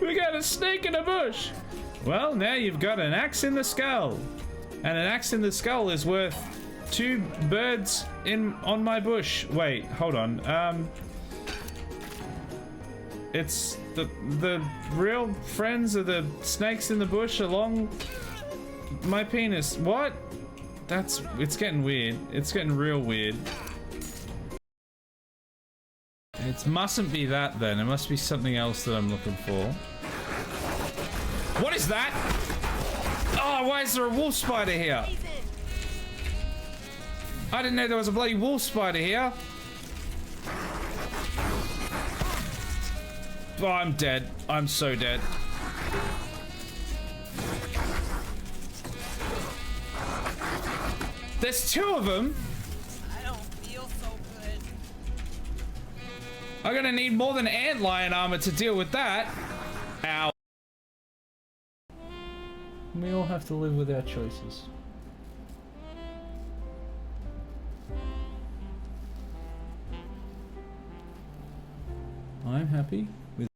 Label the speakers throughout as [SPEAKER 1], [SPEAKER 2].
[SPEAKER 1] We got a snake in a bush. Well, now you've got an axe in the skull. And an axe in the skull is worth 2 birds on my bush. Wait, hold on. It's the real friends of the snakes in the bush along my penis. What? It's getting weird. It's getting real weird. It mustn't be that then. It must be something else that I'm looking for. What is that? Oh, why is there a wolf spider here? I didn't know there was a bloody wolf spider here. Oh, I'm dead. I'm so dead. There's 2 of them.
[SPEAKER 2] I don't feel so good.
[SPEAKER 1] I'm gonna need more than antlion armor to deal with that. Ow. We all have to live with our choices. I'm happy with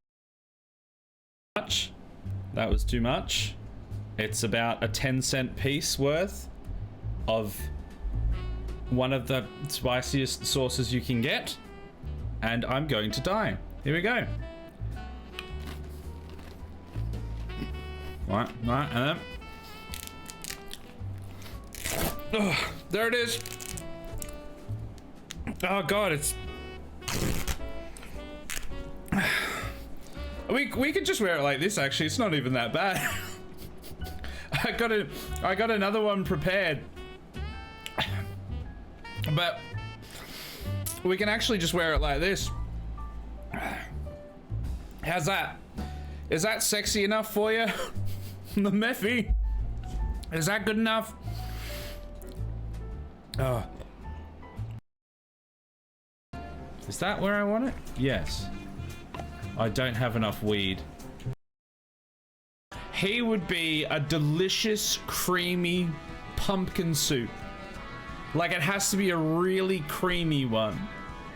[SPEAKER 1] much. That was too much. It's about a 10-cent piece worth of one of the spiciest sauces you can get, and I'm going to die. Here we go. Right, and then there it is. Oh god, it's we could just wear it like this. Actually, it's not even that bad. I got another one prepared, but we can actually just wear it like this. How's that? Is that sexy enough for you? The Mephi? Is that good enough? Oh. Is that where I want it? Yes. I don't have enough weed. He would be a delicious, creamy pumpkin soup. Like, it has to be a really creamy one,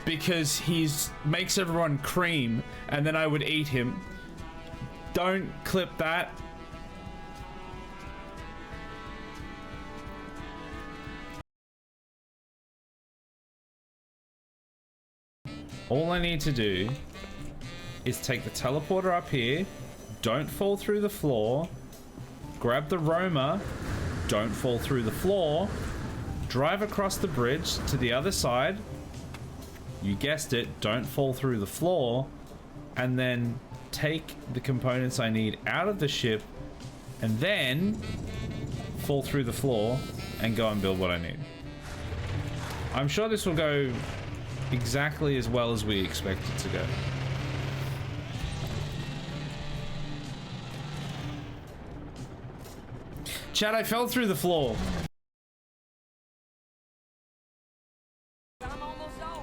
[SPEAKER 1] because he's makes everyone cream, and then I would eat him. Don't clip that. All I need to do is take the teleporter up here, don't fall through the floor, grab the roamer, don't fall through the floor, drive across the bridge to the other side, you guessed it, don't fall through the floor, and then take the components I need out of the ship, and then fall through the floor and go and build what I need. I'm sure this will go exactly as well as we expect it to go. Chad, I fell through the floor.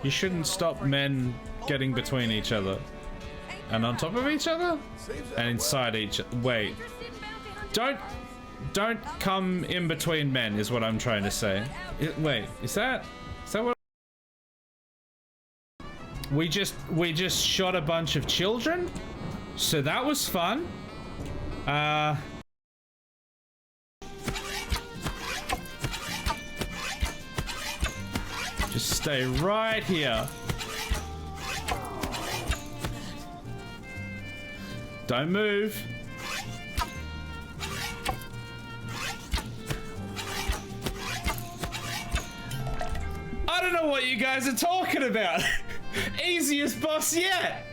[SPEAKER 1] You shouldn't stop men getting between each other. And on top of each other? And inside each other. Wait. Don't come in between men is what I'm trying to say. Wait, is that what? We just shot a bunch of children? So that was fun. Just stay right here. Don't move. I don't know what you guys are talking about. Easiest boss yet.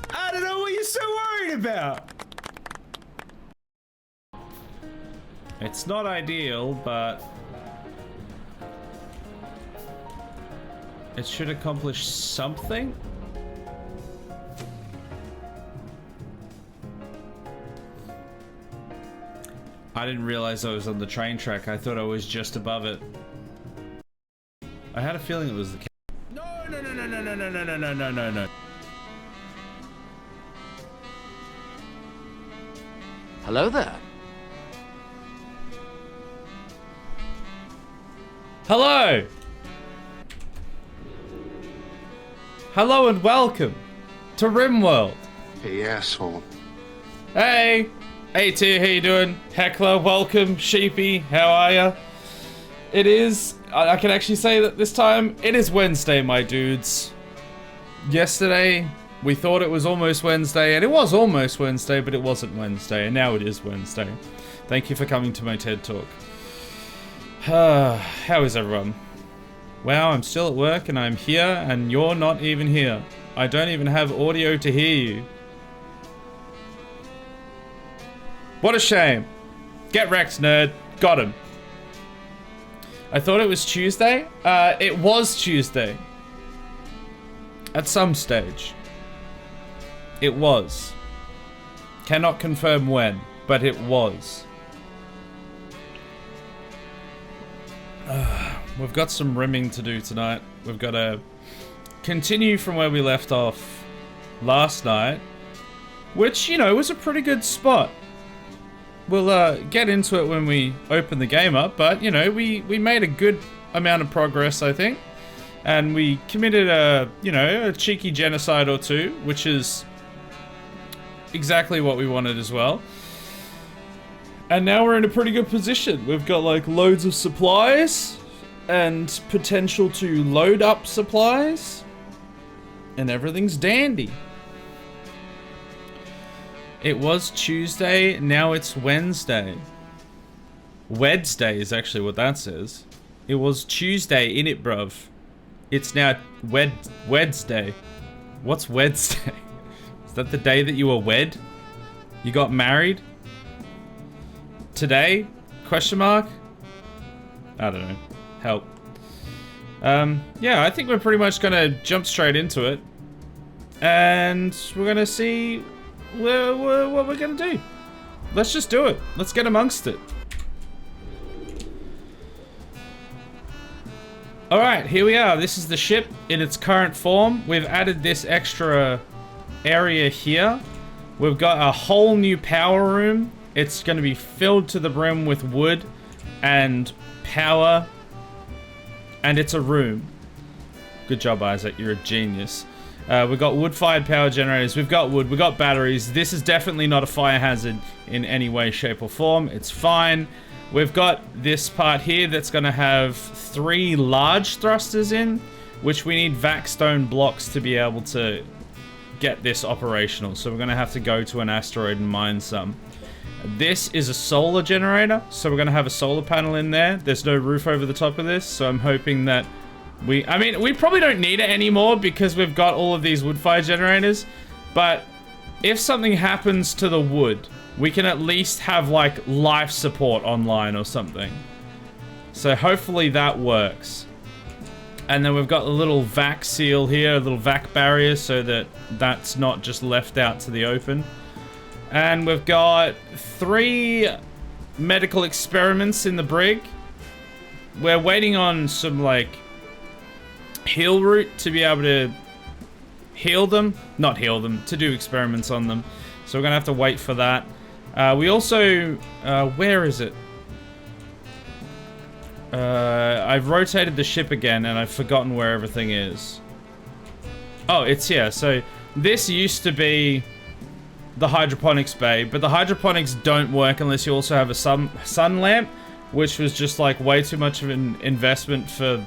[SPEAKER 1] I don't know what you're so worried about. It's not ideal, but it should accomplish something. I didn't realize I was on the train track. I thought I was just above it. I had a feeling it was the case. No.
[SPEAKER 3] Hello there.
[SPEAKER 1] Hello! Hello and welcome to RimWorld.
[SPEAKER 4] Hey, asshole.
[SPEAKER 1] Hey! AT, how you doing? Heckler, welcome. Sheepy, how are ya? It is, I can actually say that this time, it is Wednesday, my dudes. Yesterday, we thought it was almost Wednesday, and it was almost Wednesday, but it wasn't Wednesday, and now it is Wednesday. Thank you for coming to my TED Talk. How is everyone? Wow, I'm still at work, and I'm here, and you're not even here. I don't even have audio to hear you. What a shame. Get wrecked, nerd. Got him. I thought it was Tuesday. It was Tuesday. At some stage. It was. Cannot confirm when, but it was. We've got some rimming to do tonight. We've got to continue from where we left off last night, which, you know, was a pretty good spot. We'll get into it when we open the game up, but, you know, we made a good amount of progress, I think. And we committed a, you know, a cheeky genocide or two, which is exactly what we wanted as well. And now we're in a pretty good position. We've got, like, loads of supplies and potential to load up supplies. And everything's dandy. It was Tuesday, now it's Wednesday. Wednesday is actually what that says. It was Tuesday, innit, bruv. It's now Wednesday. What's Wednesday? Is that the day that you were wed? You got married? Today? Question mark? I don't know. Help. Yeah, I think we're pretty much gonna jump straight into it. And we're gonna see what we're gonna do. Let's just do it. Let's get amongst it. Alright, here we are. This is the ship in its current form. We've added this extra area here. We've got a whole new power room. It's going to be filled to the brim with wood and power. And it's a room. Good job, Isaac. You're a genius. We've got wood-fired power generators. We've got wood. We've got batteries. This is definitely not a fire hazard in any way, shape, or form. It's fine. We've got this part here that's going to have 3 large thrusters in, which we need vac stone blocks to be able to get this operational. So we're going to have to go to an asteroid and mine some. This is a solar generator, so we're going to have a solar panel in there. There's no roof over the top of this, so I'm hoping that we probably don't need it anymore because we've got all of these wood fire generators. But if something happens to the wood, we can at least have, like, life support online or something. So hopefully that works. And then we've got a little vac seal here, a little vac barrier, so that that's not just left out to the open. And we've got 3 medical experiments in the brig. We're waiting on some, like, heal root to be able to heal them. Not heal them, to do experiments on them. So we're gonna have to wait for that. We also, where is it? I've rotated the ship again and I've forgotten where everything is. Oh, it's here. So this used to be the hydroponics bay, but the hydroponics don't work unless you also have a sun lamp, which was just like way too much of an investment for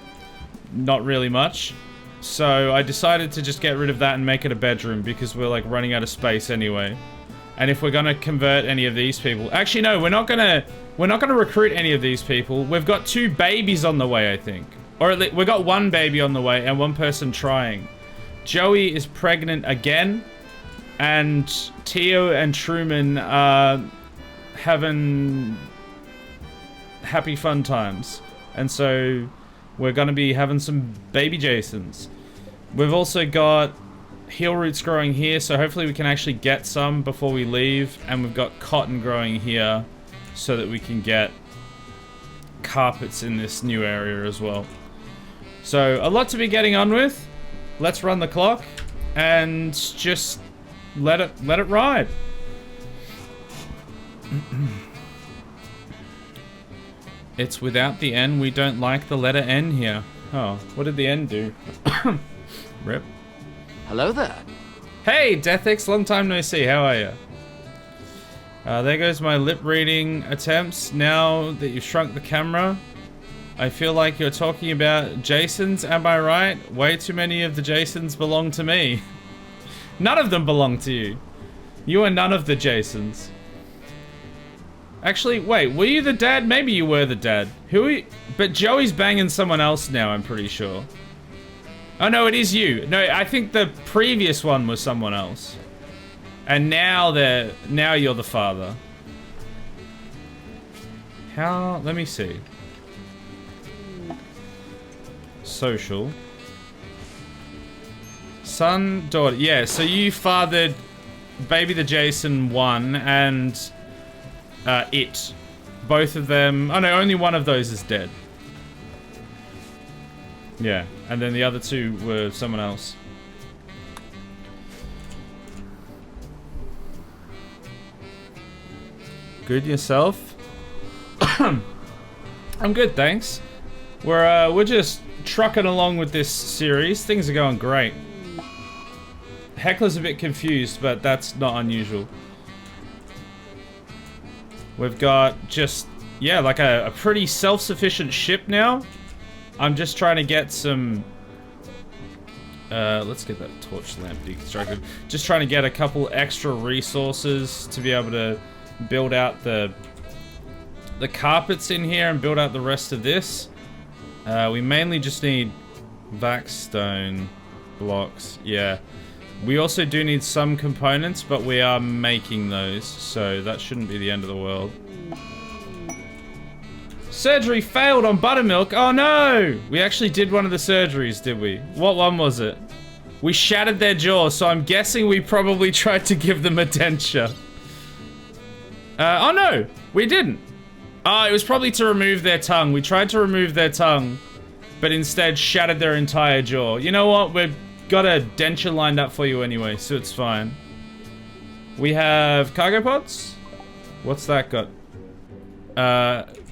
[SPEAKER 1] not really much. So I decided to just get rid of that and make it a bedroom because we're like running out of space anyway. And if we're gonna convert any of these people, actually no, we're not gonna recruit any of these people. We've got 2 babies on the way, I think, or at least we got 1 baby on the way and 1 person trying. Joey is pregnant again, and Tio and Truman are having happy fun times, and so we're gonna be having some baby Jasons. We've also got heal roots growing here, so hopefully we can actually get some before we leave. And we've got cotton growing here so that we can get carpets in this new area as well. So a lot to be getting on with. Let's run the clock and just let it ride. It's without the N. We don't like the letter N here. Oh, what did the N do? Rip.
[SPEAKER 3] Hello there.
[SPEAKER 1] Hey, Deathix, long time no see. How are you? There goes my lip reading attempts. Now that you've shrunk the camera, I feel like you're talking about Jasons. Am I right? Way too many of the Jasons belong to me. None of them belong to you. You are none of the Jasons. Actually, wait, were you the dad? Maybe you were the dad. Who are you? But Joey's banging someone else now, I'm pretty sure. Oh no, it is you. No, I think the previous one was someone else. And now you're the father. How, let me see. Social. Son, daughter. Yeah, so you fathered Baby the Jason 1 and it. Both of them. Oh no, only one of those is dead. Yeah, and then the other two were someone else. Good yourself? I'm good, thanks. We're just trucking along with this series. Things are going great. Heckler's a bit confused, but that's not unusual. We've got just, yeah, like a pretty self-sufficient ship now. I'm just trying to get some... let's get that torch lamp deconstructed. Just trying to get a couple extra resources to be able to build out the carpets in here and build out the rest of this. We mainly just need vaxstone blocks. Yeah. We also do need some components, but we are making those, so that shouldn't be the end of the world. Surgery failed on Buttermilk. Oh no! We actually did one of the surgeries, did we? What one was it? We shattered their jaw, so I'm guessing we probably tried to give them a denture. Oh no! We didn't. It was probably to remove their tongue. We tried to remove their tongue, but instead shattered their entire jaw. You know what? We've got a denture lined up for you anyway, so it's fine. We have cargo pods. What's that got?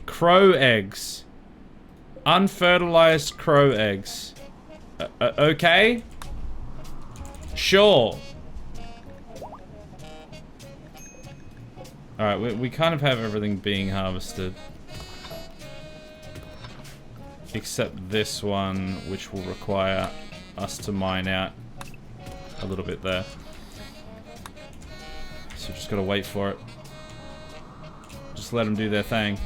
[SPEAKER 1] Crow eggs. Unfertilized crow eggs. Okay. Sure. Alright, we kind of have everything being harvested. Except this one, which will require us to mine out a little bit there. So just gotta wait for it. Just let them do their thing.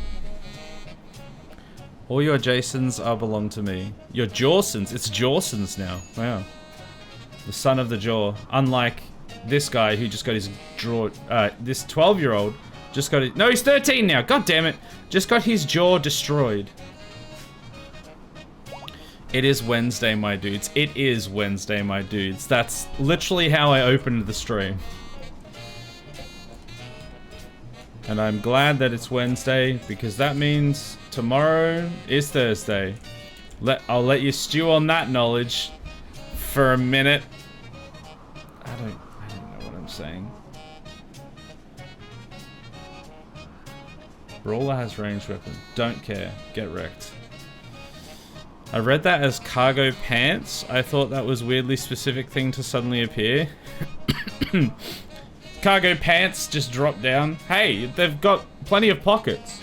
[SPEAKER 1] All your Jasons are belong to me. Your Jawsons. It's Jawsons now. Wow. The son of the jaw. Unlike this guy who just got his jaw... this 12-year-old just got his... No, he's 13 now. God damn it. Just got his jaw destroyed. It is Wednesday, my dudes. It is Wednesday, my dudes. That's literally how I opened the stream. And I'm glad that it's Wednesday, because that means tomorrow is Thursday. I'll let you stew on that knowledge for a minute. I don't know what I'm saying. Brawler has ranged weapon. Don't care. Get wrecked. I read that as cargo pants. I thought that was a weirdly specific thing to suddenly appear. Cargo pants just drop down. Hey, they've got plenty of pockets.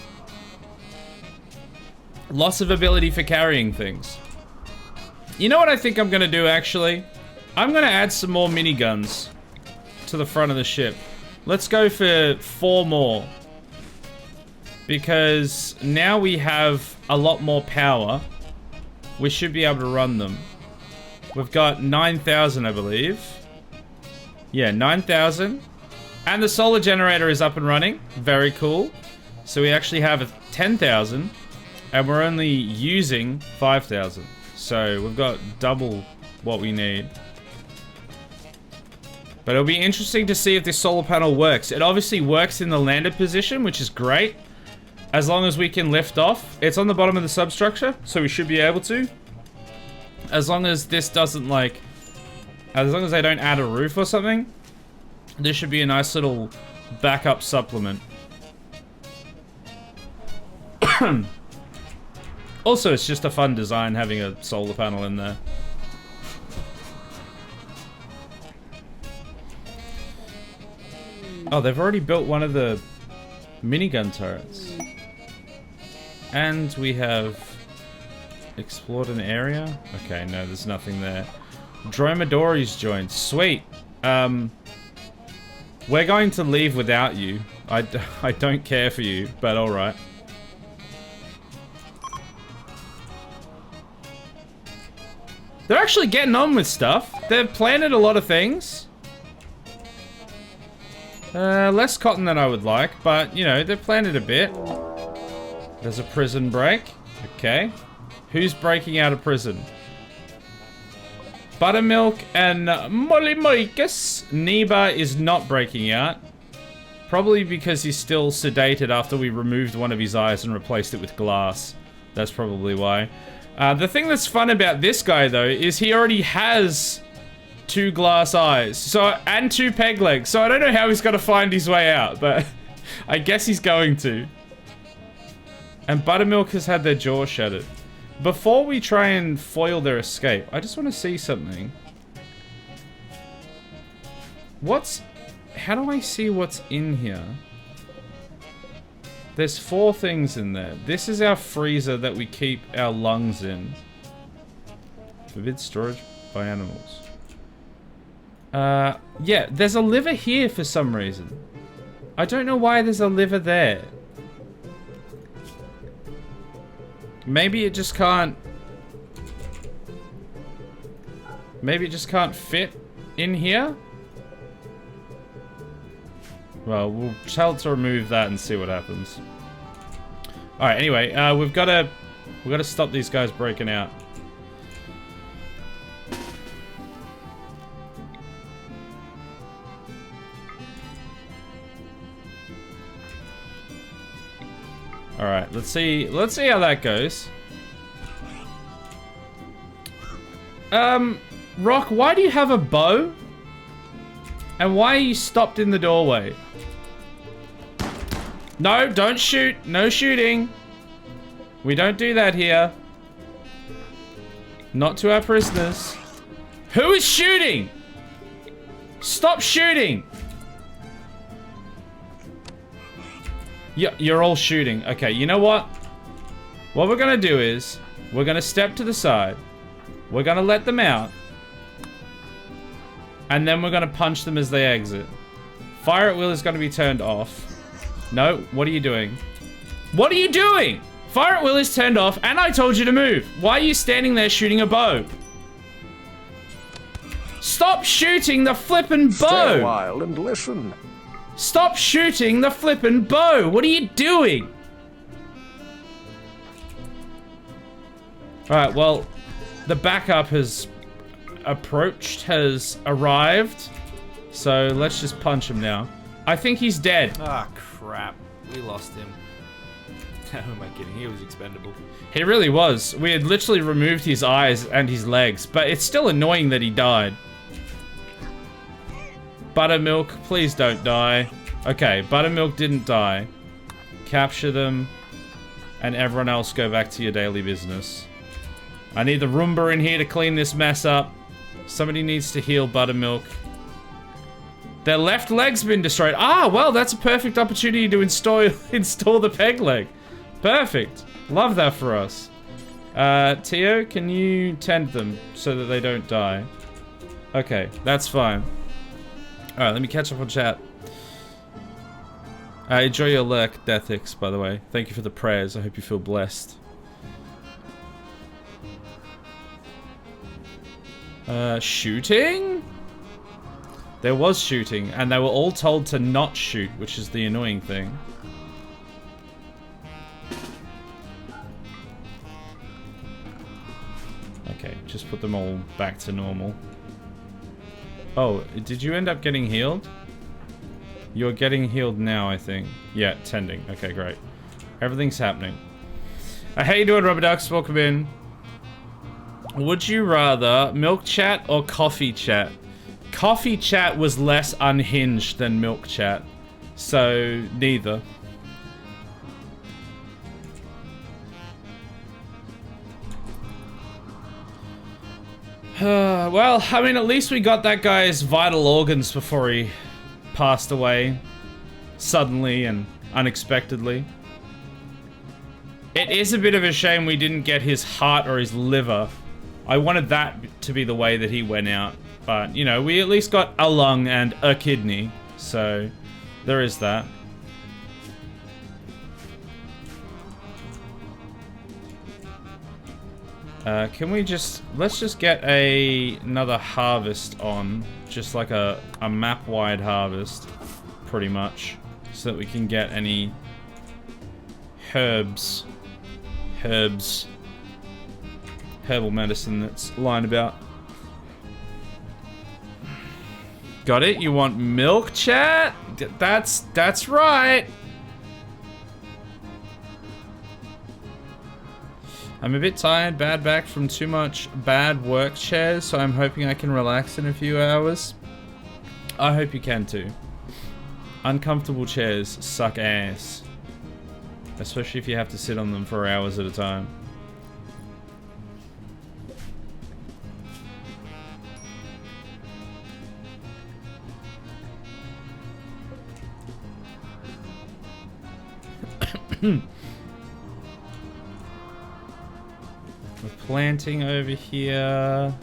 [SPEAKER 1] Loss of ability for carrying things. You know what I think I'm gonna do, actually? I'm gonna add some more miniguns to the front of the ship. Let's go for 4 more. Because now we have a lot more power. We should be able to run them. We've got 9,000, I believe. Yeah, 9,000. And the solar generator is up and running. Very cool. So we actually have 10,000. And we're only using 5,000. So we've got double what we need. But it'll be interesting to see if this solar panel works. It obviously works in the landed position, which is great. As long as we can lift off. It's on the bottom of the substructure, so we should be able to. As long as this doesn't, like... As long as they don't add a roof or something, this should be a nice little backup supplement. Also, it's just a fun design having a solar panel in there. Oh, they've already built one of the minigun turrets. And we have explored an area. Okay, no, there's nothing there. Dromedary's joined. Sweet. We're going to leave without you. I don't care for you, but alright. They're actually getting on with stuff. They've planted a lot of things. Less cotton than I would like, but, you know, they've planted a bit. There's a prison break. Okay. Who's breaking out of prison? Buttermilk and Molly Moikus. Neba is not breaking out. Probably because he's still sedated after we removed one of his eyes and replaced it with glass. That's probably why. The thing that's fun about this guy, though, is he already has 2 glass eyes. And 2 peg legs. So I don't know how he's going to find his way out, but I guess he's going to. And Buttermilk has had their jaw shattered. Before we try and foil their escape, I just want to see something. How do I see what's in here? There's 4 things in there. This is our freezer that we keep our lungs in. Forbid storage by animals. Yeah, there's a liver here for some reason. I don't know why there's a liver there. Maybe it just can't... Maybe it just can't fit in here? Well, we'll tell it to remove that and see what happens. Alright, anyway, we've got to stop these guys breaking out. Alright, let's see how that goes. Rock, why do you have a bow? And why are you stopped in the doorway? No, don't shoot. No shooting. We don't do that here. Not to our prisoners. Who is shooting? Stop shooting. Yeah, you're all shooting. Okay, you know what? What we're gonna do is, we're gonna step to the side. We're gonna let them out. And then we're gonna punch them as they exit. Fire at will is gonna be turned off. No, what are you doing? What are you doing? Fire at will is turned off, and I told you to move. Why are you standing there shooting a bow? Stop shooting the flippin' bow!
[SPEAKER 4] Stay a while and listen.
[SPEAKER 1] Stop shooting the flippin' bow! What are you doing? Alright, well, the backup has arrived. So let's just punch him now. I think he's dead.
[SPEAKER 5] Ah, crap. We lost him. Who am I kidding? He was expendable.
[SPEAKER 1] He really was. We had literally removed his eyes and his legs, but it's still annoying that he died. Buttermilk, please don't die. Okay, Buttermilk didn't die. Capture them, and everyone else go back to your daily business. I need the Roomba in here to clean this mess up. Somebody needs to heal Buttermilk. Their left leg's been destroyed. Ah, well, that's a perfect opportunity to install the peg leg. Perfect. Love that for us. Tio, can you tend them so that they don't die? Okay, that's fine. Alright, let me catch up on chat. Enjoy your lurk, Deathix, by the way. Thank you for the prayers. I hope you feel blessed. Shooting? There was shooting, and they were all told to not shoot, which is the annoying thing. Okay, just put them all back to normal. Oh, did you end up getting healed? You're getting healed now, I think. Yeah, tending. Okay, great. Everything's happening. How you doing, Rubber Ducks? Welcome in. Would you rather milk chat or coffee chat? Coffee chat was less unhinged than milk chat, so neither. Well, I mean, at least we got that guy's vital organs before he passed away. suddenly and unexpectedly. It is a bit of a shame we didn't get his heart or his liver. I wanted that to be the way that he went out. But, you know, we at least got a lung and a kidney. So, there is that. Can we just... Let's just get another harvest on. Just like a map-wide harvest. Pretty much. So that we can get any... herbal medicine that's lying about. Got it? You want milk, chat? That's right. I'm a bit tired, bad back from too much bad work chairs, so I'm hoping I can relax in a few hours. I hope you can too. Uncomfortable chairs suck ass. Especially if you have to sit on them for hours at a time. We're planting over here.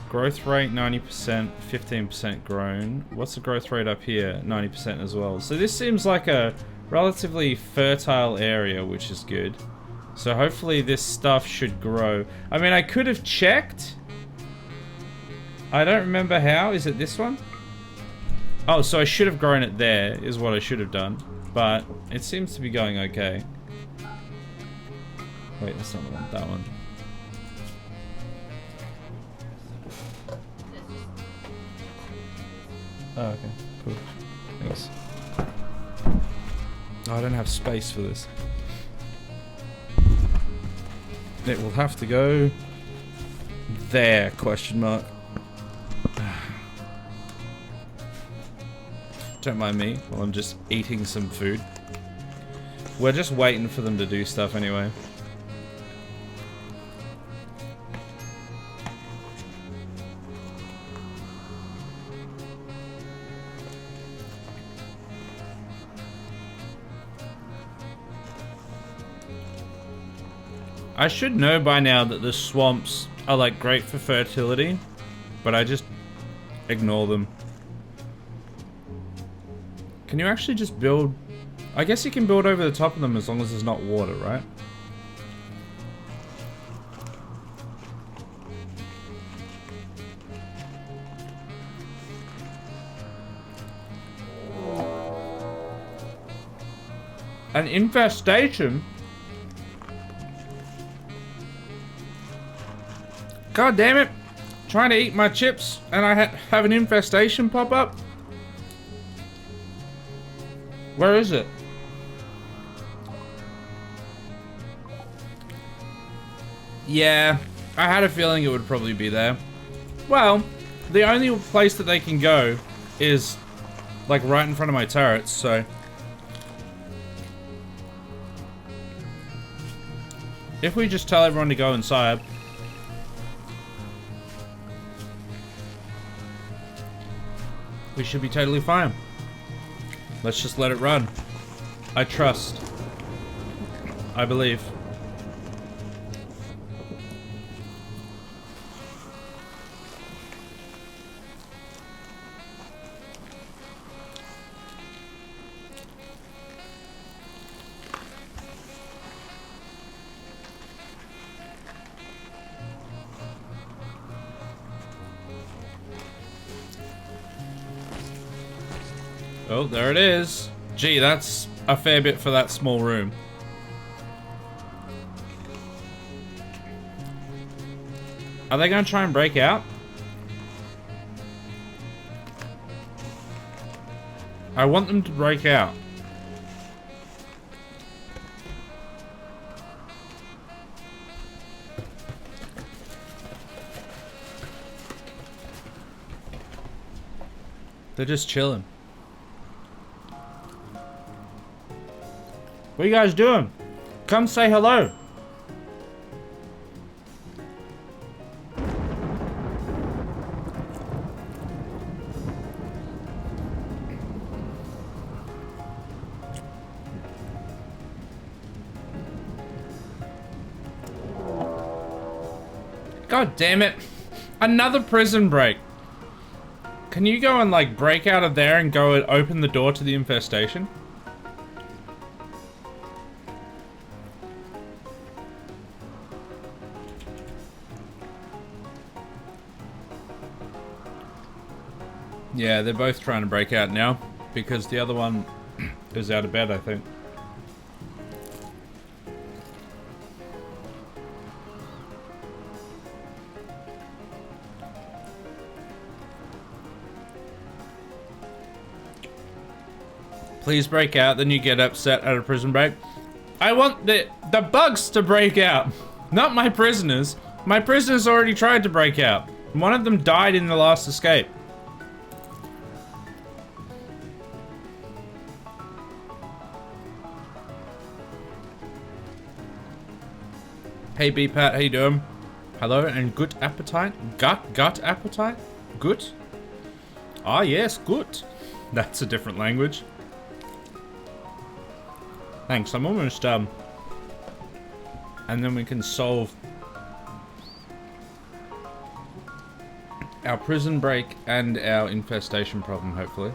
[SPEAKER 1] Growth rate 90%, 15% grown. What's the growth rate up here? 90% as well. So this seems like a relatively fertile area, which is good. So hopefully this stuff should grow. I mean, I could have checked. I don't remember how. Is it this one? Oh, so I should have grown it there, is what I should have done. But it seems to be going okay. Wait, that's not the one. That one. Oh, okay. Cool. Thanks. Oh, I don't have space for this. It will have to go there, question mark. Don't mind me while I'm just eating some food. We're just waiting for them to do stuff anyway. I should know by now that the swamps are like great for fertility, but I just ignore them. Can you actually just build... I guess you can build over the top of them as long as there's not water, right? An infestation? God damn it! Trying to eat my chips and I have an infestation pop up? Where is it? Yeah, I had a feeling it would probably be there. Well, the only place that they can go is like right in front of my turrets, so... If we just tell everyone to go inside... we should be totally fine. Let's just let it run. I trust. I believe. Oh, there it is. Gee, that's a fair bit for that small room. Are they going to try and break out? I want them to break out. They're just chilling. What are you guys doing? Come say hello. God damn it. Another prison break. Can you go and like break out of there and go and open the door to the infestation? Yeah, they're both trying to break out now because the other one is out of bed, I think. Please break out, then you get upset at a prison break. I want the bugs to break out, not my prisoners. My prisoners already tried to break out. One of them died in the last escape. Hey B-Pat, how you doing? Hello and good appetite? Gut appetite? Good? Ah yes, good. That's a different language. Thanks, I'm almost done. And then we can solve our prison break and our infestation problem, hopefully.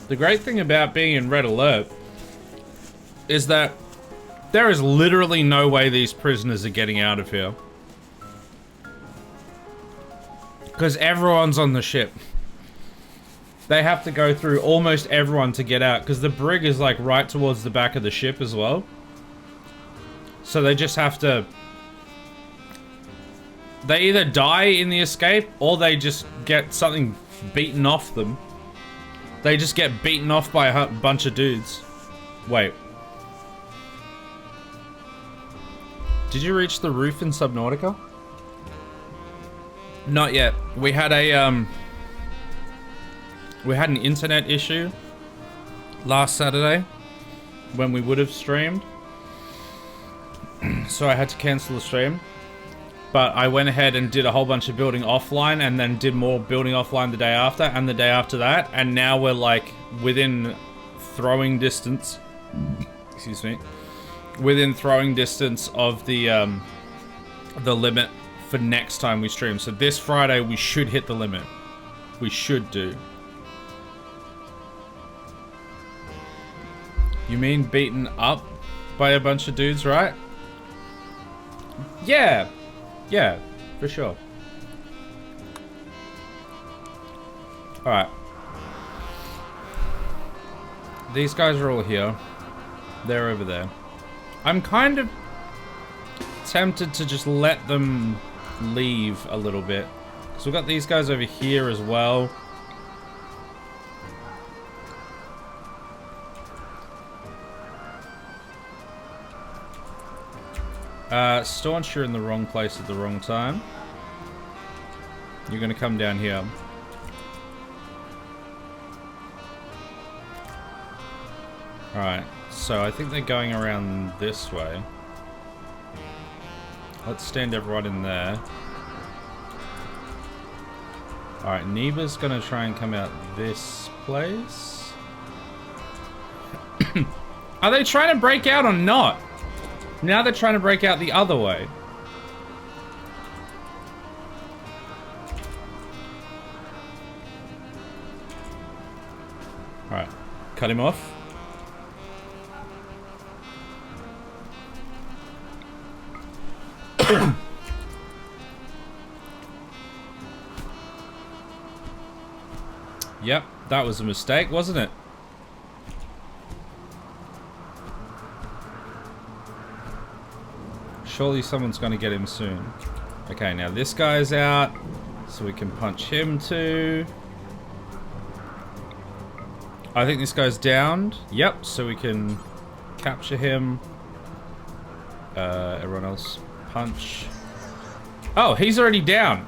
[SPEAKER 1] The great thing about being in red alert is that there is literally no way these prisoners are getting out of here. Because everyone's on the ship. They have to go through almost everyone to get out, because the brig is like right towards the back of the ship as well. So they just have to... They either die in the escape, or they just get something beaten off them. They just get beaten off by a bunch of dudes. Wait. Did you reach the roof in Subnautica? Not yet. We had an internet issue last Saturday when we would have streamed. So I had to cancel the stream. But I went ahead and did a whole bunch of building offline and then did more building offline the day after and the day after that. And now we're like within throwing distance. Excuse me. Within throwing distance of the limit for next time we stream. So this Friday we should hit the limit. We should do. You mean beaten up by a bunch of dudes, right? Yeah. Yeah, for sure. Alright. These guys are all here. They're over there. I'm kind of tempted to just let them leave a little bit. So we've got these guys over here as well. Staunch, you're in the wrong place at the wrong time. You're gonna come down here. Alright, so I think they're going around this way. Let's stand everyone in there. Alright, Neva's gonna try and come out this place. Are they trying to break out or not? Now they're trying to break out the other way. Alright, cut him off. Yep, that was a mistake, wasn't it? Surely someone's going to get him soon. Okay, now this guy's out, so we can punch him too. I think this guy's downed. Yep, so we can capture him. Everyone else, punch. Oh, he's already down.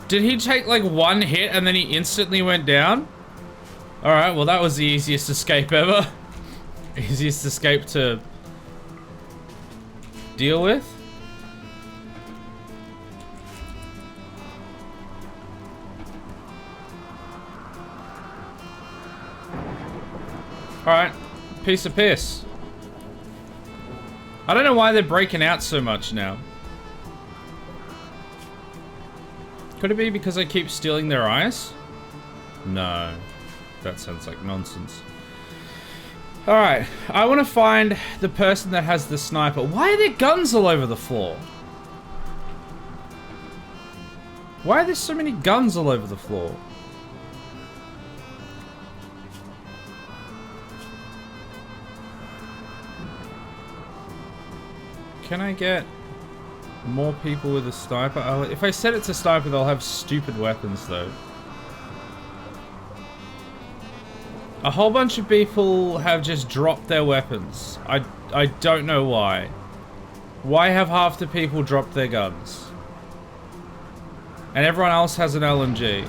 [SPEAKER 1] Did he take like one hit and then he instantly went down? Alright, well that was the easiest escape ever. Easiest escape to deal with. Alright, piece of piss. I don't know why they're breaking out so much now. Could it be because I keep stealing their eyes? No. That sounds like nonsense. Alright, I want to find the person that has the sniper. Why are there guns all over the floor? Why are there so many guns all over the floor? Can I get more people with a sniper? Oh, if I set it to sniper, they'll have stupid weapons, though. A whole bunch of people have just dropped their weapons. I don't know why. Why have half the people dropped their guns? And everyone else has an LMG.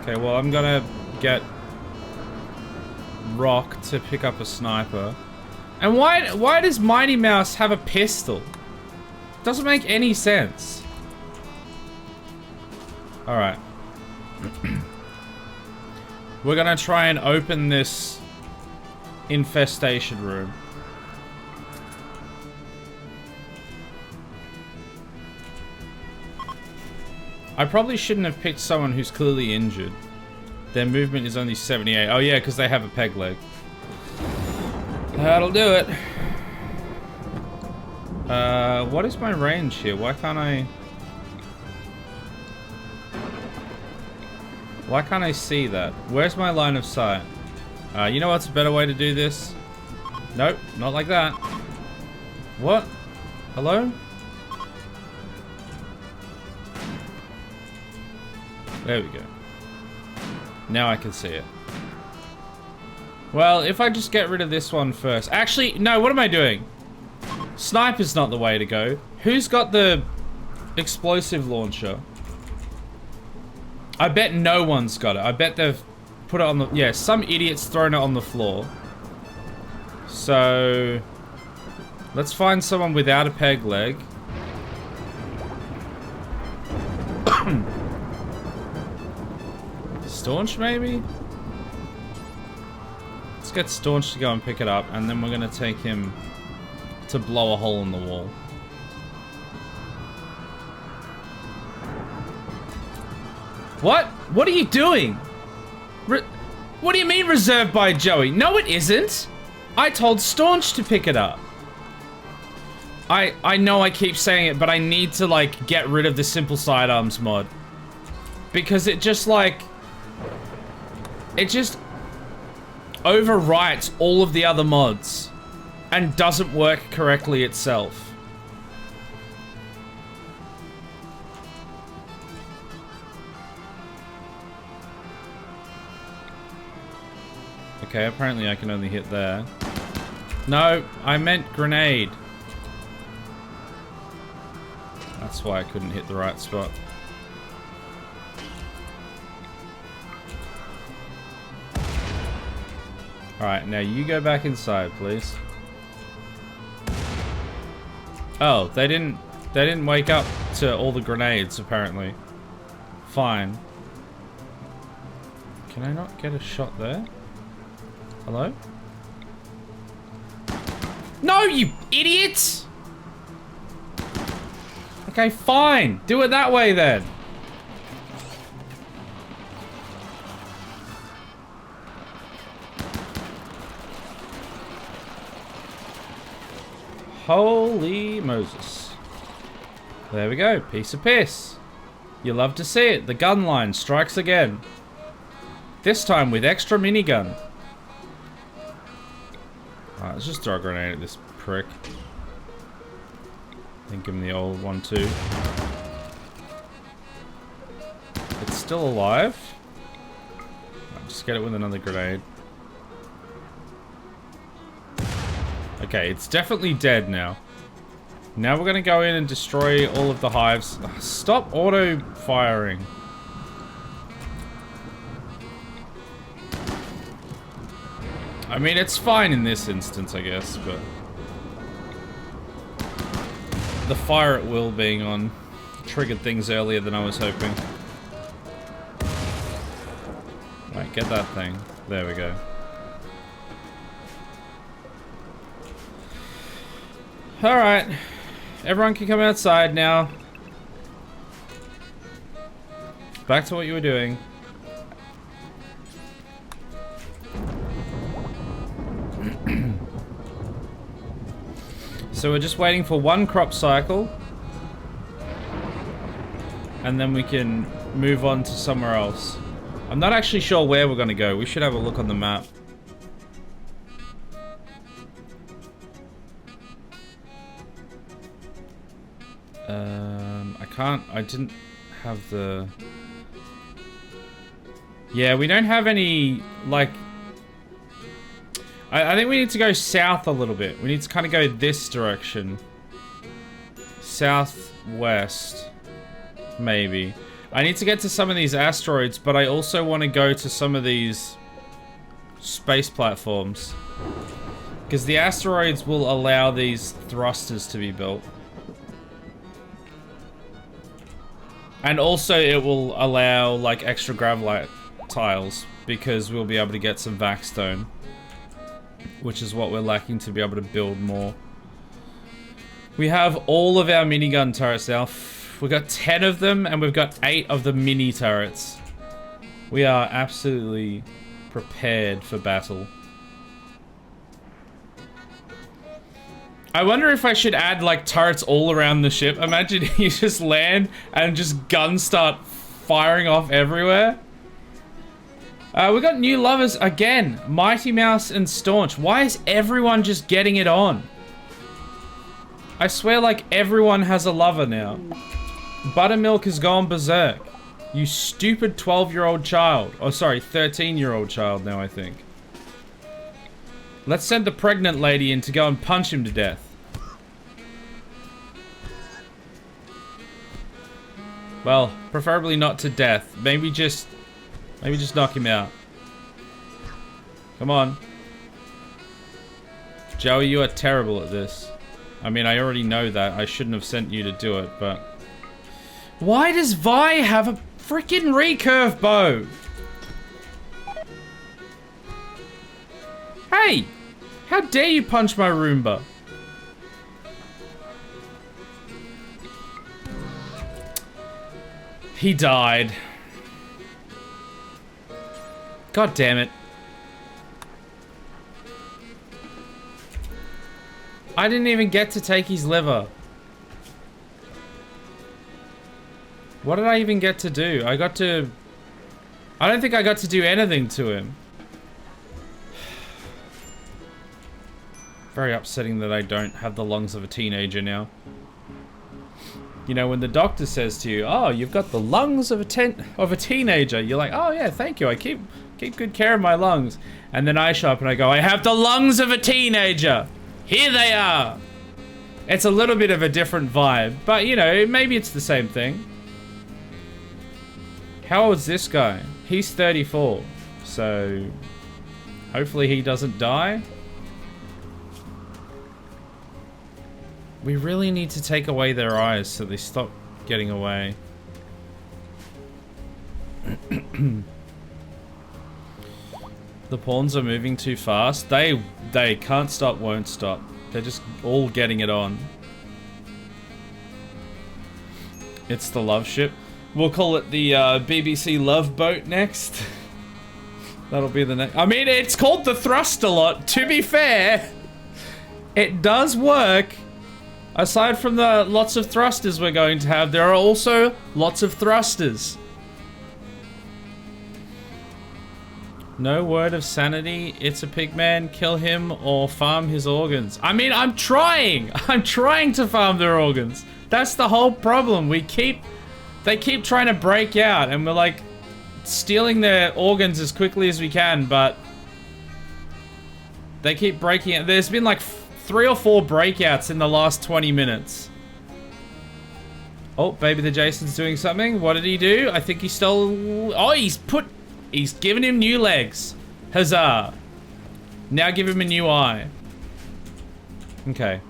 [SPEAKER 1] Okay, well, I'm gonna get Rock to pick up a sniper. And why does Mighty Mouse have a pistol? Doesn't make any sense. Alright. We're gonna try and open this infestation room. I probably shouldn't have picked someone who's clearly injured. Their movement is only 78. Oh yeah, because they have a peg leg. That'll do it. What is my range here? Why can't I see that? Where's my line of sight? You know what's a better way to do this? Nope, not like that. What? Hello? There we go. Now I can see it. Well, if I just get rid of this one first. Actually, no, what am I doing? Sniper's not the way to go. Who's got the explosive launcher? I bet no one's got it. I bet they've put it on the... Yeah, some idiot's thrown it on the floor. So... let's find someone without a peg leg. Staunch, maybe? Let's get Staunch to go and pick it up, and then we're gonna take him to blow a hole in the wall. What? What are you doing? What do you mean reserved by Joey? No, it isn't. I told Staunch to pick it up. I know I keep saying it, but I need to, like, get rid of the simple sidearms mod. Because it just, like... it just overwrites all of the other mods and doesn't work correctly itself. Okay, apparently I can only hit there. No, I meant grenade. That's why I couldn't hit the right spot. Alright, now you go back inside, please. Oh, they didn't wake up to all the grenades, apparently. Fine. Can I not get a shot there? Hello? No, you idiots! Okay, fine. Do it that way, then. Holy Moses. There we go. Piece of piss. You love to see it. The gun line strikes again. This time with extra minigun. Alright, let's just throw a grenade at this prick. Think him the old one too. It's still alive. I'll just get it with another grenade. Okay, it's definitely dead now. Now we're gonna go in and destroy all of the hives. Stop auto-firing. I mean, it's fine in this instance, I guess, but... the fire at will being on triggered things earlier than I was hoping. Right, get that thing. There we go. Alright. Everyone can come outside now. Back to what you were doing. So we're just waiting for one crop cycle. And then we can move on to somewhere else. I'm not actually sure where we're gonna go. We should have a look on the map. I didn't have the... Yeah, we don't have any, like... I think we need to go south a little bit. We need to kind of go this direction. Southwest. Maybe. I need to get to some of these asteroids, but I also want to go to some of these space platforms. Because the asteroids will allow these thrusters to be built. And also it will allow like extra gravlite tiles because we'll be able to get some vac-stone, which is what we're lacking to be able to build more. We have all of our minigun turrets now. We've got 10 of them and we've got 8 of the mini turrets. We are absolutely prepared for battle. I wonder if I should add like turrets all around the ship. Imagine you just land and just guns start firing off everywhere. We got new lovers again. Mighty Mouse and Staunch. Why is everyone just getting it on? I swear like everyone has a lover now. Buttermilk has gone berserk. You stupid 12-year-old child. Oh, sorry, 13-year-old child now, I think. Let's send the pregnant lady in to go and punch him to death. Well, preferably not to death. Maybe just knock him out. Come on. Joey, you are terrible at this. I mean, I already know that. I shouldn't have sent you to do it, but... Why does Vi have a freaking recurve bow? Hey! How dare you punch my Roomba? He died. God damn it. I didn't even get to take his liver. What did I even get to do? I don't think I got to do anything to him. Very upsetting that I don't have the lungs of a teenager now. You know, when the doctor says to you, "Oh, you've got the lungs of a teenager," you're like, "Oh yeah, thank you. I keep good care of my lungs." And then I show up and I go, "I have the lungs of a teenager. Here they are." It's a little bit of a different vibe, but you know, maybe it's the same thing. How old is this guy? He's 34, so hopefully he doesn't die. We really need to take away their eyes so they stop getting away. The pawns are moving too fast. They can't stop, won't stop. They're just all getting it on. It's the love ship. We'll call it the BBC Love Boat next. That'll be the next. I mean, it's called the Thrust a lot. To be fair, it does work. Aside from the lots of thrusters we're going to have, there are also lots of thrusters. No word of sanity. It's a pigman. Kill him or farm his organs. I mean, I'm trying. I'm trying to farm their organs. That's the whole problem. They keep trying to break out, and we're like stealing their organs as quickly as we can, but they keep breaking out. There's been like 3 or 4 breakouts in the last 20 minutes. Oh, Baby the Jason's doing something. What did he do? I think he stole... Oh, he's given him new legs. Huzzah. Now give him a new eye. Okay.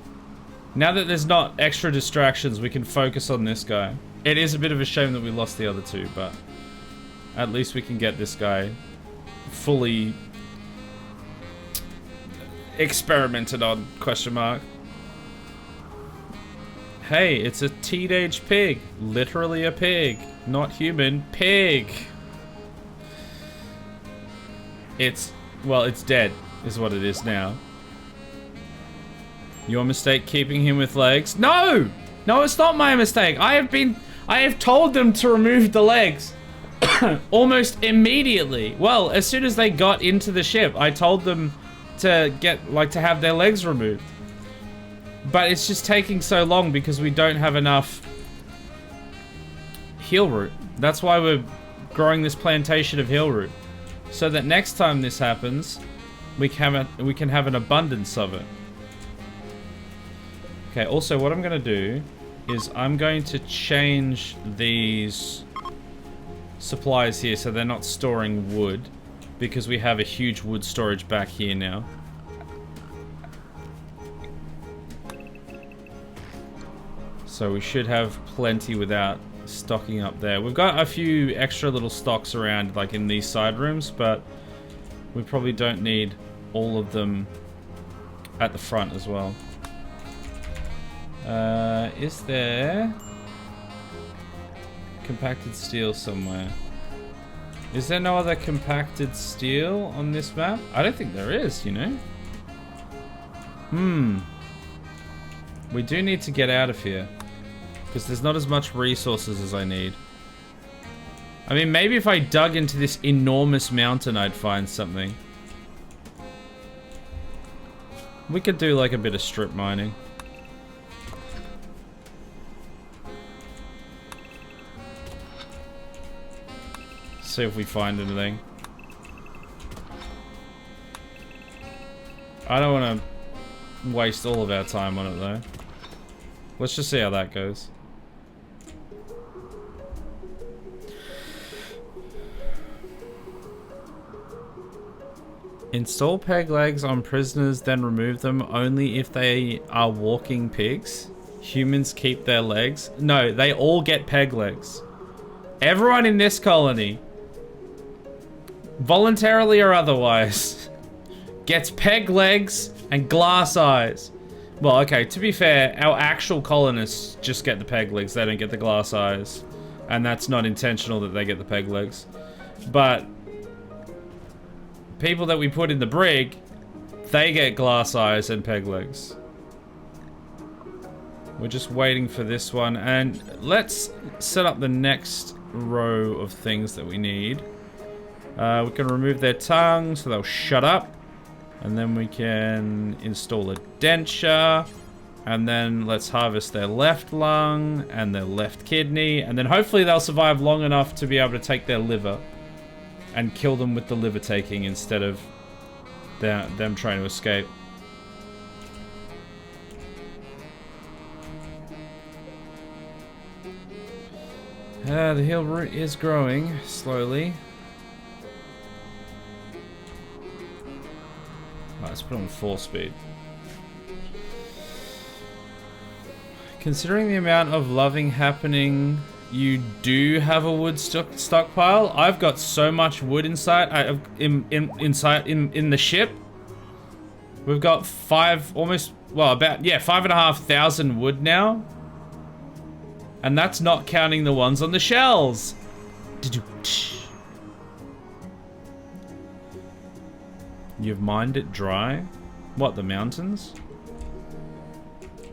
[SPEAKER 1] Now that there's not extra distractions, we can focus on this guy. It is a bit of a shame that we lost the other two, but at least we can get this guy fully experimented on, question mark. Hey, it's a teenage pig. Literally a pig. Not human. Pig. Well, it's dead, is what it is now. Your mistake keeping him with legs? No! No, it's not my mistake. I have told them to remove the legs almost immediately. Well, as soon as they got into the ship, I told them to to have their legs removed. But it's just taking so long because we don't have enough heal root. That's why we're growing this plantation of heal root. So that next time this happens, we can have an abundance of it. Okay, also what I'm going to do is I'm going to change these supplies here so they're not storing wood, because we have a huge wood storage back here now. So we should have plenty without stocking up there. We've got a few extra little stocks around, like in these side rooms, but we probably don't need all of them at the front as well. Is there compacted steel somewhere? Is there no other compacted steel on this map? I don't think there is, you know? We do need to get out of here, because there's not as much resources as I need. I mean, maybe if I dug into this enormous mountain, I'd find something. We could do like a bit of strip mining. See if we find anything. I don't want to waste all of our time on it though. Let's just see how that goes. Install peg legs on prisoners, then remove them only if they are walking pigs. Humans keep their legs. No, they all get peg legs. Everyone in this colony, voluntarily or otherwise, gets peg legs and glass eyes. Well, okay, to be fair, our actual colonists just get the peg legs. They don't get the glass eyes. And that's not intentional that they get the peg legs. But people that we put in the brig, they get glass eyes and peg legs. We're just waiting for this one. And let's set up the next row of things that we need. We can remove their tongue so they'll shut up. And then we can install a denture. And then let's harvest their left lung and their left kidney. And then hopefully they'll survive long enough to be able to take their liver and kill them with the liver taking instead of them trying to escape. The heal root is growing slowly. Let's put on 4 speed. Considering the amount of loving happening, you do have a wood stockpile. I've got so much wood inside. In the ship. We've got 5,500 wood now, and that's not counting the ones on the shells. You've mined it dry? What, the mountains?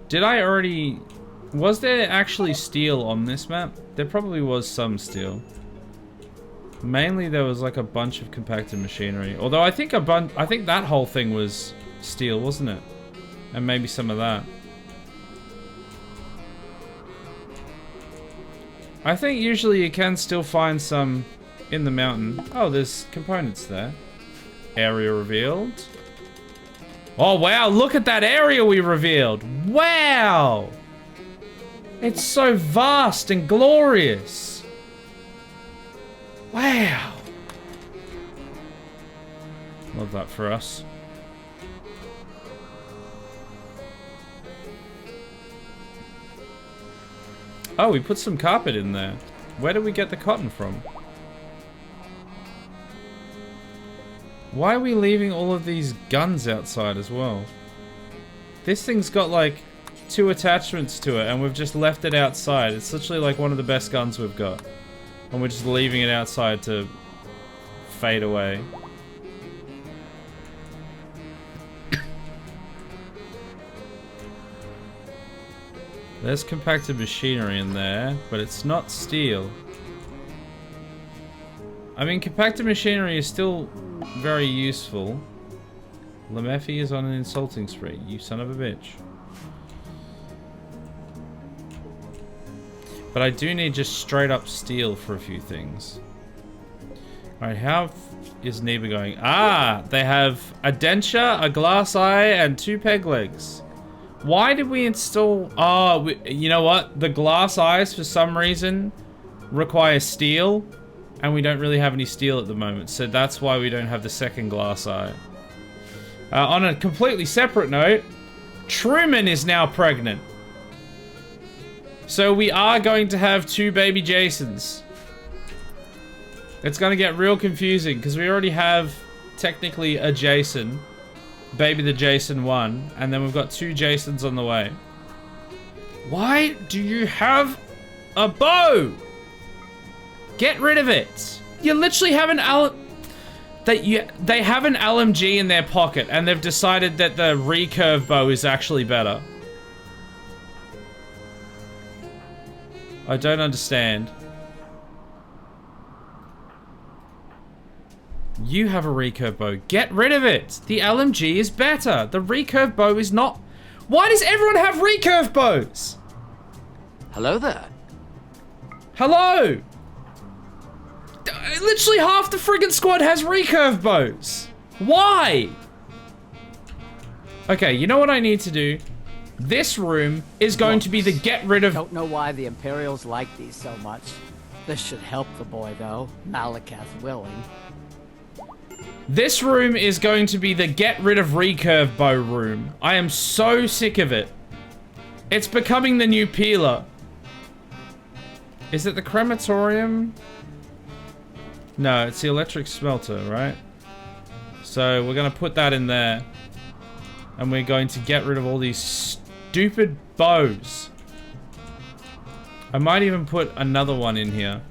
[SPEAKER 1] Did I already... Was there actually steel on this map? There probably was some steel. Mainly there was like a bunch of compacted machinery. Although I think that whole thing was steel, wasn't it? And maybe some of that. I think usually you can still find some in the mountain. Oh, there's components there. Area revealed. Oh wow, look at that area we revealed. Wow! It's so vast and glorious. Wow. Love that for us. Oh, we put some carpet in there. Where did we get the cotton from? Why are we leaving all of these guns outside as well? This thing's got like 2 attachments to it and we've just left it outside. It's literally like one of the best guns we've got. And we're just leaving it outside to fade away. There's compacted machinery in there, but it's not steel. I mean, compacted machinery is still very useful. Lemeffi is on an insulting spree, you son of a bitch. But I do need just straight up steel for a few things. Alright, how is Neba going? Ah! They have a denture, a glass eye, and 2 peg legs. Why did we install... Oh, you know what? The glass eyes, for some reason, require steel. And we don't really have any steel at the moment. So that's why we don't have the second glass eye. On a completely separate note, Truman is now pregnant. So we are going to have 2 baby Jasons. It's going to get real confusing because we already have technically a Jason. Baby the Jason 1, and then we've got 2 Jasons on the way. Why do you have a bow? Get rid of it. You literally have an they have an LMG in their pocket, and they've decided that the recurve bow is actually better. I don't understand. You have a recurve bow. Get rid of it. The LMG is better. The recurve bow is not. Why does everyone have recurve bows?
[SPEAKER 3] Hello there.
[SPEAKER 1] Hello. Literally half the friggin' squad has recurve bows. Why? Okay, you know what I need to do? This room is going to be the get rid of...
[SPEAKER 4] Don't know why the Imperials like these so much. This should help the boy, though. Malakath willing.
[SPEAKER 1] This room is going to be the get rid of recurve bow room. I am so sick of it. It's becoming the new peeler. Is it the crematorium? No, it's the electric smelter, right? So we're going to put that in there. And we're going to get rid of all these stupid bows. I might even put another one in here.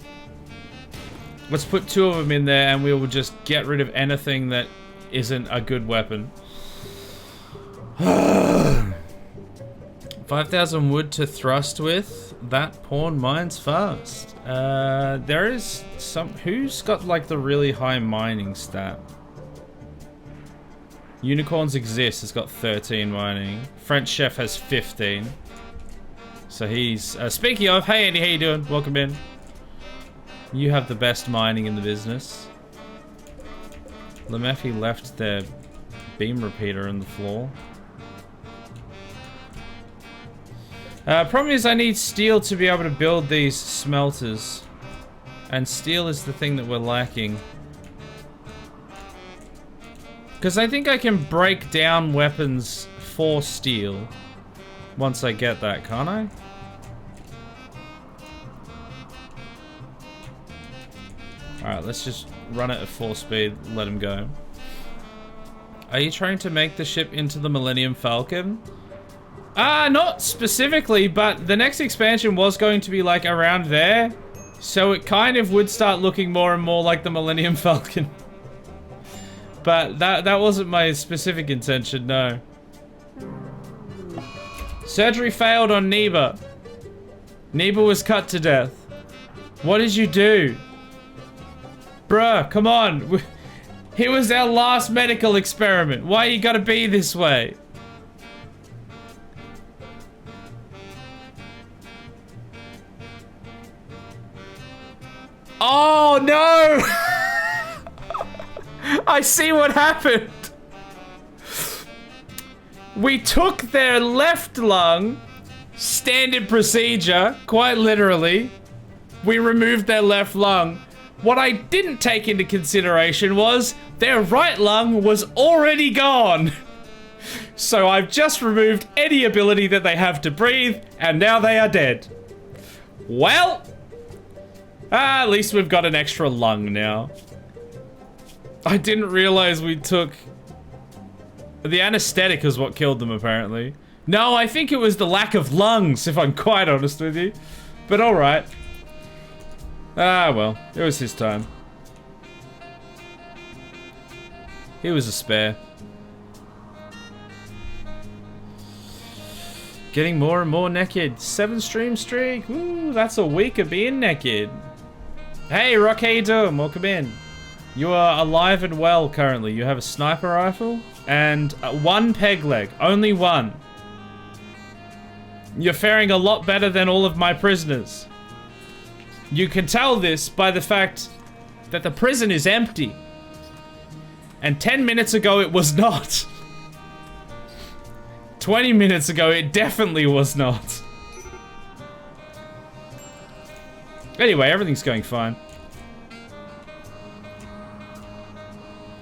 [SPEAKER 1] Let's put 2 of them in there and we will just get rid of anything that isn't a good weapon. 5,000 wood to thrust with. That pawn mines fast. There is some... Who's got like the really high mining stat? Unicorns Exist has got 13 mining. French Chef has 15. So he's... speaking of, hey Andy, how you doing? Welcome in. You have the best mining in the business. Lemeffi left their beam repeater in the floor. Problem is I need steel to be able to build these smelters. And steel is the thing that we're lacking. Because I think I can break down weapons for steel. Once I get that, can't I? Alright, let's just run it at full speed, let him go. Are you trying to make the ship into the Millennium Falcon? Not specifically, but the next expansion was going to be like around there. So it kind of would start looking more and more like the Millennium Falcon. But that wasn't my specific intention, no. Surgery failed on Neba. Neba was cut to death. What did you do? Bruh, come on. It was our last medical experiment. Why you gotta be this way? Oh no! I see what happened. We took their left lung, standard procedure, quite literally. We removed their left lung. What I didn't take into consideration was their right lung was already gone. So I've just removed any ability that they have to breathe, and now they are dead. Well, at least we've got an extra lung now. I didn't realize we took... The anesthetic is what killed them, apparently. No, I think it was the lack of lungs, if I'm quite honest with you. But alright. Ah, well, it was his time. He was a spare. Getting more and more naked. 7 stream streak. Ooh, that's a week of being naked. Hey, Rock, how you doing? Welcome in. You are alive and well currently. You have a sniper rifle and 1 peg leg. Only 1. You're faring a lot better than all of my prisoners. You can tell this by the fact that the prison is empty. And 10 minutes ago it was not. 20 minutes ago it definitely was not. Anyway, everything's going fine.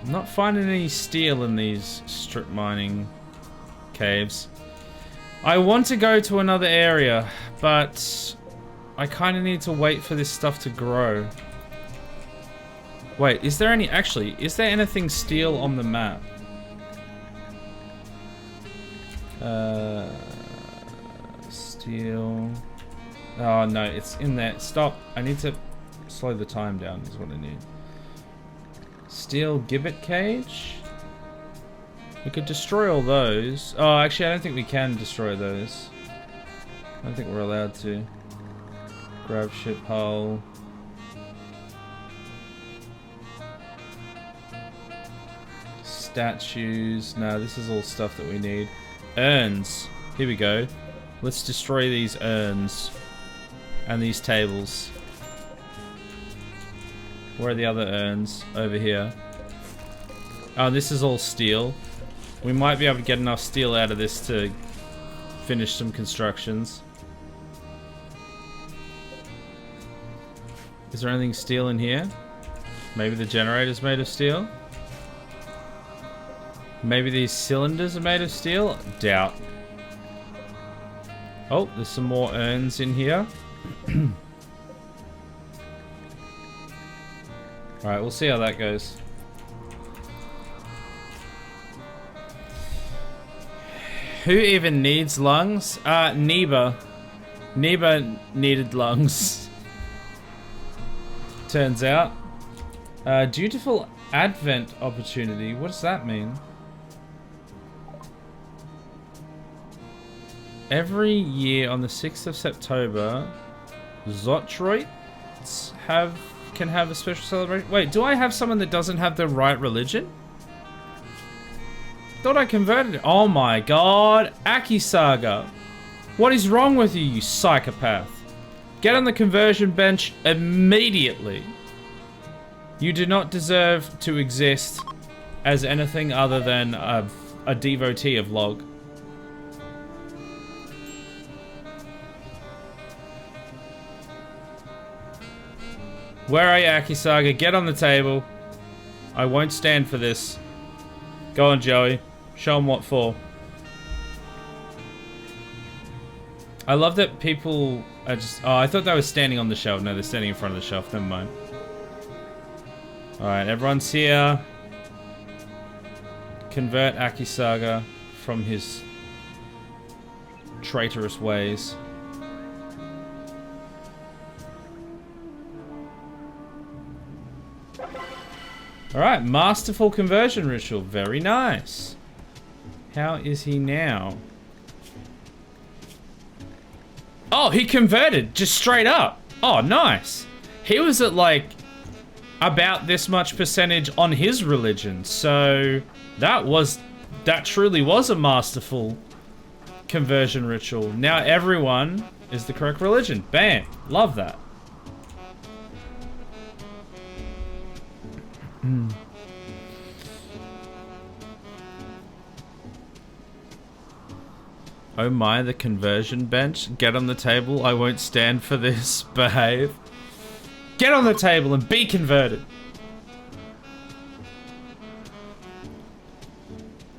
[SPEAKER 1] I'm not finding any steel in these strip mining caves. I want to go to another area, but I kind of need to wait for this stuff to grow. Wait, is there any... Actually, is there anything steel on the map? Steel... Oh, no, it's in there. Stop. I need to slow the time down is what I need. Steel gibbet cage? We could destroy all those. Oh, actually, I don't think we can destroy those. I don't think we're allowed to. Grab ship hull. Statues. No, this is all stuff that we need. Urns. Here we go. Let's destroy these urns. And these tables. Where are the other urns? Over here. Oh, this is all steel. We might be able to get enough steel out of this to finish some constructions. Is there anything steel in here? Maybe the generator's made of steel? Maybe these cylinders are made of steel? Doubt. Oh, there's some more urns in here. Alright, we'll see how that goes. Who even needs lungs? Neba. Neba needed lungs. Turns out. Dutiful Advent opportunity. What does that mean? Every year on the 6th of September, JustWright's can have a special celebration. Wait, do I have someone that doesn't have the right religion? Thought I converted it. Oh my god. Aki Saga. What is wrong with you, you psychopath? Get on the conversion bench immediately. You do not deserve to exist as anything other than a devotee of log. Where are you, Akisaga? Get on the table. I won't stand for this. Go on, Joey. Show him what for. I love that people are just... Oh, I thought they were standing on the shelf. No, they're standing in front of the shelf. Never mind. Alright, everyone's here. Convert Akisaga from his traitorous ways. Alright, masterful conversion ritual. Very nice. How is he now? Oh, he converted just straight up. Oh, nice. He was at like about this much percentage on his religion. So that truly was a masterful conversion ritual. Now everyone is the correct religion. Bam. Love that. Oh my, the conversion bench. Get on the table. I won't stand for this. Behave. Get on the table and be converted.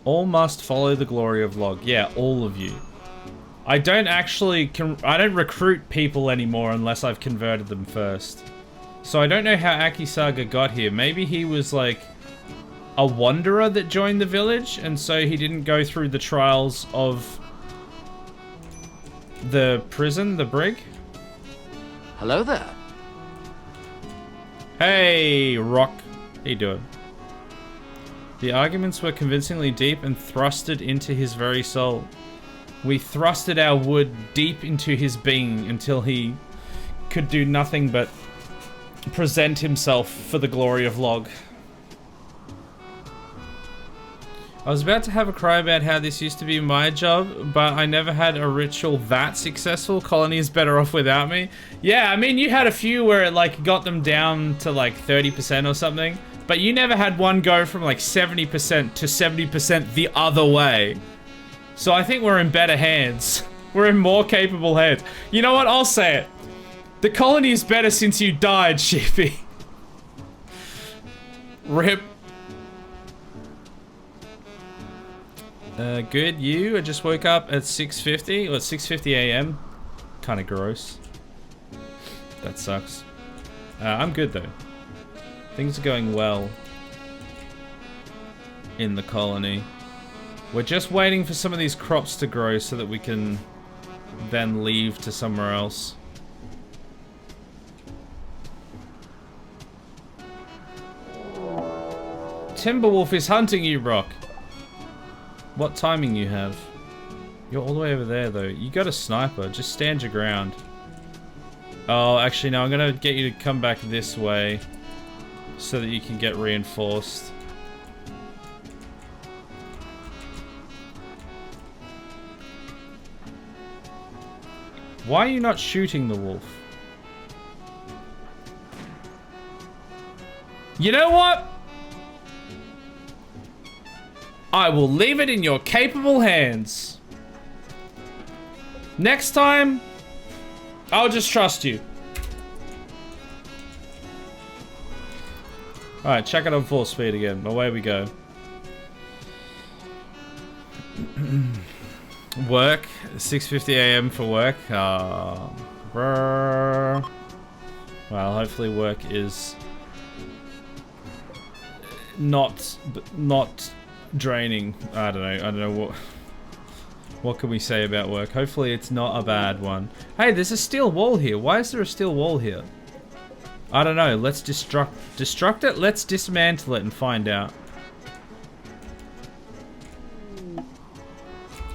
[SPEAKER 1] All must follow the glory of log. Yeah, all of you. I don't actually... I don't recruit people anymore unless I've converted them first. So I don't know how Akisaga got here. Maybe he was like a wanderer that joined the village, and so he didn't go through the trials of the prison, the brig.
[SPEAKER 3] Hello there.
[SPEAKER 1] Hey, Rock. How you doing? The arguments were convincingly deep and thrusted into his very soul. We thrusted our wood deep into his being until he could do nothing but present himself for the glory of Log. I was about to have a cry about how this used to be my job, but I never had a ritual that successful. Colony is better off without me. Yeah, I mean, you had a few where it like got them down to like 30% or something, but you never had one go from like 70% to 70% the other way. So I think we're in better hands. We're in more capable hands. You know what? I'll say it. The colony is better since you died, Sheepy. Rip. Good. You? I just woke up at 6:50 or 6:50 a.m. Kind of gross. That sucks. I'm good though. Things are going well in the colony. We're just waiting for some of these crops to grow so that we can then leave to somewhere else. Timberwolf is hunting you, Brock. What timing you have? You're all the way over there, though. You got a sniper. Just stand your ground. Oh, actually, no. I'm going to get you to come back this way so that you can get reinforced. Why are you not shooting the wolf? You know what? I will leave it in your capable hands. Next time, I'll just trust you. Alright, check it on full speed again. Away we go. Work. 6:50 a.m. for work. Well, hopefully work is not draining. I don't know what can we say about work. Hopefully it's not a bad one. Hey, there's a steel wall here. Why is there a steel wall here? I don't know. Let's destruct it. Let's dismantle it and find out.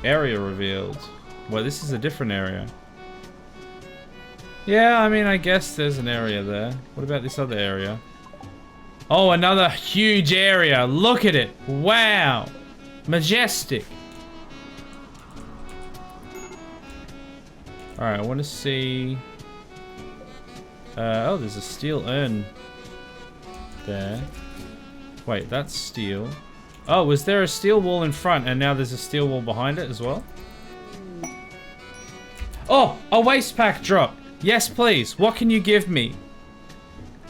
[SPEAKER 1] Area revealed. Well, this is a different area. Yeah, I mean, I guess there's an area there. What about this other area? Oh, another huge area. Look at it. Wow. Majestic. Alright, I want to see... oh, there's a steel urn there. Wait, that's steel. Oh, was there a steel wall in front and now there's a steel wall behind it as well? Oh, a waste pack drop. Yes, please. What can you give me?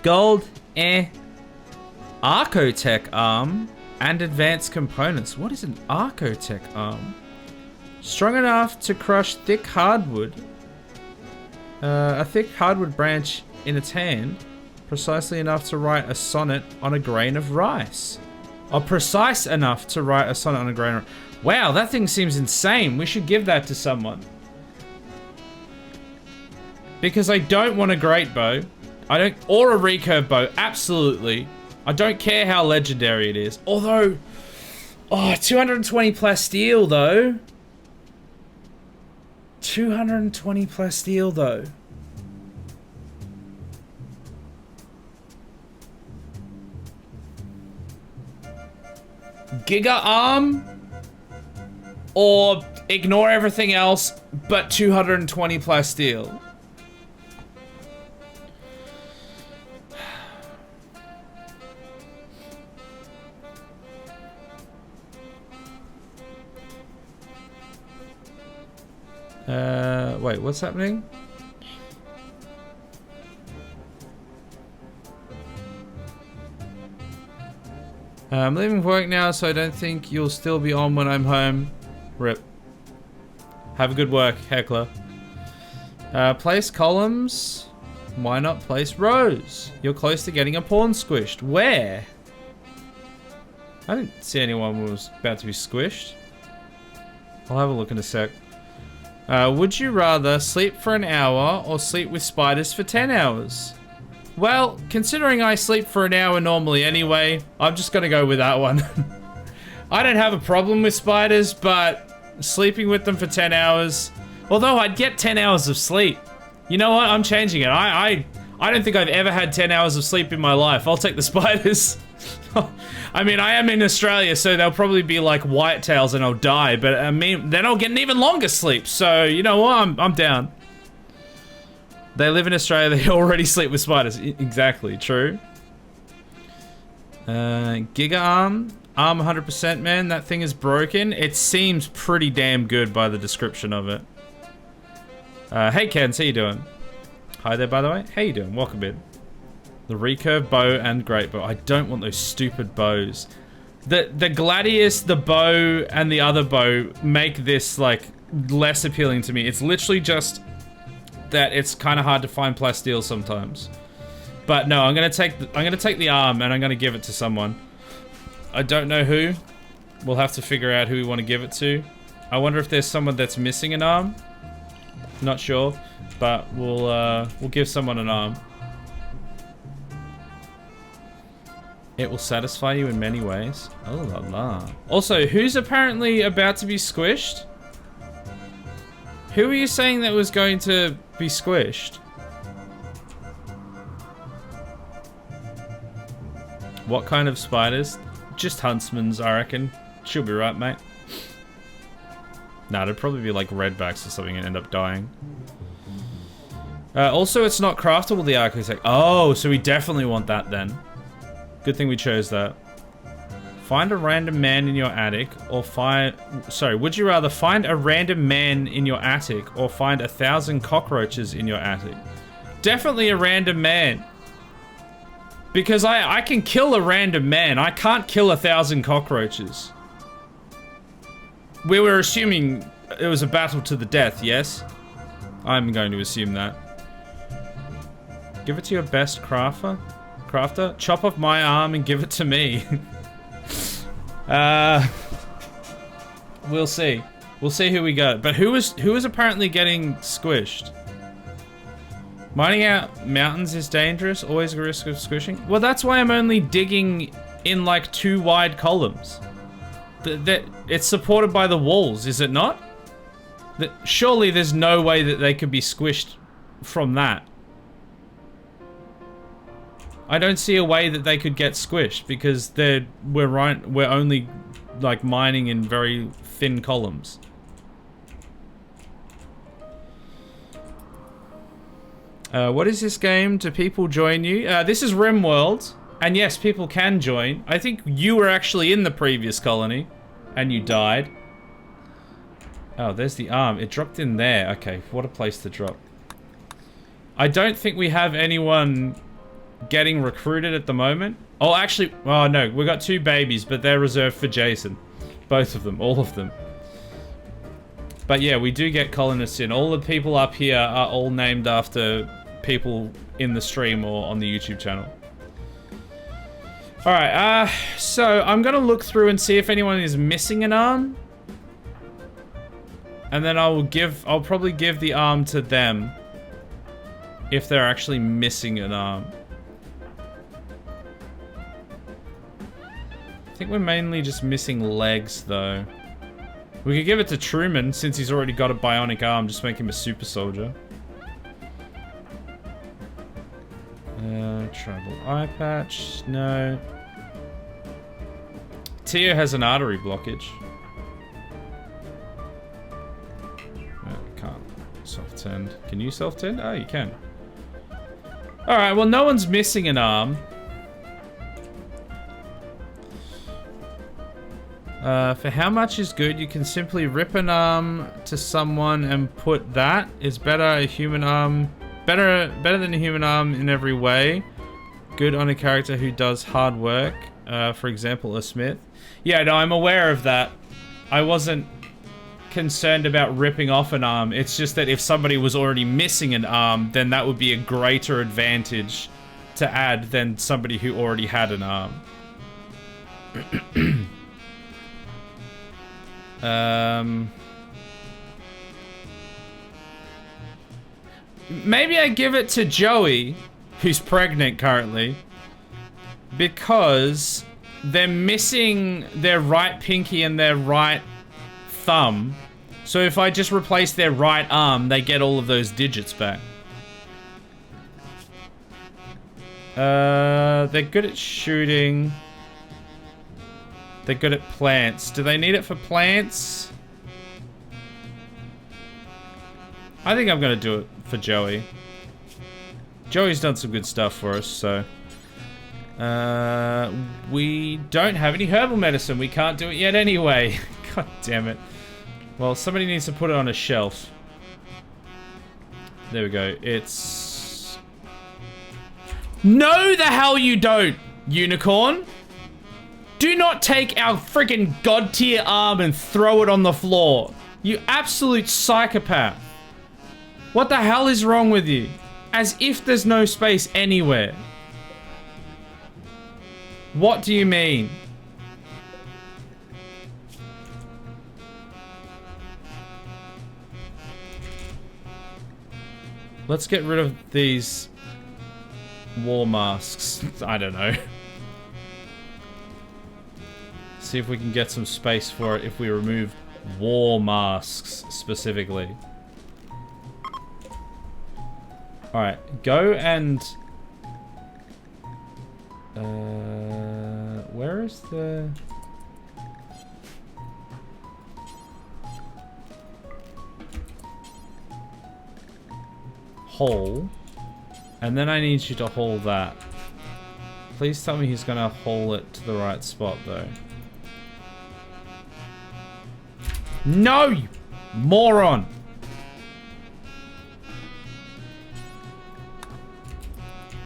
[SPEAKER 1] Gold, Archotech arm and advanced components. What is an Archotech arm? Strong enough to crush thick hardwood. A thick hardwood branch in its hand. Precisely enough to write a sonnet on a grain of rice. Oh, precise enough to write a sonnet on a grain of rice. Wow, that thing seems insane. We should give that to someone. Because I don't want a great bow. I don't, or a recurve bow, absolutely. I don't care how legendary it is. Although, oh, 220 plus steel though. 220 plus steel though. Giga arm? Or ignore everything else, but 220 plus steel. Wait, what's happening? I'm leaving for work now, so I don't think you'll still be on when I'm home. Rip. Have a good work, heckler. Place columns. Why not place rows? You're close to getting a pawn squished. Where? I didn't see anyone who was about to be squished. I'll have a look in a sec. Would you rather sleep for an hour or sleep with spiders for 10 hours? Well, considering I sleep for an hour normally anyway, I'm just gonna go with that one. I don't have a problem with spiders, but sleeping with them for 10 hours... Although I'd get 10 hours of sleep. You know what? I'm changing it. I don't think I've ever had 10 hours of sleep in my life. I'll take the spiders. I mean, I am in Australia, so they'll probably be like whitetails and I'll die. But I mean, then I'll get an even longer sleep. So, you know what? I'm down. They live in Australia. They already sleep with spiders. Exactly. True. Giga Arm. Arm 100%, man. That thing is broken. It seems pretty damn good by the description of it. Hey Ken, how you doing? Hi there, by the way. How you doing? Welcome in. The recurve bow and great bow. I don't want those stupid bows. The Gladius, the bow, and the other bow make this like less appealing to me. It's literally just that it's kind of hard to find plasteel sometimes. But no, I'm gonna take the arm and I'm gonna give it to someone. I don't know who. We'll have to figure out who we want to give it to. I wonder if there's someone that's missing an arm. Not sure, but we'll give someone an arm. It will satisfy you in many ways. Oh la la. Also, who's apparently about to be squished? Who are you saying that was going to be squished? What kind of spiders? Just huntsman's, I reckon. She'll be right, mate. Nah, it'd probably be like redbacks or something and end up dying. Also, it's not craftable, the architect. Oh, so we definitely want that then. Good thing we chose that. Find a random man in your attic or find... Sorry, would you rather find a random man in your attic or find 1,000 cockroaches in your attic? Definitely a random man. Because I can kill a random man. I can't kill 1,000 cockroaches. We were assuming it was a battle to the death, yes? I'm going to assume that. Give it to your best crafter. Chop off my arm and give it to me. We'll see. We'll see who we got. But who is apparently getting squished? Mining out mountains is dangerous. Always a risk of squishing. Well, that's why I'm only digging in like 2 wide columns. It's supported by the walls, is it not? Surely there's no way that they could be squished from that. I don't see a way that they could get squished because we're only like mining in very thin columns. What is this game? Do people join you? This is RimWorld. And yes, people can join. I think you were actually in the previous colony. And you died. Oh, there's the arm. It dropped in there. Okay, what a place to drop. I don't think we have anyone getting recruited at the moment. Oh, actually... Oh, no. We've got 2 babies, but they're reserved for Jason. Both of them. All of them. But yeah, we do get colonists in. All the people up here are all named after people in the stream or on the YouTube channel. Alright, so I'm gonna look through and see if anyone is missing an arm. And then I'll probably give the arm to them. If they're actually missing an arm. I think we're mainly just missing legs, though. We could give it to Truman, since he's already got a bionic arm. Just make him a super soldier. Tribal eye patch. No. Tio has an artery blockage. Can't self-tend. Can you self-tend? Oh, you can. Alright, well, no one's missing an arm. For how much is good, you can simply rip an arm to someone and put that is better a human arm. Better than a human arm in every way. Good on a character who does hard work. For example, a smith. Yeah, no, I'm aware of that. I wasn't concerned about ripping off an arm. It's just that if somebody was already missing an arm, then that would be a greater advantage to add than somebody who already had an arm. Maybe I give it to Joey, who's pregnant currently, because they're missing their right pinky and their right thumb. So if I just replace their right arm, they get all of those digits back. They're good at shooting. They're good at plants. Do they need it for plants? I think I'm gonna do it for Joey. Joey's done some good stuff for us, so. We don't have any herbal medicine. We can't do it yet anyway. God damn it. Well, somebody needs to put it on a shelf. There we go. It's... No, the hell you don't, unicorn! Do not take our freaking god tier arm and throw it on the floor. You absolute psychopath. What the hell is wrong with you? As if there's no space anywhere. What do you mean? Let's get rid of these war masks. I don't know. See if we can get some space for it if we remove war masks specifically. Alright, go and... where is the... hole? And then I need you to haul that. Please tell me he's gonna haul it to the right spot though. No, you moron!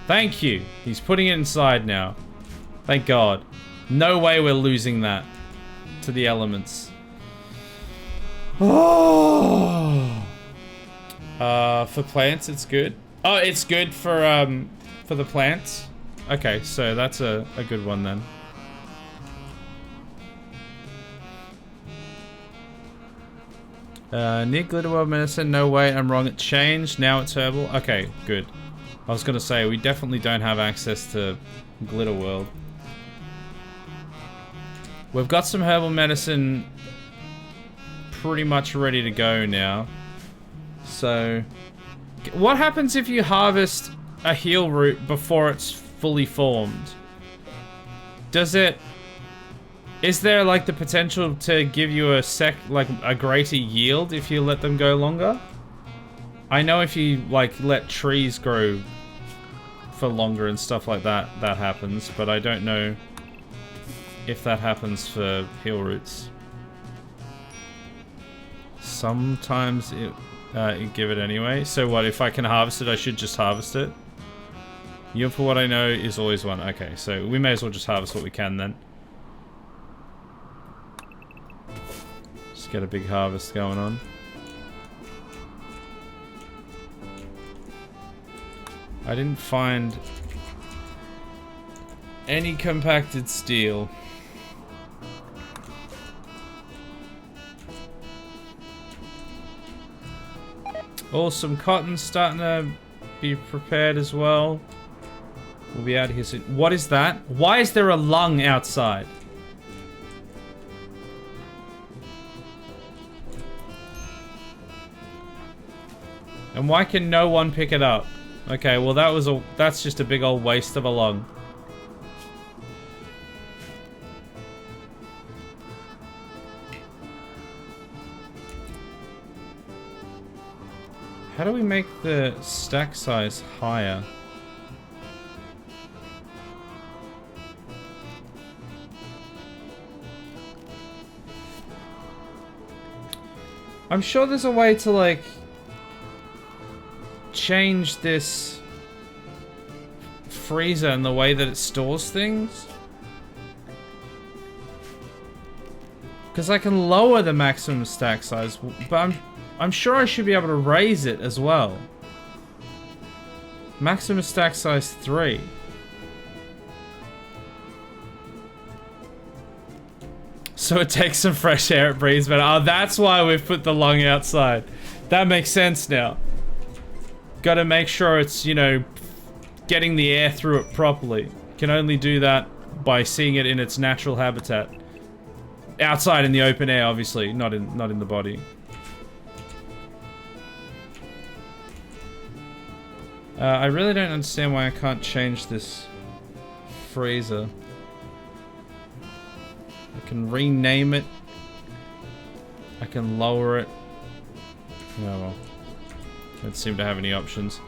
[SPEAKER 1] Thank you. He's putting it inside now. Thank God. No way we're losing that to the elements. Oh. For plants, it's good. Oh, it's good for the plants. Okay, so that's a good one then. Near Glitterworld medicine, no way, I'm wrong, it changed, now it's herbal. Okay, good. I was gonna say, we definitely don't have access to Glitterworld. We've got some herbal medicine pretty much ready to go now. So, what happens if you harvest a heal root before it's fully formed? Does it... Is there like the potential to give you a greater yield if you let them go longer? I know if you like let trees grow for longer and stuff like that, that happens, but I don't know if that happens for heal roots. Sometimes it give it anyway. So what, if I can harvest it, I should just harvest it? Yield for what I know is always one. Okay, so we may as well just harvest what we can then. Just get a big harvest going on. I didn't find any compacted steel. Oh, some cotton's starting to be prepared as well. We'll be out here soon. What is that? Why is there a lung outside? And why can no one pick it up? Okay, well that's just a big old waste of a lung. How do we make the stack size higher? I'm sure there's a way to like change this freezer and the way that it stores things. Because I can lower the maximum stack size, but I'm sure I should be able to raise it as well. Maximum stack size 3. So it takes some fresh air, it breathes better. Oh, that's why we've put the lung outside. That makes sense now. Gotta make sure it's, you know, getting the air through it properly. Can only do that by seeing it in its natural habitat. Outside in the open air, obviously, not in the body. I really don't understand why I can't change this freezer. I can rename it. I can lower it. Oh well. Don't seem to have any options.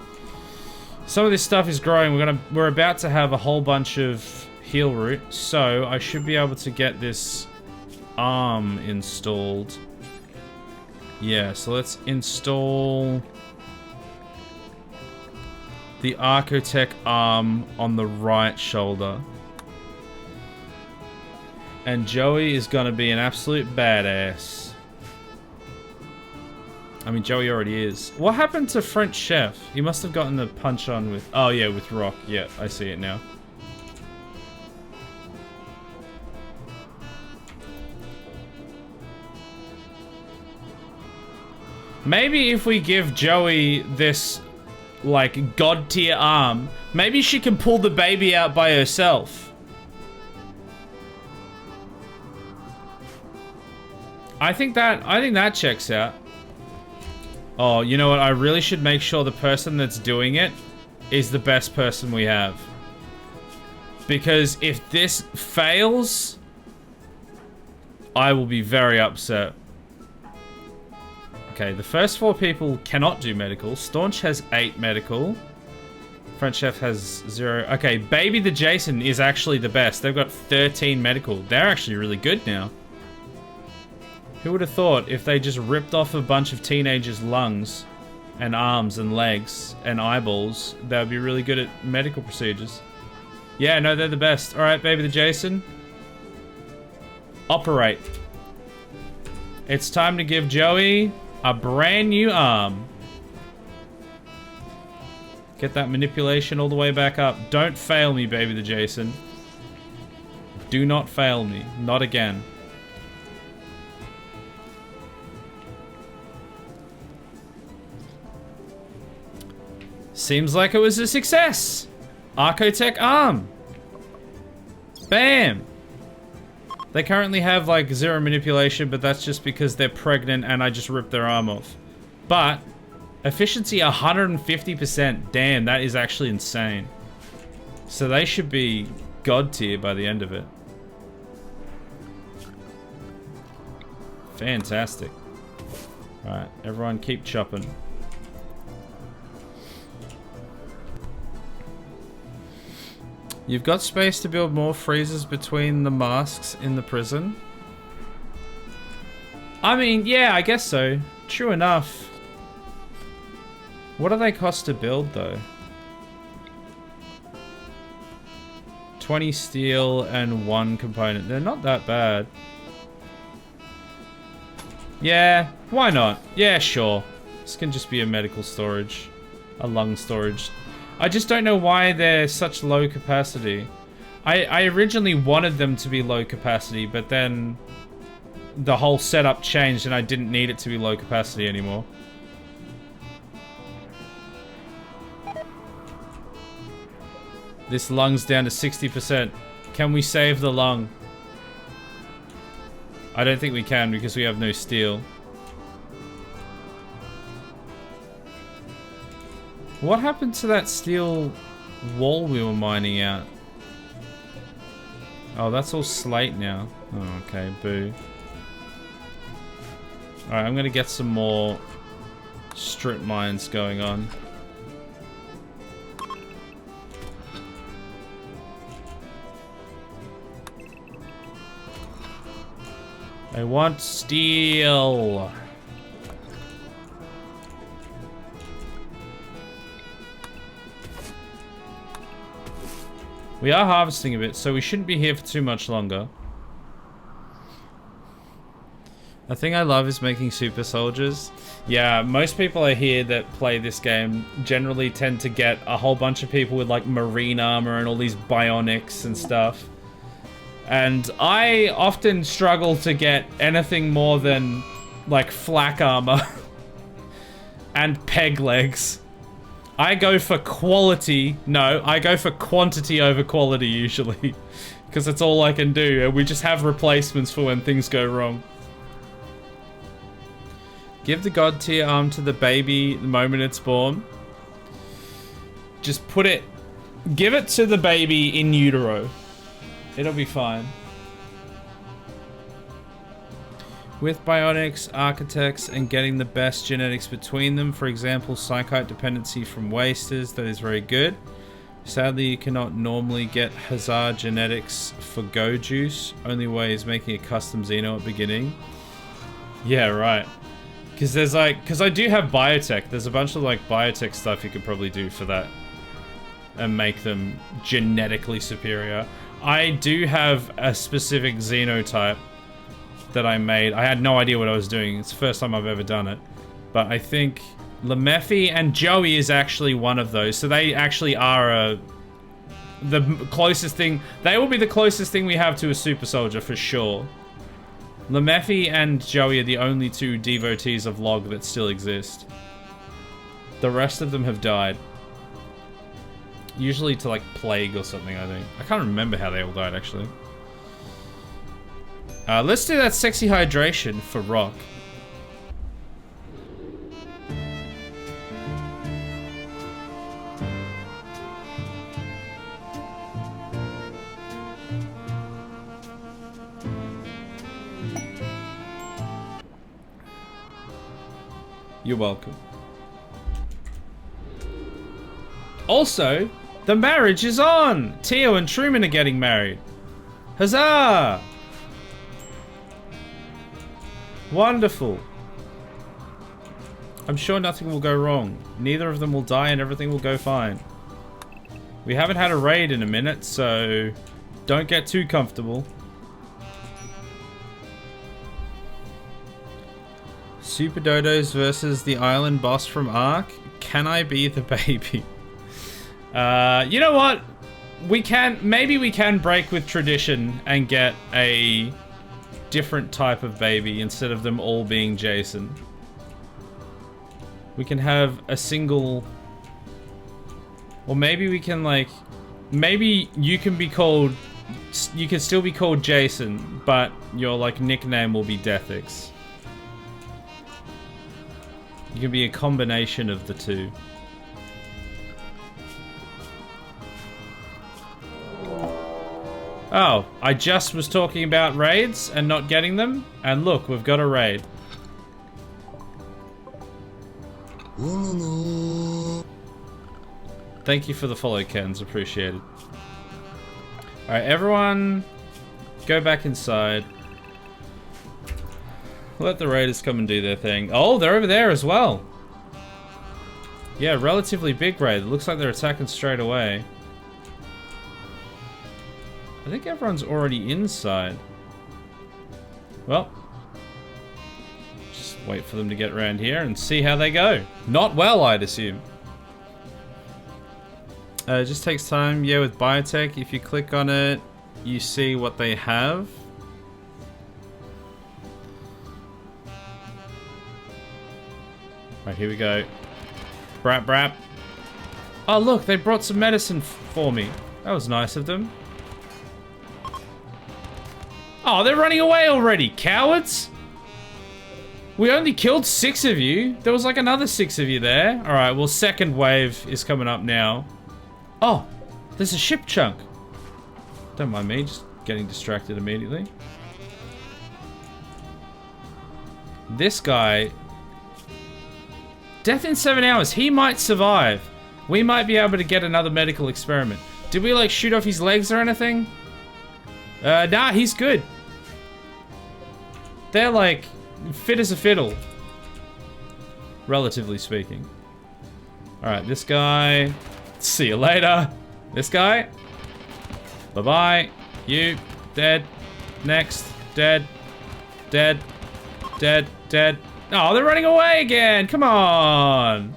[SPEAKER 1] Some of this stuff is growing. We're about to have a whole bunch of heal root, so I should be able to get this arm installed. Yeah, so let's install the Archotech arm on the right shoulder. And Joey is gonna be an absolute badass. I mean, Joey already is. What happened to French Chef? He must have gotten the punch on with... Oh yeah, with Rock. Yeah, I see it now. Maybe if we give Joey this, like, god-tier arm, maybe she can pull the baby out by herself. I think that checks out. Oh, you know what? I really should make sure the person that's doing it is the best person we have. Because if this fails, I will be very upset. Okay, the first 4 people cannot do medical. Staunch has 8 medical. French Chef has 0. Okay, Baby the Jason is actually the best. They've got 13 medical. They're actually really good now. Who would have thought if they just ripped off a bunch of teenagers' lungs and arms and legs and eyeballs, they would be really good at medical procedures. Yeah, no, they're the best. Alright, Baby the Jason. Operate. It's time to give Joey a brand new arm. Get that manipulation all the way back up. Don't fail me, Baby the Jason. Do not fail me. Not again. Seems like it was a success. Archotech arm. Bam. They currently have like 0 manipulation, but that's just because they're pregnant and I just ripped their arm off. But efficiency 150%. Damn, that is actually insane. So they should be god tier by the end of it. Fantastic. Alright, everyone keep chopping. You've got space to build more freezers between the masks in the prison. I mean, yeah, I guess so. True enough. What do they cost to build, though? 20 steel and 1 component. They're not that bad. Yeah, why not? Yeah, sure. This can just be a medical storage. A lung storage. I just don't know why they're such low capacity. I originally wanted them to be low capacity, but then the whole setup changed and I didn't need it to be low capacity anymore. This lung's down to 60%. Can we save the lung? I don't think we can because we have no steel. What happened to that steel wall we were mining out? Oh, that's all slate now. Oh, okay, boo. Alright, I'm gonna get some more strip mines going on. I want steel. We are harvesting a bit, so we shouldn't be here for too much longer. A thing I love is making super soldiers. Yeah, most people I hear that play this game generally tend to get a whole bunch of people with like marine armor and all these bionics and stuff. And I often struggle to get anything more than like flak armor and peg legs. I go for quality. No, I go for quantity over quality usually. Because that's all I can do. And we just have replacements for when things go wrong. Give the god tier arm to the baby the moment it's born. Just put it... Give it to the baby in utero. It'll be fine. With bionics, architects, and getting the best genetics between them, for example, psychite dependency from wasters, that is very good. Sadly, you cannot normally get Hazard genetics for Go Juice. Only way is making a custom Xeno at beginning. Yeah, right. Because there's like, because I do have biotech. There's a bunch of like biotech stuff you could probably do for that and make them genetically superior. I do have a specific xenotype that I made. I had no idea what I was doing. It's the first time I've ever done it. But I think Lemephi and Joey is actually one of those. So they actually are the closest thing. They will be the closest thing we have to a super soldier for sure. Lemephi and Joey are the only two devotees of Log that still exist. The rest of them have died. Usually to like plague or something, I think. I can't remember how they all died actually. Let's do that sexy hydration for Rock. You're welcome. Also, the marriage is on! Teo and Truman are getting married. Huzzah! Wonderful. I'm sure nothing will go wrong. Neither of them will die and everything will go fine. We haven't had a raid in a minute, so don't get too comfortable. Super Dodos versus the island boss from Ark. Can I be the baby? You know what? We can, maybe we can break with tradition and get a different type of baby instead of them all being Jason. We can have a single, or maybe we can like, maybe you can be called, you can still be called Jason, but your like nickname will be Deathix. You can be a combination of the two. Oh, I just was talking about raids and not getting them, and look, we've got a raid. Thank you for the follow, Kens. Appreciated. Alright, everyone go back inside. Let the raiders come and do their thing. Oh, they're over there as well. Yeah, relatively big raid. It looks like they're attacking straight away. I think everyone's already inside. Well, just wait for them to get around here and see how they go. Not well, I'd assume. It just takes time. Yeah, with biotech, if you click on it, you see what they have. Alright, here we go. Brap, brap. Oh, look, they brought some medicine for me. That was nice of them. Oh, they're running away already, cowards! We only killed 6 of you. There was like another 6 of you there. Alright, well, second wave is coming up now. Oh, there's a ship chunk. Don't mind me, just getting distracted immediately. This guy... Death in 7 hours. He might survive. We might be able to get another medical experiment. Did we, like, shoot off his legs or anything? Nah, he's good. They're, like, fit as a fiddle. Relatively speaking. Alright, this guy... See you later. This guy... Bye-bye. You. Dead. Next. Dead. Dead. Dead. Dead. Oh, they're running away again. Come on.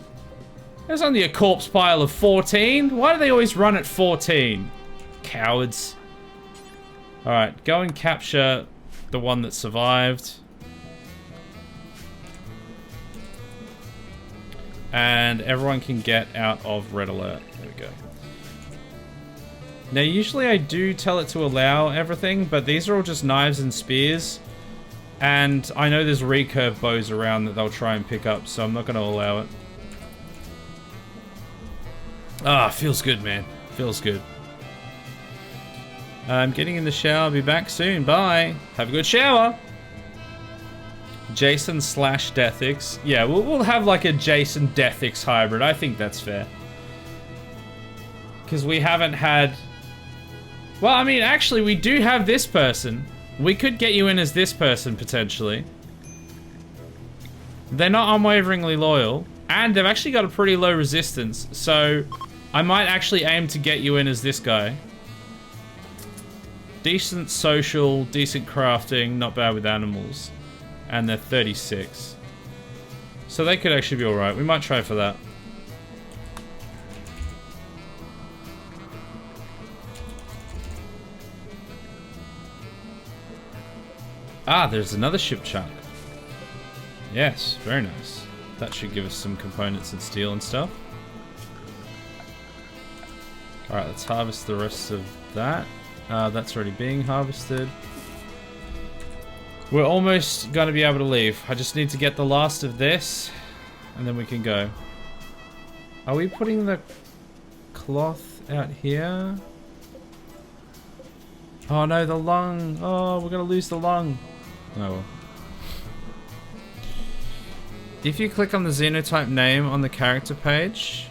[SPEAKER 1] There's only a corpse pile of 14. Why do they always run at 14? Cowards. Alright, go and capture the one that survived. And everyone can get out of red alert. There we go. Now, usually I do tell it to allow everything, but these are all just knives and spears. And I know there's recurve bows around that they'll try and pick up, so I'm not going to allow it. Ah, feels good, man. Feels good. I'm getting in the shower. I'll be back soon. Bye. Have a good shower. Jason / Deathix. Yeah, we'll have like a Jason Deathix hybrid. I think that's fair. Because we haven't had... Well, I mean, actually, we do have this person. We could get you in as this person, potentially. They're not unwaveringly loyal. And they've actually got a pretty low resistance. So, I might actually aim to get you in as this guy. Decent social, decent crafting, not bad with animals. And they're 36. So they could actually be alright. We might try for that. Ah, there's another ship chunk. Yes, very nice. That should give us some components and steel and stuff. Alright, let's harvest the rest of that. That's already being harvested. We're almost going to be able to leave. I just need to get the last of this, and then we can go. Are we putting the cloth out here? Oh no, the lung. Oh, we're going to lose the lung. Oh well. If you click on the xenotype name on the character page...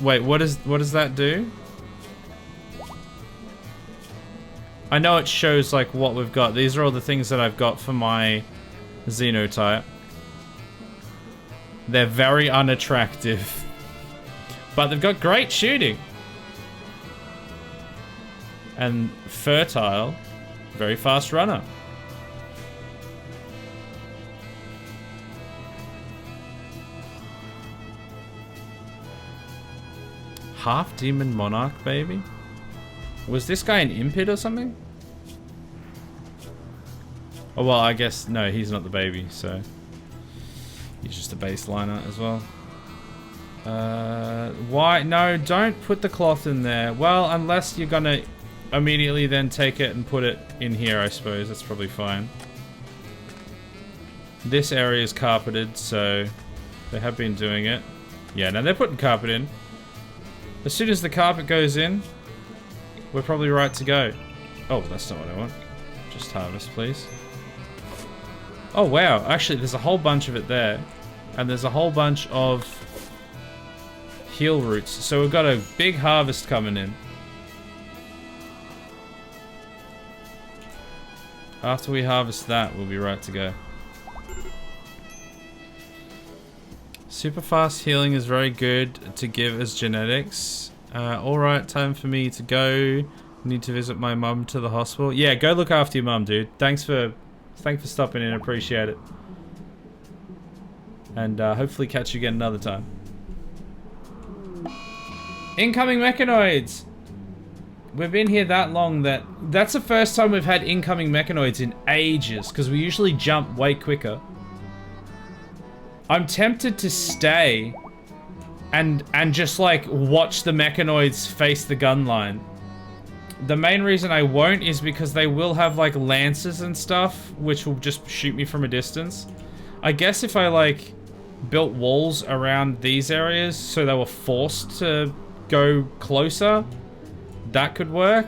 [SPEAKER 1] wait, what does that do? I know it shows like what we've got. These are all the things that I've got for my xenotype. They're very unattractive. But they've got great shooting. And fertile. Very fast runner. Half demon monarch, baby? Was this guy an impid or something? Oh, well, I guess... No, he's not the baby, so... He's just a baseliner as well. Why? No, don't put the cloth in there. Well, unless you're gonna immediately then take it and put it in here, I suppose. That's probably fine. This area is carpeted, so... They have been doing it. Yeah, no, they're putting carpet in. As soon as the carpet goes in... We're probably right to go. Oh, that's not what I want. Just harvest, please. Oh, wow. Actually, there's a whole bunch of it there. And there's a whole bunch of heal roots. So we've got a big harvest coming in. After we harvest that, we'll be right to go. Super fast healing is very good to give as genetics. Alright, time for me to go. Need to visit my mum to the hospital. Yeah, go look after your mum, dude. Thanks for stopping in. Appreciate it. And hopefully catch you again another time. Incoming mechanoids! We've been here that long that's the first time we've had incoming mechanoids in ages, because we usually jump way quicker. I'm tempted to stay and just like watch the mechanoids face the gun line. The main reason I won't is because they will have like lances and stuff, which will just shoot me from a distance. I guess if I like built walls around these areas so they were forced to go closer, that could work.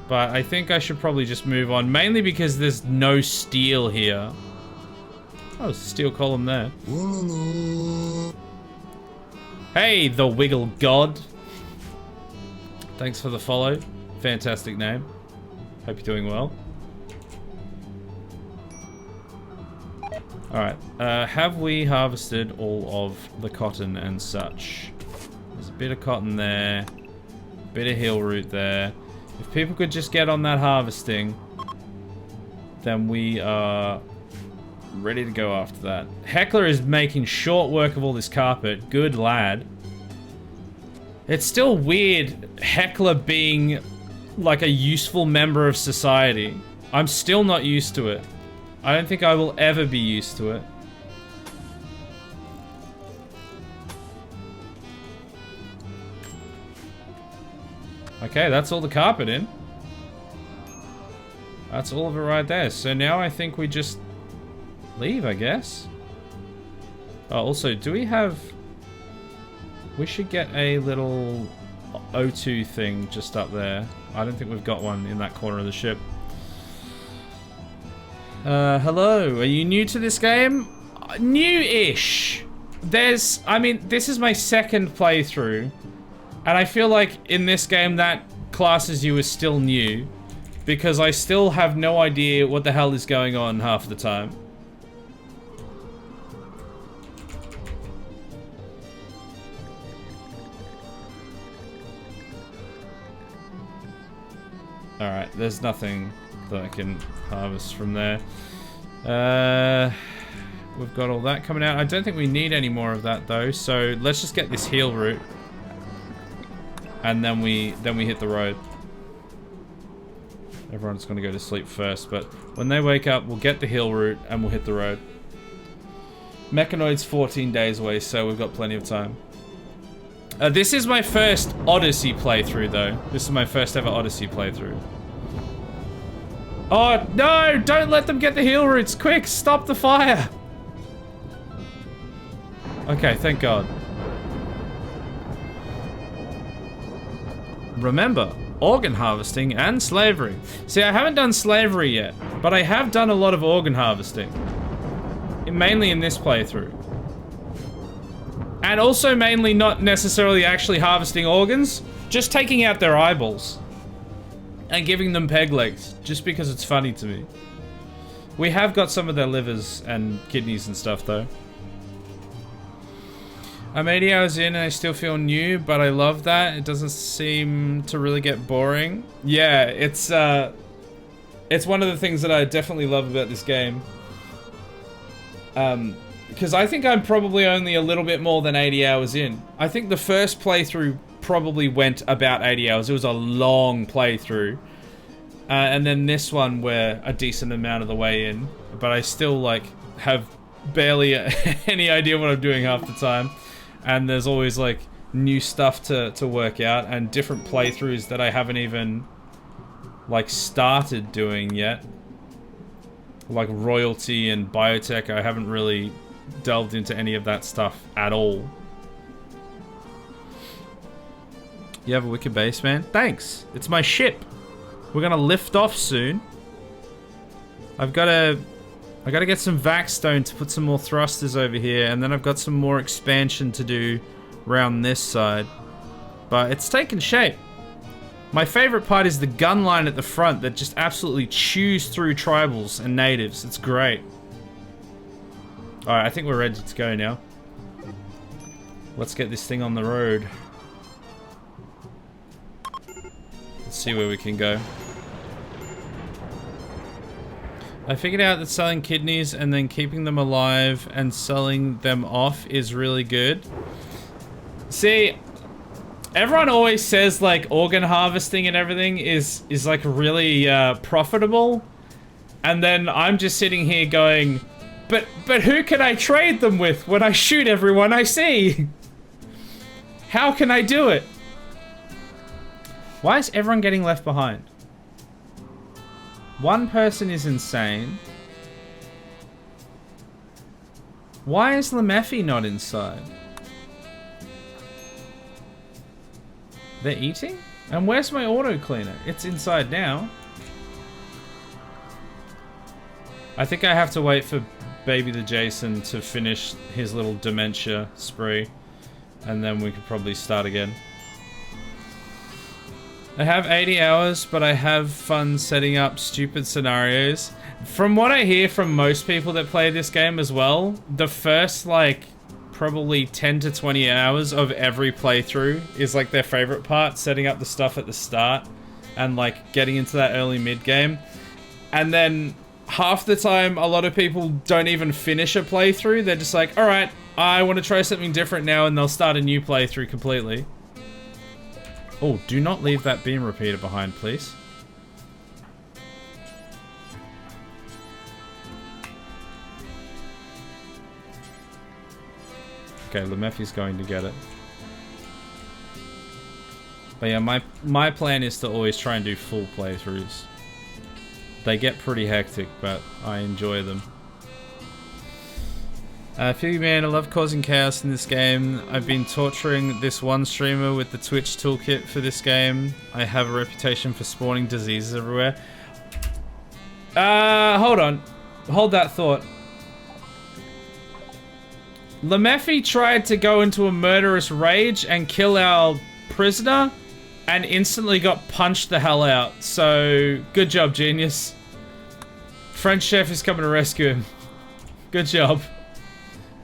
[SPEAKER 1] But I think I should probably just move on, mainly because there's no steel here. Oh, there's a steel column there. Hey, the Wiggle God. Thanks for the follow. Fantastic name. Hope you're doing well. Alright, have we harvested all of the cotton and such? There's a bit of cotton there. Bit of heel root there. If people could just get on that harvesting, then we are ready to go after that. Heckler is making short work of all this carpet. Good lad. It's still weird, Heckler being like a useful member of society. I'm still not used to it. I don't think I will ever be used to it. Okay, that's all the carpet in. That's all of it right there. So now I think we just leave, I guess. Oh, also, do we have... We should get a little O2 thing just up there. I don't think we've got one in that corner of the ship. Hello, are you new to this game? New-ish. I mean, this is my second playthrough. And I feel like in this game that classes you as still new. Because I still have no idea what the hell is going on half the time. Alright, there's nothing that I can harvest from there. We've got all that coming out. I don't think we need any more of that though, so let's just get this heal route. And then we hit the road. Everyone's gonna go to sleep first, but when they wake up, we'll get the heal route and we'll hit the road. Mechanoid's 14 days away, so we've got plenty of time. This is my first Odyssey playthrough, though. This is my first ever Odyssey playthrough. Oh, no! Don't let them get the heal routes! Quick, stop the fire! Okay, thank God. Remember, organ harvesting and slavery. See, I haven't done slavery yet, but I have done a lot of organ harvesting. Mainly in this playthrough. And also mainly not necessarily actually harvesting organs, just taking out their eyeballs. And giving them peg legs, just because it's funny to me. We have got some of their livers and kidneys and stuff though. I'm 80 hours in and I still feel new, but I love that. It doesn't seem to really get boring. Yeah, it's one of the things that I definitely love about this game. Because I think I'm probably only a little bit more than 80 hours in. I think the first playthrough probably went about 80 hours. It was a long playthrough. And then this one we're a decent amount of the way in. But I still, like, have barely any idea what I'm doing half the time. And there's always, like, new stuff to work out. And different playthroughs that I haven't even, like, started doing yet. Like royalty and biotech, I haven't really delved into any of that stuff at all. You have a wicked base, man? Thanks! It's my ship! We're gonna lift off soon. I gotta get some vac stone to put some more thrusters over here, and then I've got some more expansion to do around this side. But it's taken shape. My favorite part is the gun line at the front that just absolutely chews through tribals and natives. It's great. Alright, I think we're ready to go now. Let's get this thing on the road. Let's see where we can go. I figured out that selling kidneys and then keeping them alive and selling them off is really good. See, everyone always says like organ harvesting and everything is like really profitable. And then I'm just sitting here going, but who can I trade them with when I shoot everyone I see? How can I do it? Why is everyone getting left behind? One person is insane. Why is Lemeffi not inside? They're eating? And where's my auto cleaner? It's inside now. I think I have to wait for Baby the Jason to finish his little dementia spree. And then we could probably start again. I have 80 hours, but I have fun setting up stupid scenarios. From what I hear from most people that play this game as well, the first, like, probably 10 to 20 hours of every playthrough is, like, their favorite part, setting up the stuff at the start and, like, getting into that early mid-game. And then half the time, a lot of people don't even finish a playthrough. They're just like, all right, I want to try something different now, and they'll start a new playthrough completely. Oh, do not leave that beam repeater behind, please. Okay, Lemeffi's going to get it. But yeah, my plan is to always try and do full playthroughs. They get pretty hectic, but I enjoy them. Philly man, I love causing chaos in this game. I've been torturing this one streamer with the Twitch toolkit for this game. I have a reputation for spawning diseases everywhere. Hold on. Hold that thought. Lemeffi tried to go into a murderous rage and kill our prisoner and instantly got punched the hell out. So, good job, genius. French chef is coming to rescue him. Good job.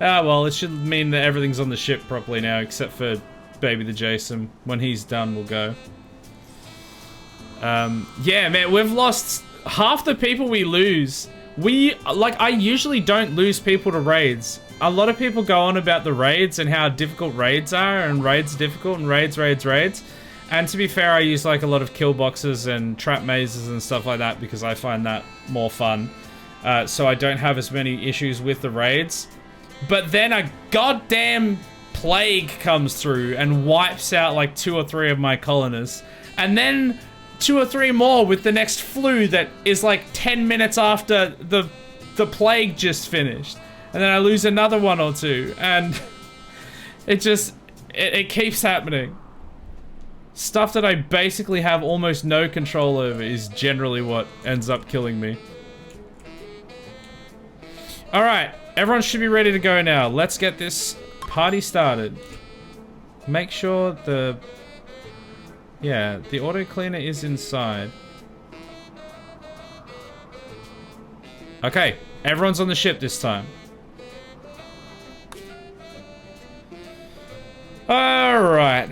[SPEAKER 1] Ah, well, it should mean that everything's on the ship properly now, except for Baby the Jason. When he's done, we'll go. Yeah, man, we've lost half the people we lose. I usually don't lose people to raids. A lot of people go on about the raids and how difficult raids are, and raids are difficult, and raids. And to be fair, I use like a lot of kill boxes and trap mazes and stuff like that because I find that more fun. So I don't have as many issues with the raids. But then a goddamn plague comes through and wipes out like 2 or 3 of my colonists. And then 2 or 3 more with the next flu that is like 10 minutes after the plague just finished. And then I lose another 1 or 2. And it keeps happening. Stuff that I basically have almost no control over is generally what ends up killing me. Alright. Everyone should be ready to go now. Let's get this party started. Make sure the auto cleaner is inside. Okay, everyone's on the ship this time. Alright,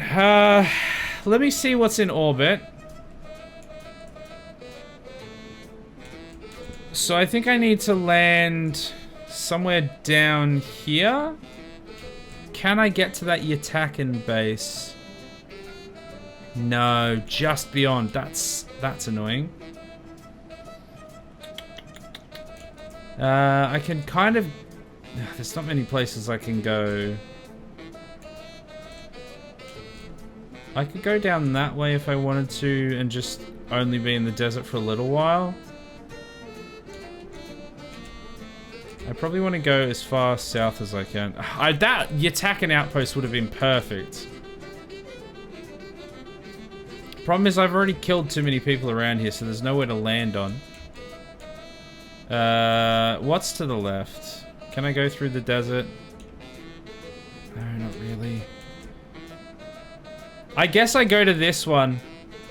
[SPEAKER 1] let me see what's in orbit. So I think I need to land somewhere down here. Can I get to that Yatakan base? No, just beyond. That's annoying. I can kind of... There's not many places I can go. I could go down that way if I wanted to and just only be in the desert for a little while. I probably want to go as far south as I can. That Yatakan outpost would have been perfect. Problem is I've already killed too many people around here, so there's nowhere to land on. What's to the left? Can I go through the desert? No, not really. I guess I go to this one.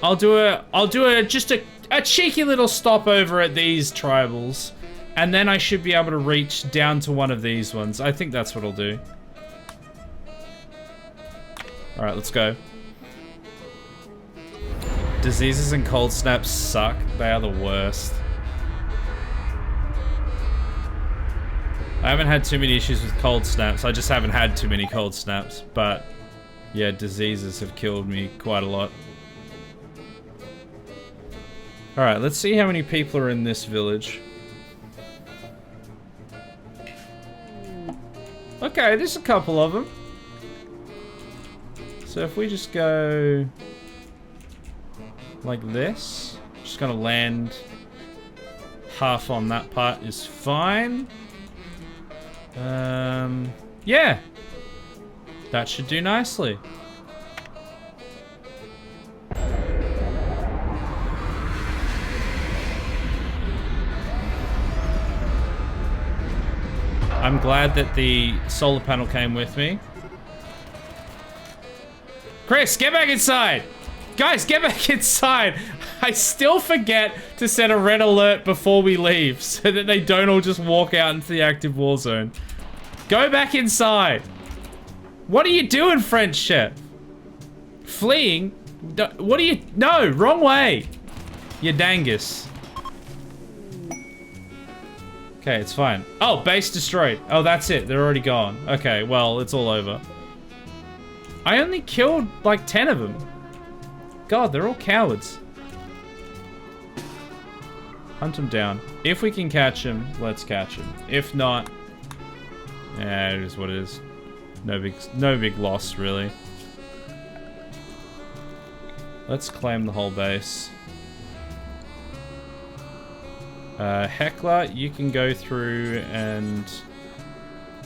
[SPEAKER 1] I'll do just a cheeky little stopover at these tribals. And then I should be able to reach down to one of these ones. I think that's what I'll do. Alright, let's go. Diseases and cold snaps suck. They are the worst. I haven't had too many issues with cold snaps. I just haven't had too many cold snaps. But, yeah, diseases have killed me quite a lot. Alright, let's see how many people are in this village. Okay, there's a couple of them. So if we just go like this, just gonna land half on that part is fine. Yeah, that should do nicely. I'm glad that the solar panel came with me. Chris, get back inside! Guys, get back inside! I still forget to set a red alert before we leave so that they don't all just walk out into the active war zone. Go back inside! What are you doing, French chef? Fleeing? What are you... No, wrong way! You dangus. Okay, it's fine. Oh, base destroyed. Oh, that's it. They're already gone. Okay, well, it's all over. I only killed like 10 of them. God, they're all cowards. Hunt them down. If we can catch them, let's catch them. If not, yeah, it is what it is. No big loss, really. Let's claim the whole base. Heckler, you can go through and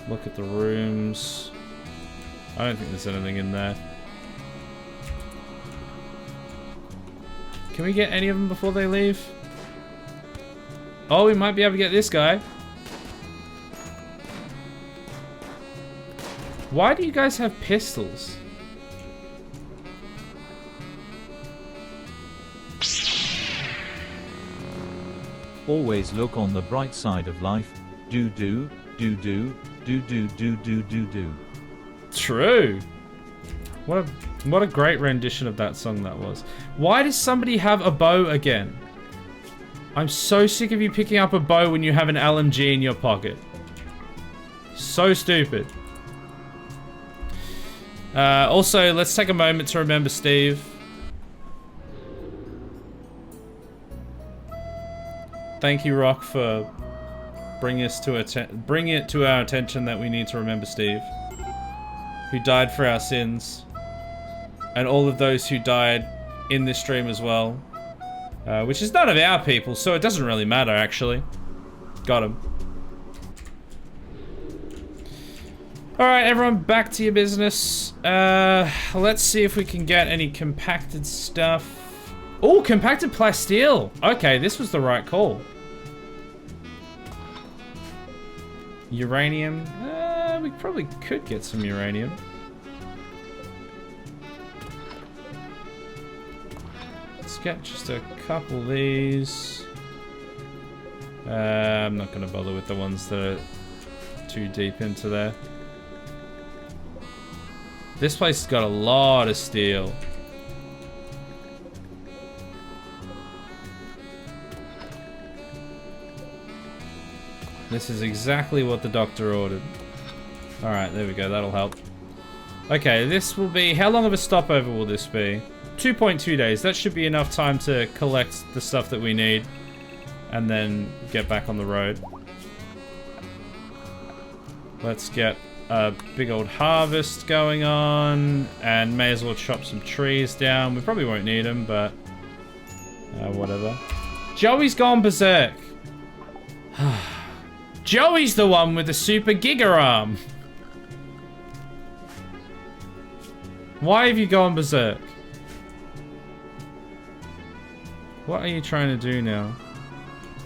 [SPEAKER 1] look at the rooms. I don't think there's anything in there. Can we get any of them before they leave? Oh, we might be able to get this guy. Why do you guys have pistols?
[SPEAKER 6] Always look on the bright side of life. Do.
[SPEAKER 1] True. What a great rendition of that song that was. Why does somebody have a bow again? I'm so sick of you picking up a bow when you have an LMG in your pocket. So stupid. Also, let's take a moment to remember Steve. Thank you, Rock, for bringing it to our attention that we need to remember Steve, who died for our sins, and all of those who died in this stream as well, which is none of our people, so it doesn't really matter, actually. Got him. Alright, everyone, back to your business. Let's see if we can get any compacted stuff. Oh, compacted plasteel! Okay, this was the right call. Uranium. We probably could get some uranium. Let's get just a couple of these. I'm not going to bother with the ones that are too deep into there. This place has got a lot of steel. This is exactly what the doctor ordered. Alright, there we go, that'll help. Okay, this will be... How long of a stopover will this be? 2.2 days. That should be enough time to collect the stuff that we need. And then get back on the road. Let's get a big old harvest going on. And may as well chop some trees down. We probably won't need them, but... whatever. Joey's gone berserk. Joey's the one with the super giga arm. Why have you gone berserk? What are you trying to do now?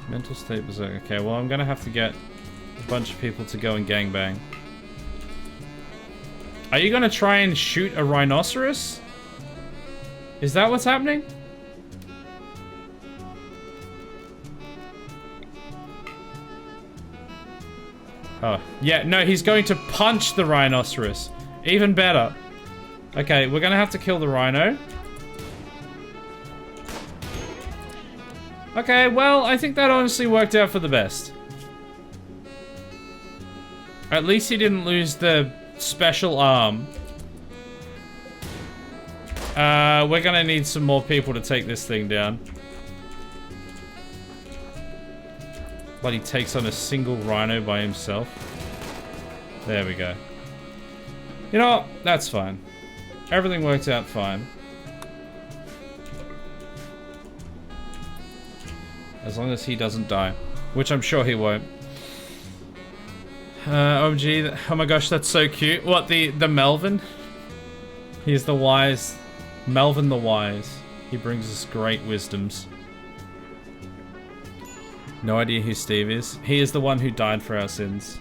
[SPEAKER 1] Mental state berserk. Okay, well, I'm gonna have to get a bunch of people to go and gangbang. Are you gonna try and shoot a rhinoceros? Is that what's happening? Oh, yeah, no, he's going to punch the rhinoceros. Even better. Okay, we're gonna have to kill the rhino. Okay, well, I think that honestly worked out for the best. At least he didn't lose the special arm. We're gonna need some more people to take this thing down. But he takes on a single rhino by himself. There we go. You know what? That's fine. Everything worked out fine. As long as he doesn't die. Which I'm sure he won't. OMG, oh my gosh, that's so cute. What, the Melvin? He's the wise. Melvin the wise. He brings us great wisdoms. No idea who Steve is. He is the one who died for our sins.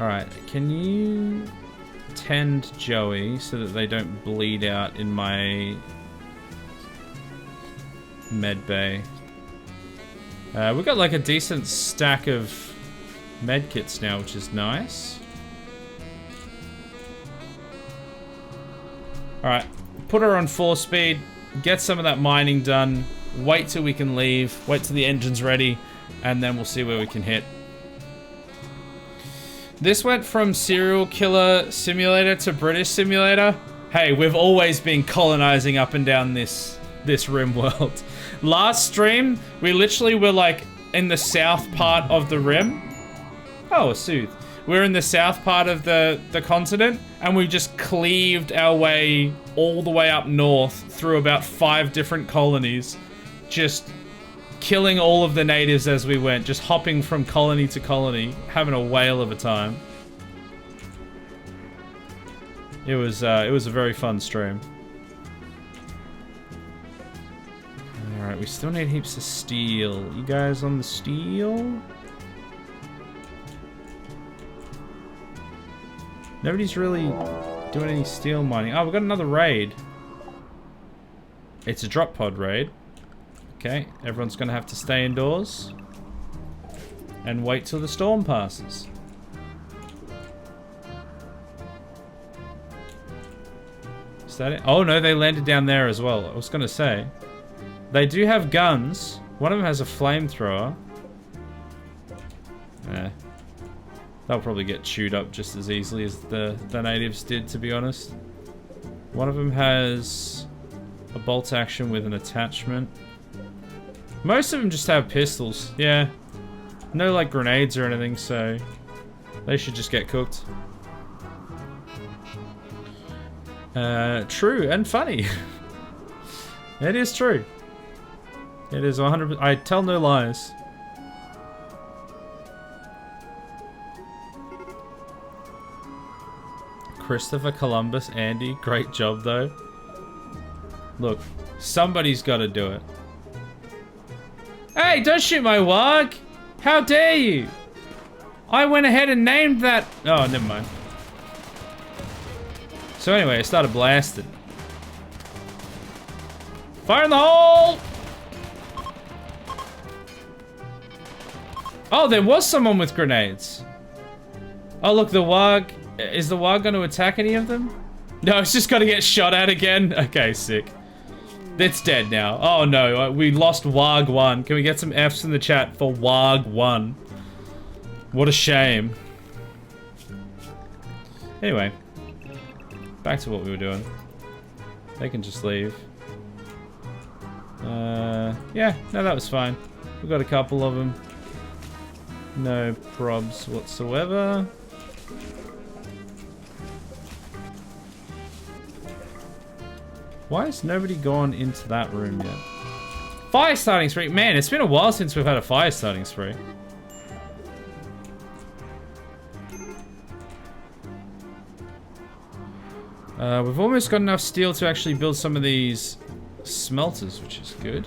[SPEAKER 1] Alright, can you tend Joey so that they don't bleed out in my med bay? We've got like a decent stack of med kits now, which is nice. Alright, put her on 4 speed, get some of that mining done. wait till we can leave, wait till the engine's ready, and then we'll see where we can hit. This went from serial killer simulator to British simulator. Hey, we've always been colonizing up and down this RimWorld. Last stream, we literally were like in the south part of the Rim. Oh, a soothe. We're in the south part of the continent, and we just cleaved our way all the way up north through about 5 different colonies, just killing all of the natives as we went, just hopping from colony to colony, having a whale of a time. It was a very fun stream. Alright, we still need heaps of steel. You guys on the steel? Nobody's really doing any steel mining. Oh, we've got another raid. It's a drop pod raid. Okay, everyone's gonna have to stay indoors and wait till the storm passes. Is that it? Oh no, they landed down there as well. I was gonna say. They do have guns. One of them has a flamethrower. They'll probably get chewed up just as easily as the natives did, to be honest. One of them has a bolt action with an attachment. Most of them just have pistols, yeah. No like grenades or anything, so they should just get cooked. True and funny. It is true. It is 100%. I tell no lies. Christopher Columbus, Andy, great job though. Look, somebody's got to do it. Hey, don't shoot my warg! How dare you! I went ahead and named that. Oh, never mind. So anyway, I started blasting. Fire in the hole! Oh, there was someone with grenades. Oh, look, the warg. Is the warg going to attack any of them? No, it's just going to get shot at again. Okay, sick. It's dead now. Oh no, we lost warg 1. Can we get some Fs in the chat for warg 1? What a shame. Anyway, back to what we were doing. They can just leave. Yeah, no, that was fine. We've got a couple of them. No probs whatsoever. Why has nobody gone into that room yet? Fire starting spree. Man, it's been a while since we've had a fire starting spree. We've almost got enough steel to actually build some of these smelters, which is good.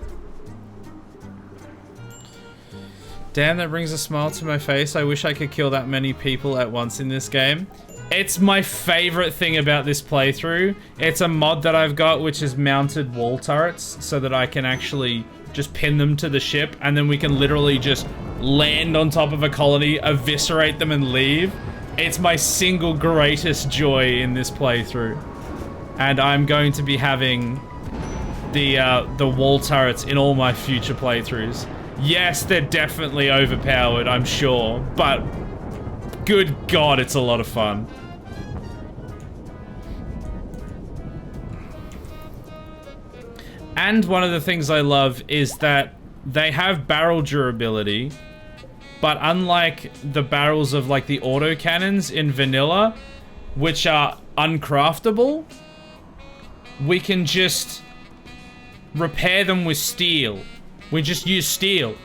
[SPEAKER 1] Damn, that brings a smile to my face. I wish I could kill that many people at once in this game. It's my favorite thing about this playthrough. It's a mod that I've got which is mounted wall turrets so that I can actually just pin them to the ship and then we can literally just land on top of a colony, eviscerate them and leave. It's my single greatest joy in this playthrough. And I'm going to be having the wall turrets in all my future playthroughs. Yes, they're definitely overpowered, I'm sure, but good God, it's a lot of fun. And one of the things I love is that they have barrel durability, but unlike the barrels of like the autocannons in vanilla, which are uncraftable, we can just repair them with steel. We just use steel.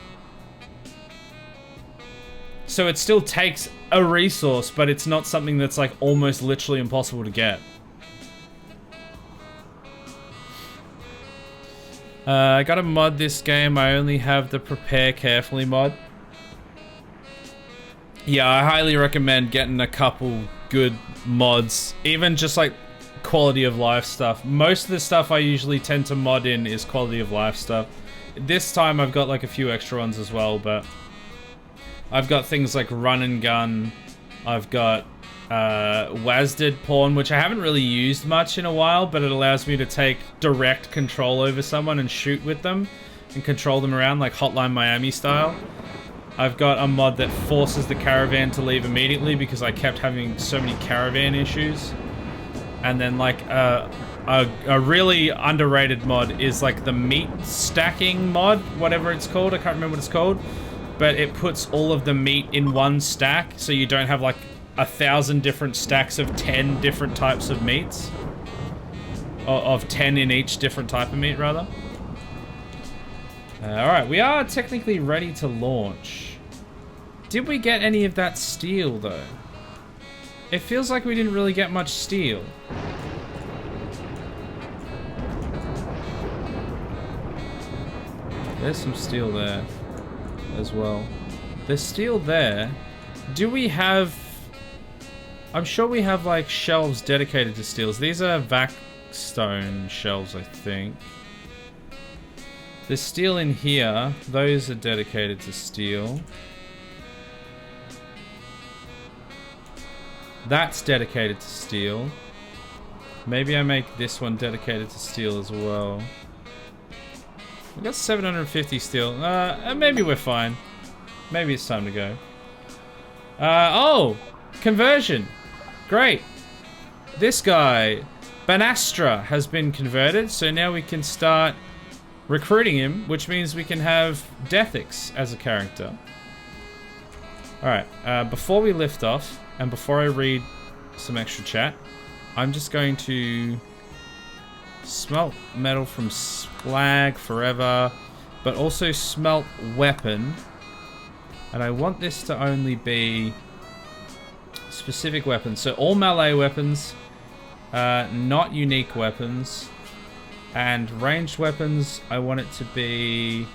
[SPEAKER 1] So it still takes a resource, but it's not something that's like almost literally impossible to get. I gotta mod this game. I only have the prepare carefully mod. Yeah, I highly recommend getting a couple good mods. Even just like quality of life stuff. Most of the stuff I usually tend to mod in is quality of life stuff. This time I've got like a few extra ones as well, but I've got things like run and gun. I've got WASDed pawn, which I haven't really used much in a while, but it allows me to take direct control over someone and shoot with them. and control them around like Hotline Miami style. I've got a mod that forces the caravan to leave immediately because I kept having so many caravan issues. And then like a really underrated mod is like the meat stacking mod, whatever it's called. I can't remember what it's called. But it puts all of the meat in one stack, so you don't have like 1,000 different stacks of 10 different types of meats. Of 10 in each different type of meat, rather. Alright, we are technically ready to launch. Did we get any of that steel, though? It feels like we didn't really get much steel. There's some steel there as well. There's steel there. Do we have... I'm sure we have, like, shelves dedicated to steels. These are vac stone shelves, I think. There's steel in here. Those are dedicated to steel. That's dedicated to steel. Maybe I make this one dedicated to steel as well. We got 750 steel. Maybe we're fine. Maybe it's time to go. Oh! Conversion! Great! This guy, Banastra, has been converted, so now we can start recruiting him, which means we can have Deathix as a character. Alright, before we lift off, and before I read some extra chat, I'm just going to smelt metal from slag forever, but also smelt weapon. And I want this to only be specific weapons. So all melee weapons, not unique weapons. And ranged weapons, I want it to be...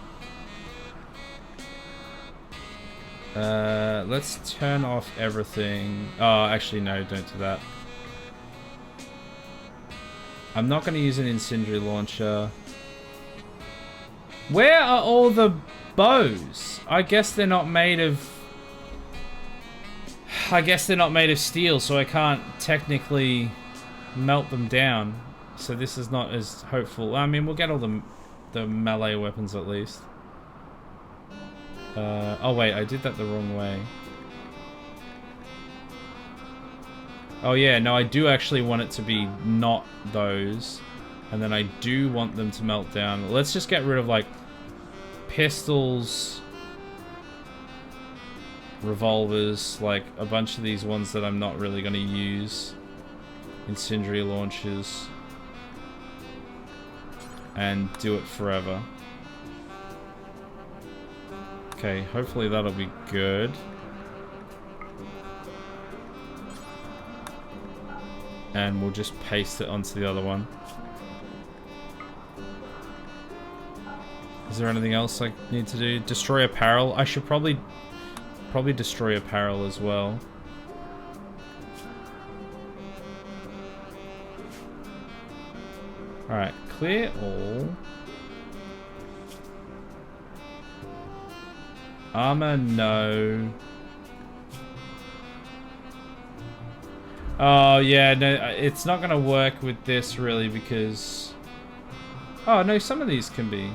[SPEAKER 1] let's turn off everything. Oh, actually, no, don't do that. I'm not going to use an incendiary launcher. Where are all the bows? I guess they're not made of... I guess they're not made of steel, so I can't technically melt them down. So this is not as hopeful. I mean, we'll get all the melee weapons at least. Oh wait, I did that the wrong way. Oh yeah, no, I do actually want it to be not those. And then I do want them to melt down. Let's just get rid of, like, pistols, revolvers, like a bunch of these ones that I'm not really going to use. Incendiary launchers. And do it forever. Okay, hopefully that'll be good. And we'll just paste it onto the other one. Is there anything else I need to do? Destroy apparel. I should probably destroy apparel as well. Alright, clear all. Armor, no. Oh, yeah, no, it's not gonna work with this really because... Oh, no, some of these can be.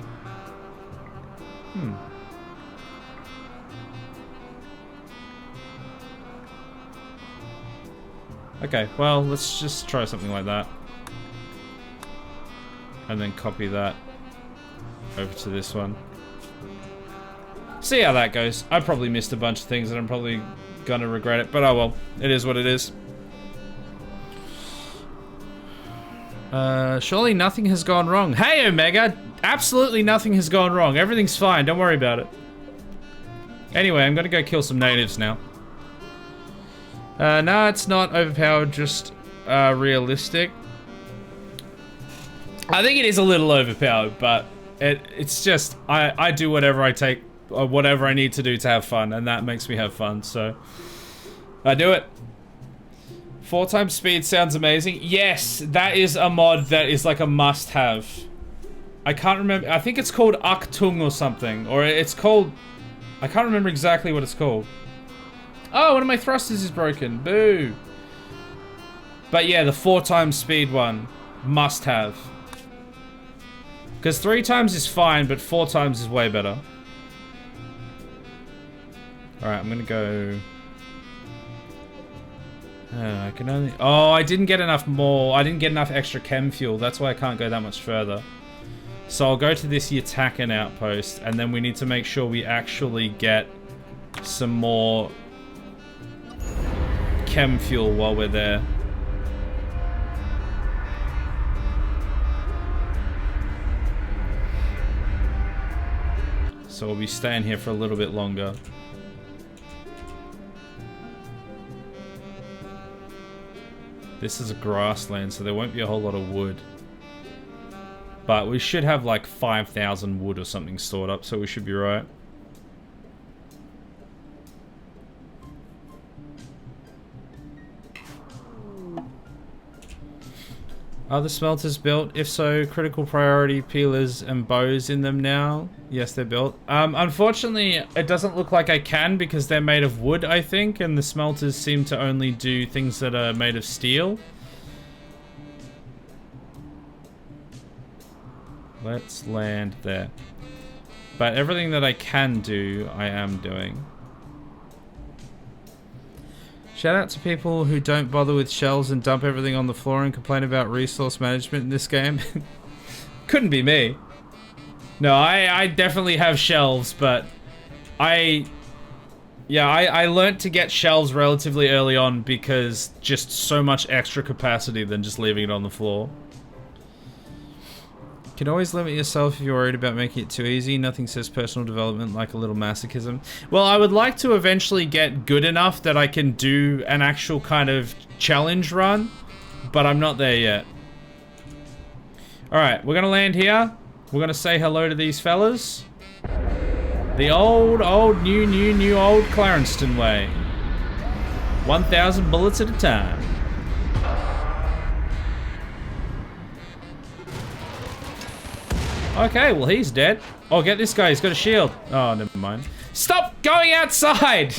[SPEAKER 1] Okay, well, let's just try something like that. And then copy that over to this one. See how that goes. I probably missed a bunch of things and I'm probably gonna regret it, but oh well. It is what it is. Surely nothing has gone wrong. Hey, Omega! Absolutely nothing has gone wrong. Everything's fine. Don't worry about it. Anyway, I'm gonna go kill some natives now. No, it's not overpowered, just realistic. I think it is a little overpowered, but it's just... I do whatever I take... Or whatever I need to do to have fun, and that makes me have fun, so... I do it. 4 times speed sounds amazing. Yes, that is a mod that is like a must-have. I can't remember. I think it's called Achtung or something. Or it's called... I can't remember exactly what it's called. Oh, one of my thrusters is broken. Boo. But yeah, the 4 times speed one. Must-have. Because 3 times is fine, but 4 times is way better. Alright, I'm gonna go... I can only... Oh, I didn't get enough more. I didn't get enough extra chem fuel. That's why I can't go that much further. So I'll go to this Yatakan outpost, and then we need to make sure we actually get some more chem fuel while we're there. So we'll be staying here for a little bit longer. This is a grassland, so there won't be a whole lot of wood. But we should have like 5,000 wood or something stored up, so we should be right. Are the smelters built? If so, critical priority peelers and bows in them now? Yes, they're built. Unfortunately, it doesn't look like I can because they're made of wood, I think, and the smelters seem to only do things that are made of steel. Let's land there. But everything that I can do, I am doing. Shout out to people who don't bother with shelves and dump everything on the floor and complain about resource management in this game. Couldn't be me. No, I definitely have shelves, but I learnt to get shelves relatively early on because just so much extra capacity than just leaving it on the floor. Can always limit yourself if you're worried about making it too easy. Nothing says personal development like a little masochism. Well, I would like to eventually get good enough that I can do an actual kind of challenge run, but I'm not there yet. Alright, we're gonna land here. We're gonna say hello to these fellas. The old old Clarenston way. 1,000 bullets at a time. Okay, well he's dead. Oh, get this guy, he's got a shield. Oh, never mind. Stop going outside!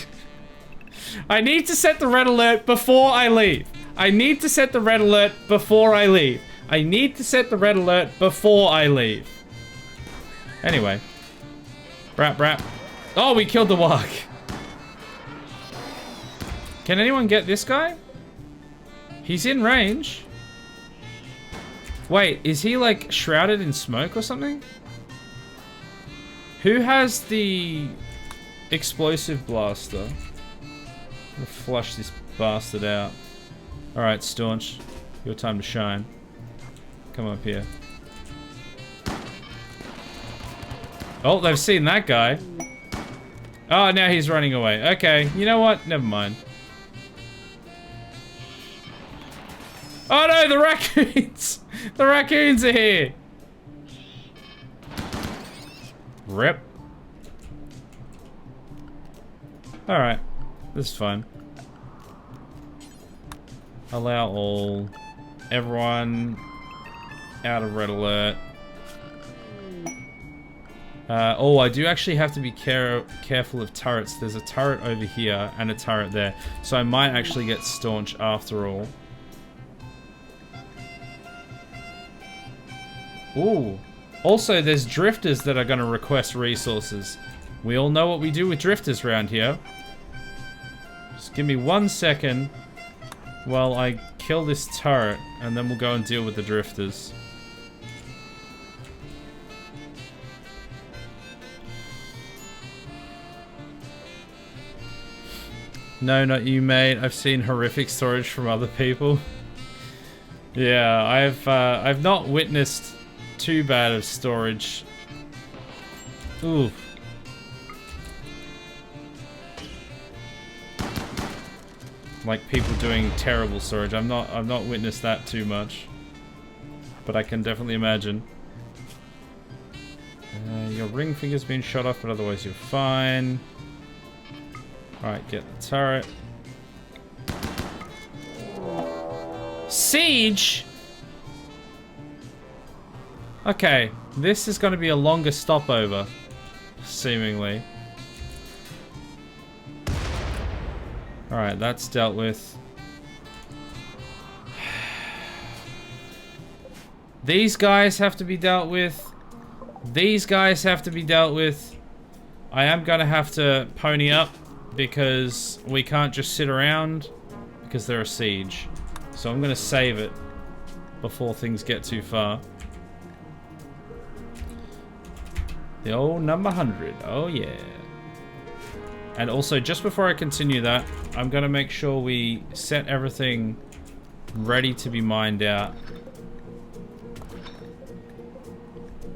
[SPEAKER 1] I need to set the red alert before I leave. I need to set the red alert before I leave. I need to set the red alert before I leave. Anyway. Brap, brap. Oh, we killed the warg. Can anyone get this guy? He's in range. Wait, is he like shrouded in smoke or something? Who has the explosive blaster? I'm gonna flush this bastard out. Alright, Staunch. Your time to shine. Come up here. Oh, they've seen that guy. Oh, now he's running away. Okay, you know what? Never mind. Oh no, the raccoons! The raccoons are here! Rip. Alright, this is fine. Allow all. Everyone out of red alert. Oh, I do actually have to be careful of turrets. There's a turret over here and a turret there. So I might actually get Staunch after all. Ooh. Also, there's drifters that are going to request resources. We all know what we do with drifters around here. Just give me 1 second while I kill this turret, and then we'll go and deal with the drifters. No, not you, mate. I've seen horrific storage from other people. Yeah, I've not witnessed too bad of storage. Ooh. Like people doing terrible storage. I've not witnessed that too much. But I can definitely imagine. Your ring finger's been shot off, but otherwise you're fine. Alright, get the turret. Siege? Okay, this is going to be a longer stopover, seemingly. Alright, that's dealt with. These guys have to be dealt with. These guys have to be dealt with. I am going to have to pony up because we can't just sit around because they're a siege. So I'm going to save it before things get too far. The old number 100. Oh, yeah. And also, just before I continue that, I'm going to make sure we set everything ready to be mined out.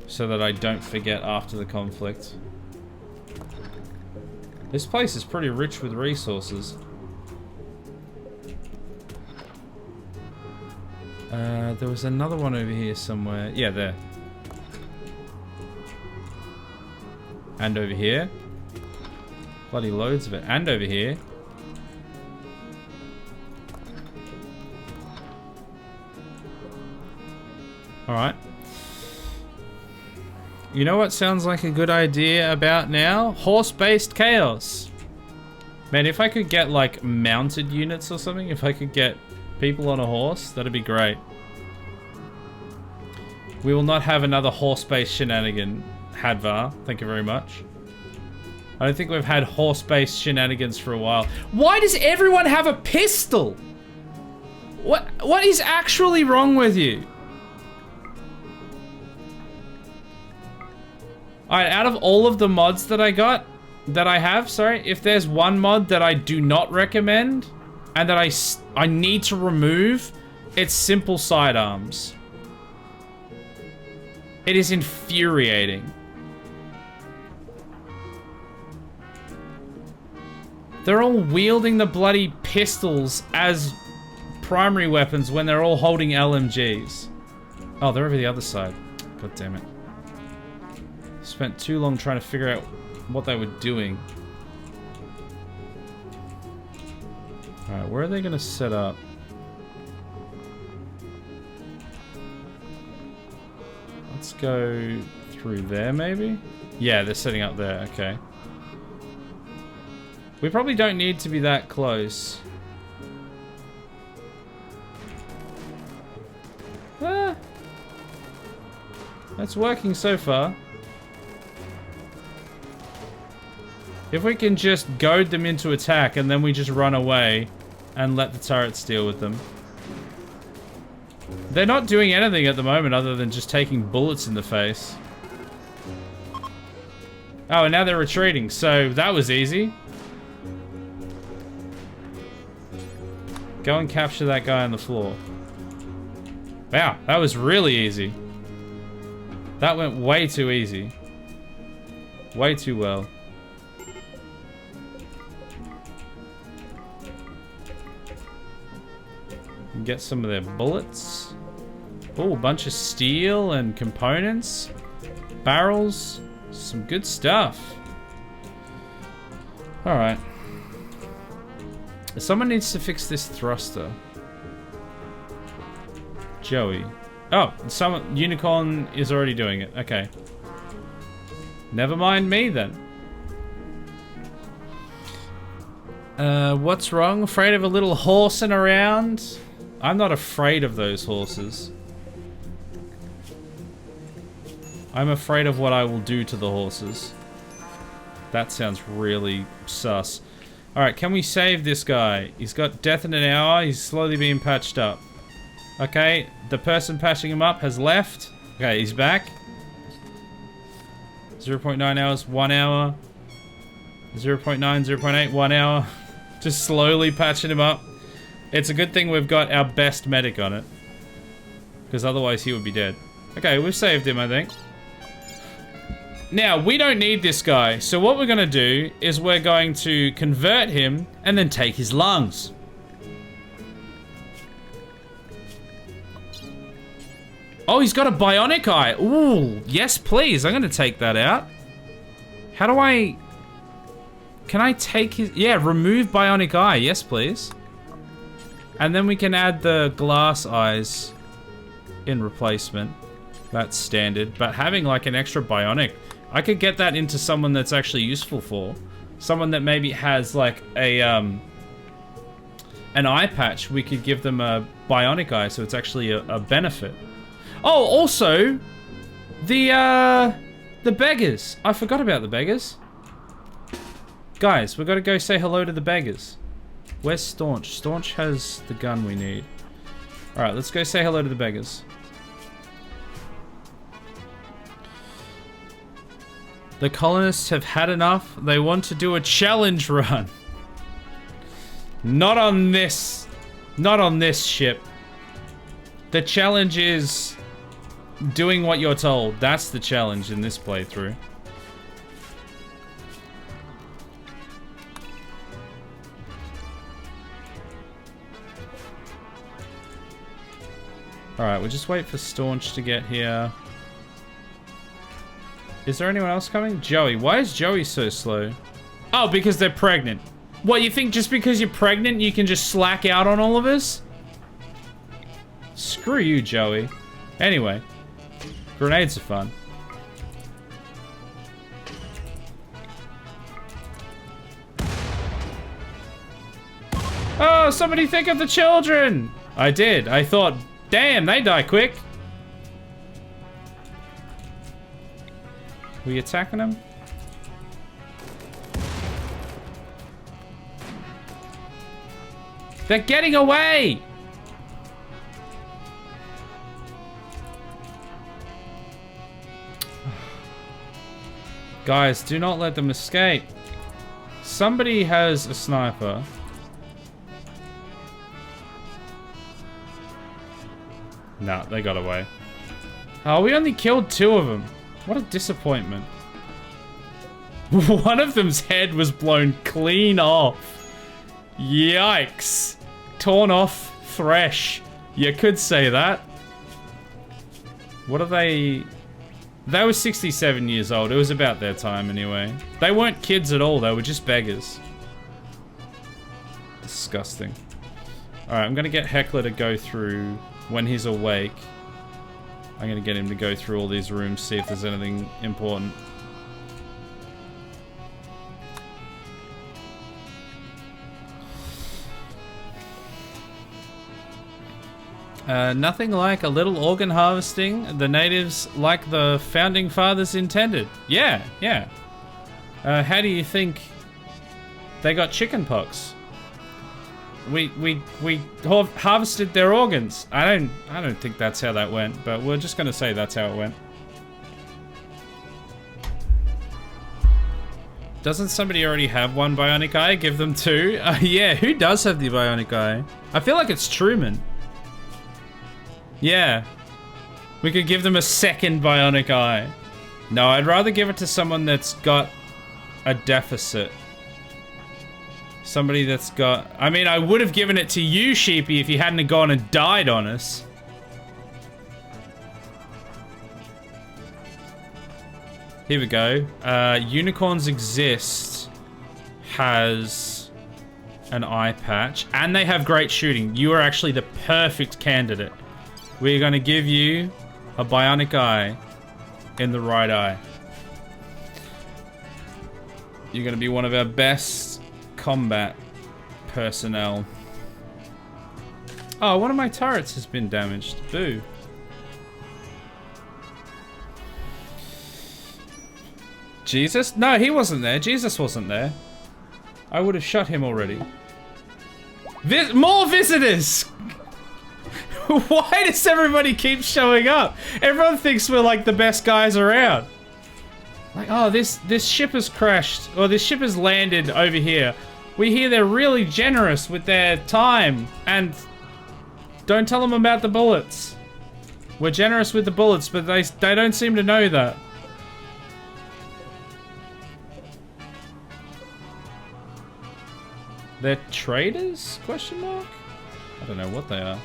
[SPEAKER 1] So that I don't forget after the conflict. This place is pretty rich with resources. There was another one over here somewhere. Yeah, there. And over here. Bloody loads of it. And over here. Alright. You know what sounds like a good idea about now? Horse-based chaos. Man, if I could get like mounted units or something, if I could get people on a horse, that'd be great. We will not have another horse-based shenanigan, Hadvar. Thank you very much. I don't think we've had horse-based shenanigans for a while. Why does everyone have a pistol? What is actually wrong with you? Alright, out of all of the mods that I got, that I have, sorry, if there's one mod that I do not recommend, and that I need to remove, it's simple sidearms. It is infuriating. They're all wielding the bloody pistols as primary weapons when they're all holding LMGs. Oh, they're over the other side. God damn it. Spent too long trying to figure out what they were doing. Alright, where are they going to set up? Let's go through there, maybe? Yeah, they're setting up there. Okay. We probably don't need to be that close. Ah. That's working so far. If we can just goad them into attack and then we just run away and let the turrets deal with them. They're not doing anything at the moment other than just taking bullets in the face. Oh, and now they're retreating, so that was easy. Go and capture that guy on the floor. Wow, that was really easy. That went way too easy. Way too well. Get some of their bullets. Oh, a bunch of steel and components. Barrels. Some good stuff. Alright. Someone needs to fix this thruster. Joey. Oh, Unicorn is already doing it. Okay. Never mind me then. What's wrong? Afraid of a little horsing around? I'm not afraid of those horses. I'm afraid of what I will do to the horses. That sounds really sus. Alright, can we save this guy? He's got death in an hour. He's slowly being patched up. Okay, the person patching him up has left. Okay, he's back. 0.9 hours, 1 hour. 0.9, 0.8, 1 hour. Just slowly patching him up. It's a good thing we've got our best medic on it. Because otherwise he would be dead. Okay, we've saved him, I think. Now, we don't need this guy. So what we're going to do is we're going to convert him and then take his lungs. Oh, he's got a bionic eye. Ooh, yes, please. I'm going to take that out. How do I... Can I take his... Yeah, remove bionic eye. Yes, please. And then we can add the glass eyes in replacement. That's standard. But having like an extra bionic, I could get that into someone that's actually useful for. Someone that maybe has like a an eye patch. We could give them a bionic eye, so it's actually a benefit. Oh, also, the The beggars. I forgot about the beggars. Guys, we've got to go say hello to the beggars. Where's Staunch? Staunch has the gun we need. Alright, let's go say hello to the beggars. The colonists have had enough. They want to do a challenge run. Not on this. Not on this ship. The challenge is doing what you're told. That's the challenge in this playthrough. Alright, we'll just wait for Staunch to get here. Is there anyone else coming? Joey. Why is Joey so slow? Oh, because they're pregnant. What, you think just because you're pregnant you can just slack out on all of us? Screw you, Joey. Anyway. Grenades are fun. Oh, somebody think of the children! I did. I thought, damn, they die quick. We attacking them? They're getting away! Guys, do not let them escape. Somebody has a sniper. Nah, they got away. Oh, we only killed 2 of them. What a disappointment. One of them's head was blown clean off. Yikes. Torn off fresh. You could say that. What are they? They were 67 years old. It was about their time anyway. They weren't kids at all. They were just beggars. Disgusting. Alright, I'm gonna get Heckler to go through when he's awake. I'm gonna get him to go through all these rooms, see if there's anything important. Nothing like a little organ harvesting. The natives like the founding fathers intended. Yeah, yeah. How do you think they got chickenpox? We harvested their organs. I don't think that's how that went, but we're just gonna say that's how it went. Doesn't somebody already have one bionic eye? Give them 2. Yeah, who does have the bionic eye? I feel like it's Truman. Yeah. We could give them a second bionic eye. No, I'd rather give it to someone that's got a deficit. Somebody that's got... I mean, I would have given it to you, Sheepy, if you hadn't gone and died on us. Here we go. Unicorns Exist has an eye patch. And they have great shooting. You are actually the perfect candidate. We're going to give you a bionic eye in the right eye. You're going to be one of our best combat personnel. Oh, one of my turrets has been damaged. Boo. Jesus? No, he wasn't there. Jesus wasn't there. I would have shot him already. More visitors! Why does everybody keep showing up? Everyone thinks we're like the best guys around. Like, oh, this ship has crashed, or this ship has landed over here. We hear they're really generous with their time, and don't tell them about the bullets. We're generous with the bullets, but they don't seem to know that. They're traders? Question mark? I don't know what they are.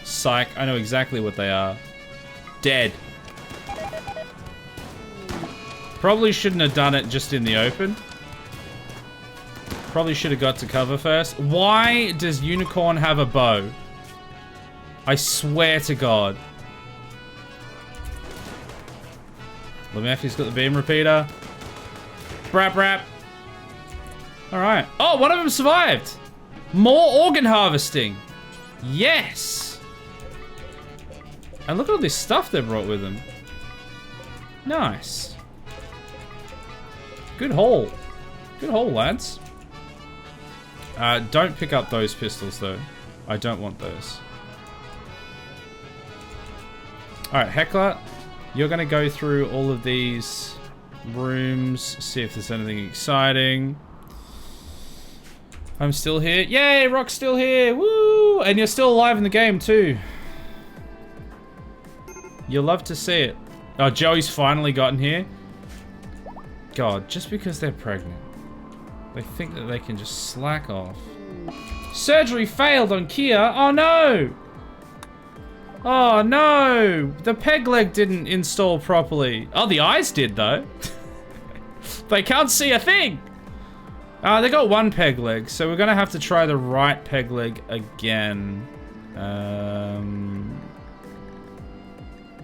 [SPEAKER 1] Psych, I know exactly what they are. Dead. Probably shouldn't have done it just in the open. Probably should have got to cover first. Why does Unicorn have a bow? I swear to God. LeMaffey's got the beam repeater. Brap, brap. Alright. Oh, one of them survived. More organ harvesting. Yes. And look at all this stuff they brought with them. Nice. Good haul. Good haul, lads. Don't pick up those pistols, though. I don't want those. Alright, Heckler, you're going to go through all of these rooms, see if there's anything exciting. I'm still here. Yay, Rock's still here. Woo! And you're still alive in the game, too. You'll love to see it. Oh, Joey's finally gotten here. God, just because they're pregnant. They think that they can just slack off. Surgery failed on Kia. Oh, no! Oh, no! The peg leg didn't install properly. Oh, the eyes did, though. They can't see a thing! They got one peg leg, so we're gonna have to try the right peg leg again.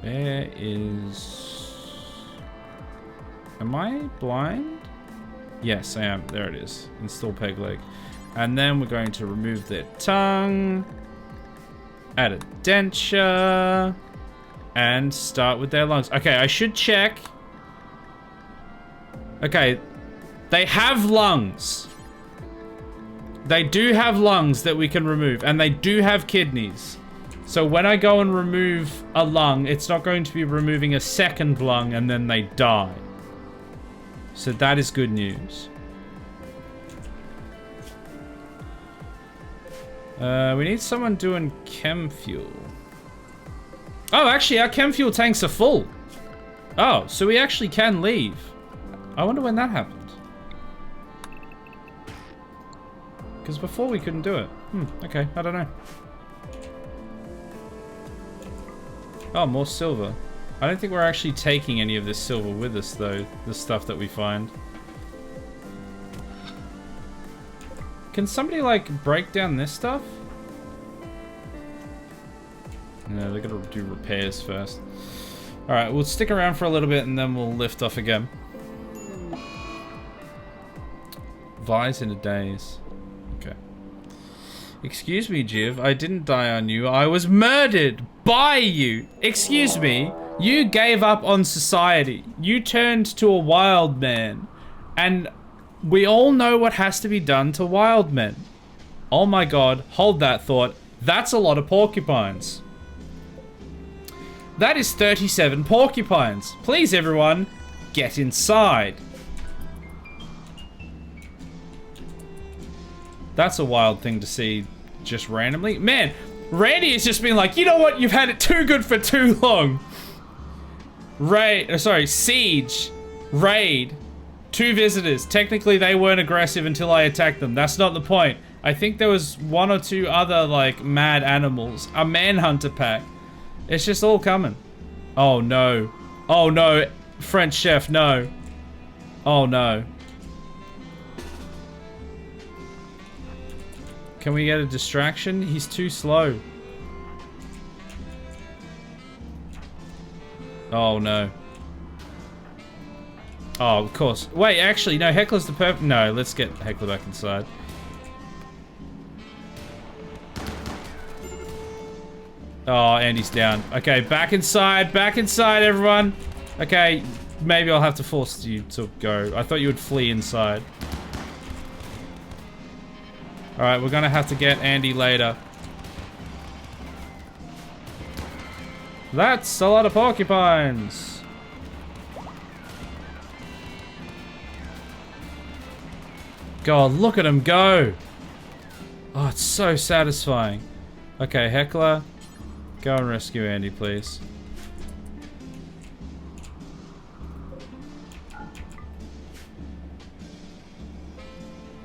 [SPEAKER 1] Where is... Am I blind? Yes, I am. There it is. Install peg leg. And then we're going to remove their tongue. Add a denture. And start with their lungs. Okay, I should check. Okay. They have lungs. They do have lungs that we can remove. And they do have kidneys. So when I go and remove a lung, it's not going to be removing a second lung and then they die. So that is good news. We need someone doing chem fuel. Oh, actually, our chem fuel tanks are full. Oh, so we actually can leave. I wonder when that happened. Because before we couldn't do it. Okay, I don't know. Oh, more silver. I don't think we're actually taking any of this silver with us, though. The stuff that we find. Can somebody, like, break down this stuff? No, they're gonna do repairs first. Alright, we'll stick around for a little bit and then we'll lift off again. Vi's in a daze. Okay. Excuse me, Jiv. I didn't die on you. I was murdered by you. Excuse me. You gave up on society. You turned to a wild man. And we all know what has to be done to wild men. Oh my god. Hold that thought. That's a lot of porcupines. That is 37 porcupines. Please, everyone, get inside. That's a wild thing to see just randomly. Man, Randy has just been like, you know what? You've had it too good for too long. Siege. Raid. 2 visitors. Technically, they weren't aggressive until I attacked them. That's not the point. I think there was 1 or 2 other, like, mad animals. A manhunter pack. It's just all coming. Oh, no. Oh, no. French chef, no. Oh, no. Can we get a distraction? He's too slow. Oh, no. Oh, of course. Wait, actually, no, Heckler's the perfect... No, let's get Heckler back inside. Oh, Andy's down. Okay, back inside, everyone. Okay, maybe I'll have to force you to go. I thought you would flee inside. Alright, we're gonna have to get Andy later. That's a lot of porcupines. God, look at him go. Oh, it's so satisfying. Okay, Heckler. Go and rescue Andy, please.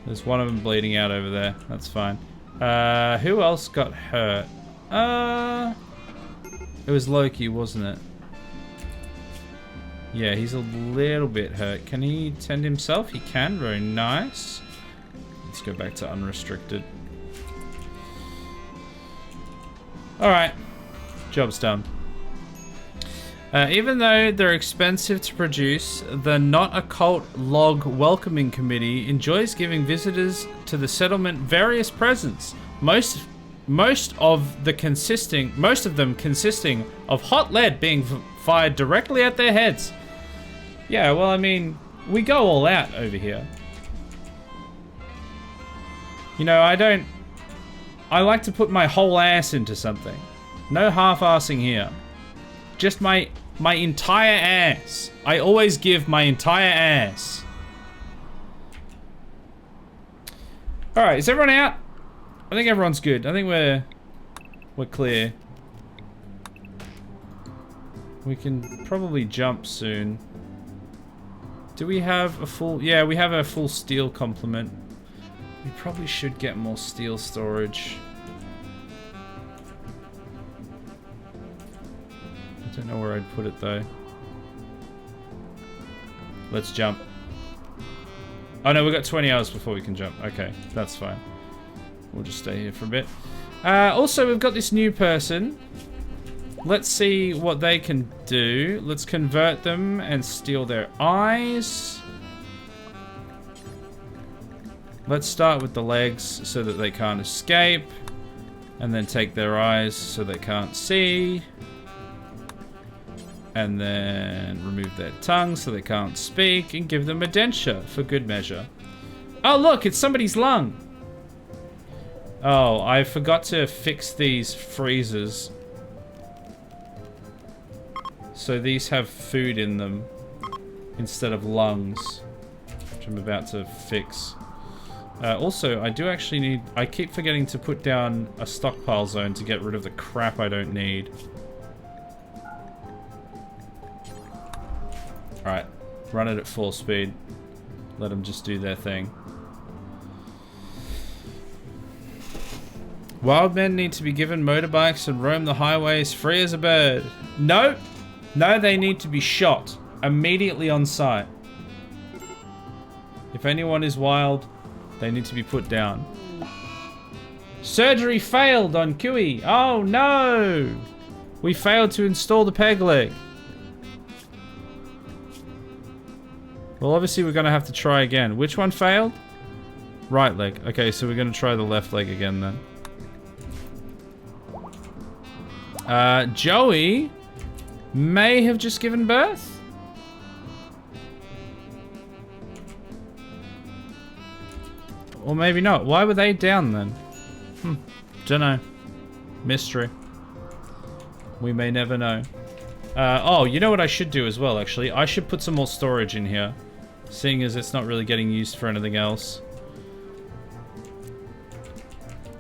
[SPEAKER 1] There's one of them bleeding out over there. That's fine. Who else got hurt? It was Loki, wasn't it? Yeah, he's a little bit hurt. Can he tend himself? He can. Very nice. Let's go back to unrestricted. Alright. Job's done. Even though they're expensive to produce, the Not a Cult Log Welcoming Committee enjoys giving visitors to the settlement various presents. Most of them consisting of hot lead being fired directly at their heads. Yeah, well, I mean, we go all out over here. You know, I like to put my whole ass into something. No half-assing here. Just my entire ass. I always give my entire ass. Alright, is everyone out? I think everyone's good. I think we're clear. We can probably jump soon. Do we have a full... Yeah, we have a full steel complement. We probably should get more steel storage. I don't know where I'd put it though. Let's jump. Oh no, we've got 20 hours before we can jump. Okay, that's fine. We'll just stay here for a bit. Also, we've got this new person. Let's see what they can do. Let's convert them and steal their eyes. Let's start with the legs so that they can't escape. And then take their eyes so they can't see. And then remove their tongue so they can't speak. And give them a denture for good measure. Oh look, it's somebody's lung. Oh, I forgot to fix these freezers. So these have food in them instead of lungs, which I'm about to fix. Also, I do actually need... I keep forgetting to put down a stockpile zone to get rid of the crap I don't need. Alright, run it at full speed. Let them just do their thing. Wild men need to be given motorbikes and roam the highways free as a bird. No! No, they need to be shot immediately on sight. If anyone is wild, they need to be put down. Surgery failed on QE. Oh no! We failed to install the peg leg. Well, obviously we're going to have to try again. Which one failed? Right leg. Okay, so we're going to try the left leg again then. Joey may have just given birth. Or maybe not. Why were they down then? Dunno. Mystery. We may never know. Oh, you know what I should do as well, actually? I should put some more storage in here. Seeing as it's not really getting used for anything else.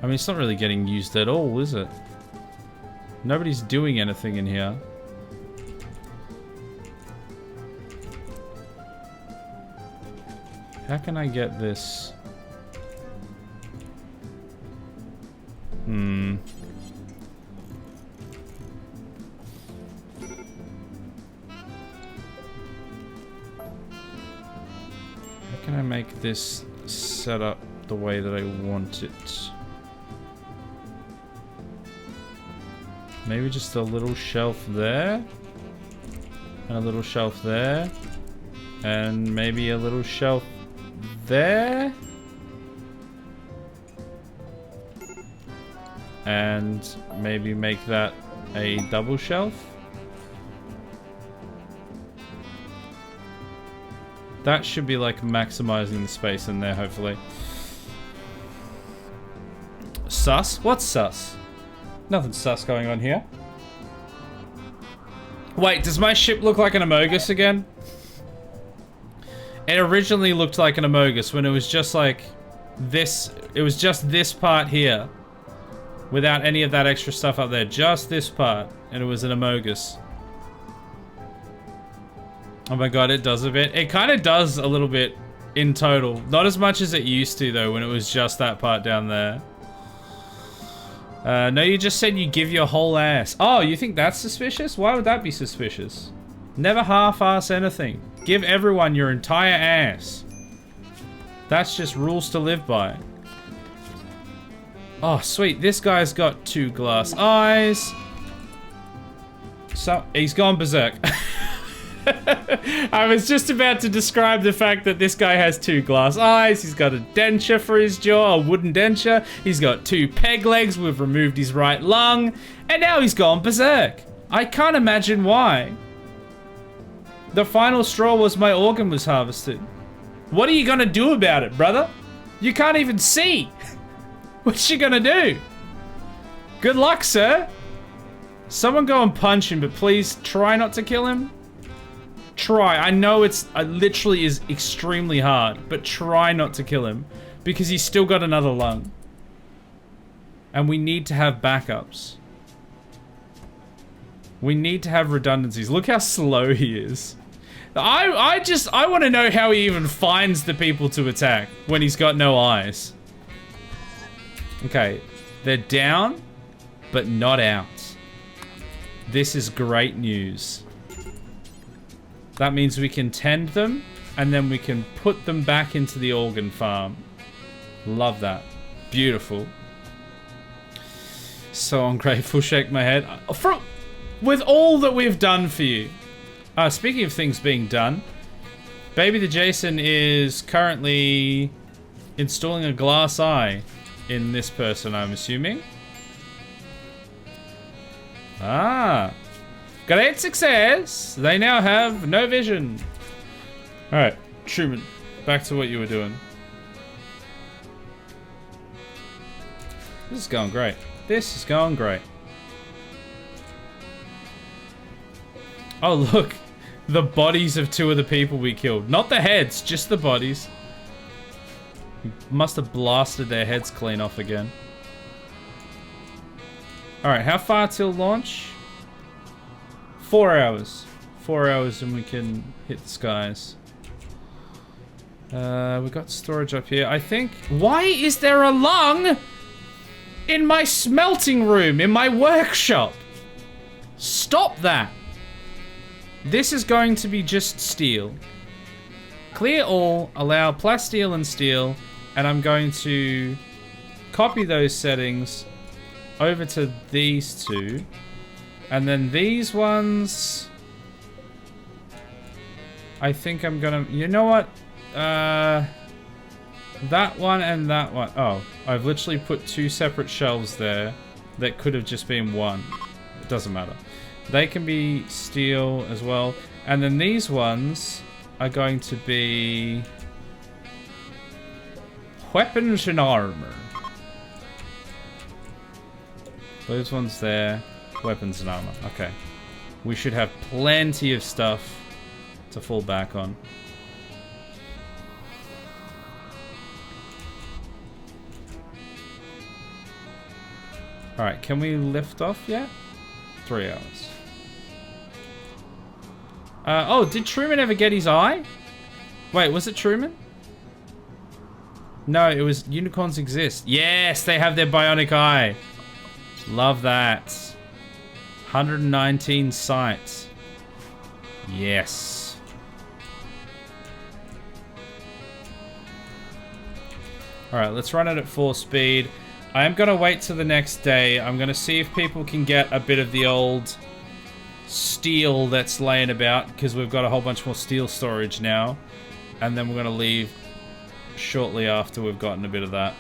[SPEAKER 1] I mean, it's not really getting used at all, is it? Nobody's doing anything in here. How can I get this? How can I make this set up the way that I want it? Maybe just a little shelf there. And a little shelf there. And maybe a little shelf there. And maybe make that a double shelf. That should be like maximizing the space in there, hopefully. Sus? What's sus? Nothing sus going on here. Wait, does my ship look like an Amogus again? It originally looked like an Amogus when it was just like this. It was just this part here. Without any of that extra stuff up there. Just this part. And it was an Amogus. Oh my god, it does a bit. It kind of does a little bit in total. Not as much as it used to though when it was just that part down there. No, you just said you give your whole ass. Oh, you think that's suspicious? Why would that be suspicious? Never half-ass anything. Give everyone your entire ass. That's just rules to live by. Oh, sweet. This guy's got 2 glass eyes. So, he's gone berserk. I was just about to describe the fact that this guy has 2 glass eyes. He's got a denture for his jaw, a wooden denture. He's got 2 peg legs. We've removed his right lung. And now he's gone berserk. I can't imagine why. The final straw was my organ was harvested. What are you gonna do about it, brother? You can't even see. What's you gonna do? Good luck, sir. Someone go and punch him, but please try not to kill him. Try. I know it literally is extremely hard, but try not to kill him because he's still got another lung. And we need to have backups. We need to have redundancies. Look how slow he is. I want to know how he even finds the people to attack when he's got no eyes. Okay, they're down, but not out. This is great news. That means we can tend them, and then we can put them back into the organ farm. Love that. Beautiful. So ungrateful, shake my head. With all that we've done for you. Speaking of things being done, Baby the Jason is currently installing a glass eye in this person, I'm assuming. Great success! They now have no vision. Alright, Truman, back to what you were doing. This is going great. This is going great. Oh, look. The bodies of 2 of the people we killed. Not the heads, just the bodies. We must have blasted their heads clean off again. Alright, how far till launch? 4 hours. 4 hours and we can hit the skies. We got storage up here. I think... Why is there a lung in my smelting room, in my workshop? Stop that. This is going to be just steel. Clear all, allow plasteel and steel, and I'm going to copy those settings over to these 2. And then these ones... I think I'm gonna... You know what? That one and that one. Oh, I've literally put 2 separate shelves there that could have just been one. It doesn't matter. They can be steel as well. And then these ones are going to be weapons and armor. Those ones there, weapons and armor. Okay. We should have plenty of stuff to fall back on. Alright, can we lift off yet? 3 hours. Oh, did Truman ever get his eye? Wait, was it Truman? No, it was Unicorns Exist. Yes, they have their bionic eye. Love that. 119 sight. Yes. Alright, let's run it at 4 speed. I am going to wait till the next day. I'm going to see if people can get a bit of the old steel that's laying about, because we've got a whole bunch more steel storage now. And then we're going to leave shortly after we've gotten a bit of that.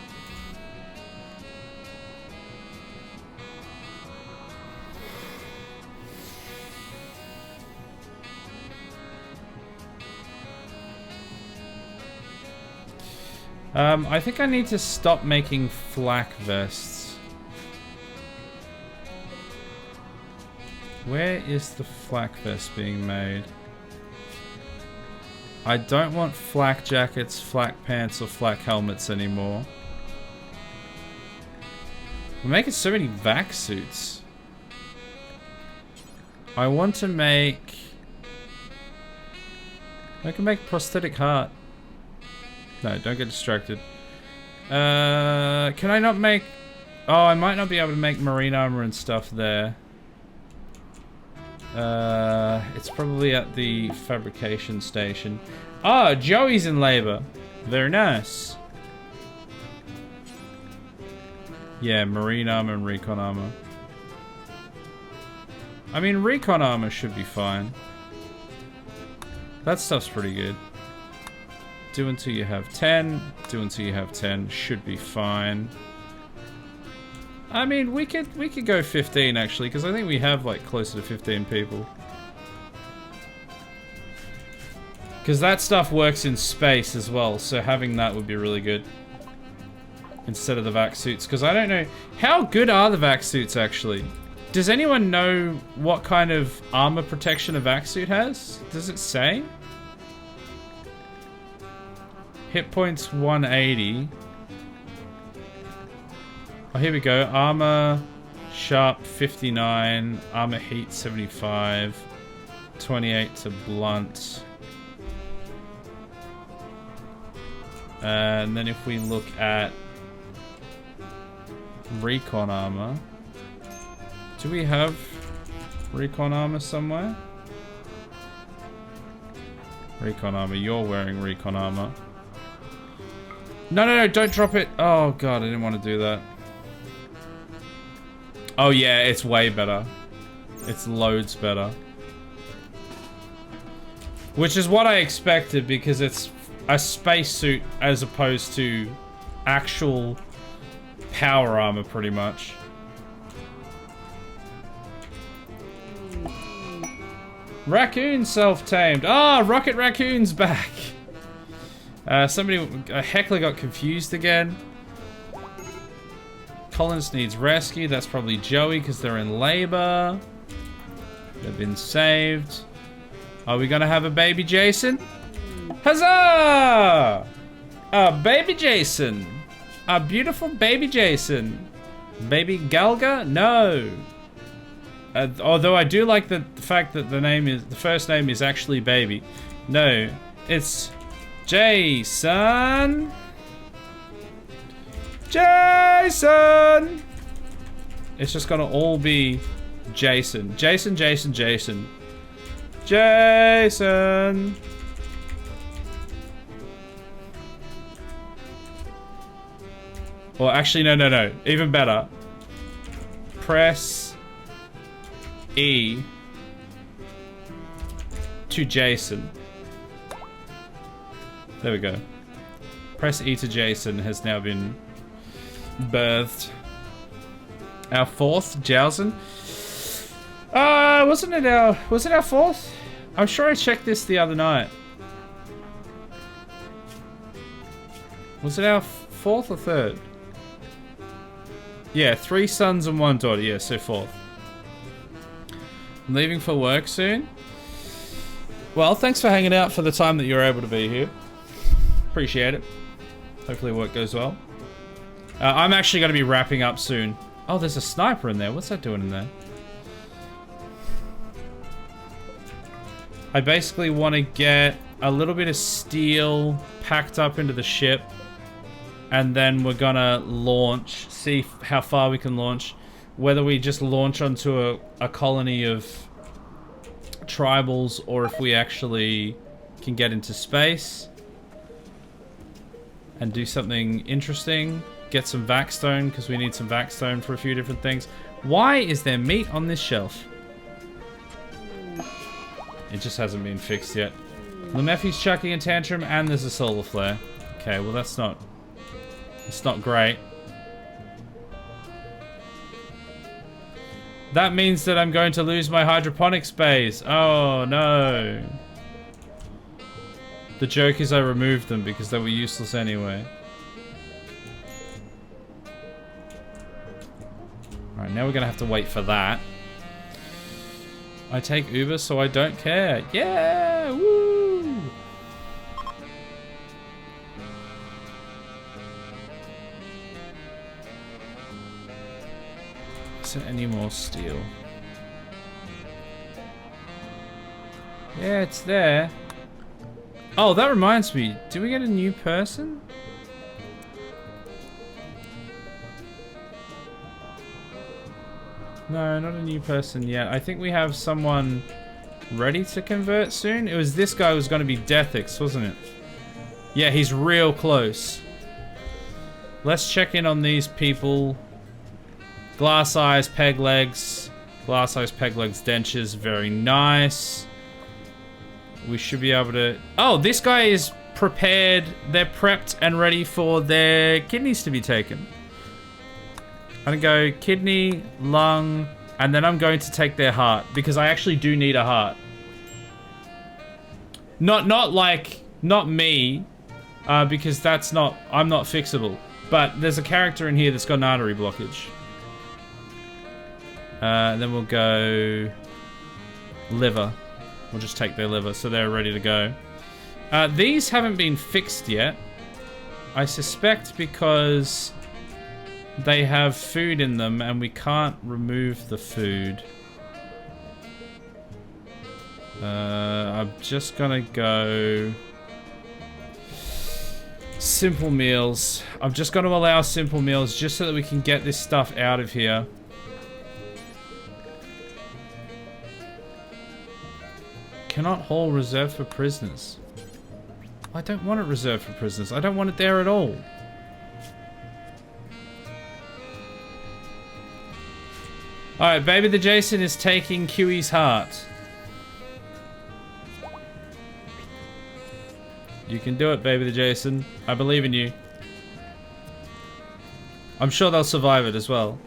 [SPEAKER 1] I think I need to stop making flak vests. Where is the flak vest being made? I don't want flak jackets, flak pants, or flak helmets anymore. We're making so many vac suits. I want to make... I can make prosthetic heart. No, don't get distracted. Can I not make... Oh, I might not be able to make marine armor and stuff there. It's probably at the fabrication station. Ah, Joey's in labor. Very nice. Yeah, marine armor and recon armor. I mean, recon armor should be fine. That stuff's pretty good. Do until you have 10. Do until you have 10. Should be fine. I mean, we could go 15 actually, because I think we have like closer to 15 people. Because that stuff works in space as well, so having that would be really good. Instead of the vac suits, because I don't know... How good are the vac suits, actually? Does anyone know what kind of armor protection a vac suit has? Does it say? Hit points 180. Oh, here we go. Armor sharp 59. Armor heat 75. 28 to blunt. And then if we look at recon armor. Do we have recon armor somewhere? Recon armor. You're wearing recon armor. No, no, no, don't drop it. Oh, God, I didn't want to do that. Oh, yeah, it's way better. It's loads better. Which is what I expected, because it's a spacesuit as opposed to actual power armor, pretty much. Raccoon self-tamed. Ah, Rocket Raccoon's back. A heckler got confused again. Collins needs rescue. That's probably Joey because they're in labor. They've been saved. Are we gonna have a baby Jason? Huzzah! A baby Jason. A beautiful baby Jason. Baby Galga? No. Although I do like the fact that the first name is actually baby. No, it's Jason. Jason. It's just gonna all be Jason. Jason, Jason, Jason. Jason. Or actually, no, no, no. Even better. Press E to Jason. There we go. Press E to Jason has now been birthed. Our fourth, Jowsen. Was it our fourth? I'm sure I checked this the other night. Was it our fourth or third? Yeah, 3 sons and 1 daughter. Yeah, so fourth. I'm leaving for work soon. Well, thanks for hanging out for the time that you're able to be here. Appreciate it. Hopefully work goes well. I'm actually going to be wrapping up soon. Oh, there's a sniper in there. What's that doing in there? I basically want to get a little bit of steel packed up into the ship. And then we're going to launch. See how far we can launch. Whether we just launch onto a colony of tribals or if we actually can get into space and do something interesting. Get some vac-stone because we need some vac-stone for a few different things. Why is there meat on this shelf? It just hasn't been fixed yet. Lemeffi's chucking a tantrum and there's a solar flare. Okay, well that's not... It's not great. That means that I'm going to lose my hydroponics bays. Oh, no. The joke is I removed them because they were useless anyway. Alright, now we're going to have to wait for that. I take Uber, so I don't care. Yeah! Woo! Any more steel? Yeah, it's there. Oh, that reminds me. Do we get a new person? No, not a new person yet. I think we have someone ready to convert soon. It was this guy who was going to be Deathix, wasn't it? Yeah, he's real close. Let's check in on these people. Glass eyes, peg legs. Glass eyes, peg legs, dentures. Very nice. We should be able to... Oh, this guy is prepared. They're prepped and ready for their kidneys to be taken. I'm going to go kidney, lung, and then I'm going to take their heart. Because I actually do need a heart. Not me, because I'm not fixable. But there's a character in here that's got an artery blockage. Then we'll go liver. We'll just take their liver, so they're ready to go. These haven't been fixed yet. I suspect because they have food in them and we can't remove the food. I'm just gonna go simple meals. I'm just gonna allow simple meals just so that we can get this stuff out of here. Cannot haul reserved for prisoners. I don't want it reserved for prisoners. I don't want it there at all. Alright, Baby the Jason is taking Qe's heart. You can do it, Baby the Jason. I believe in you. I'm sure they'll survive it as well.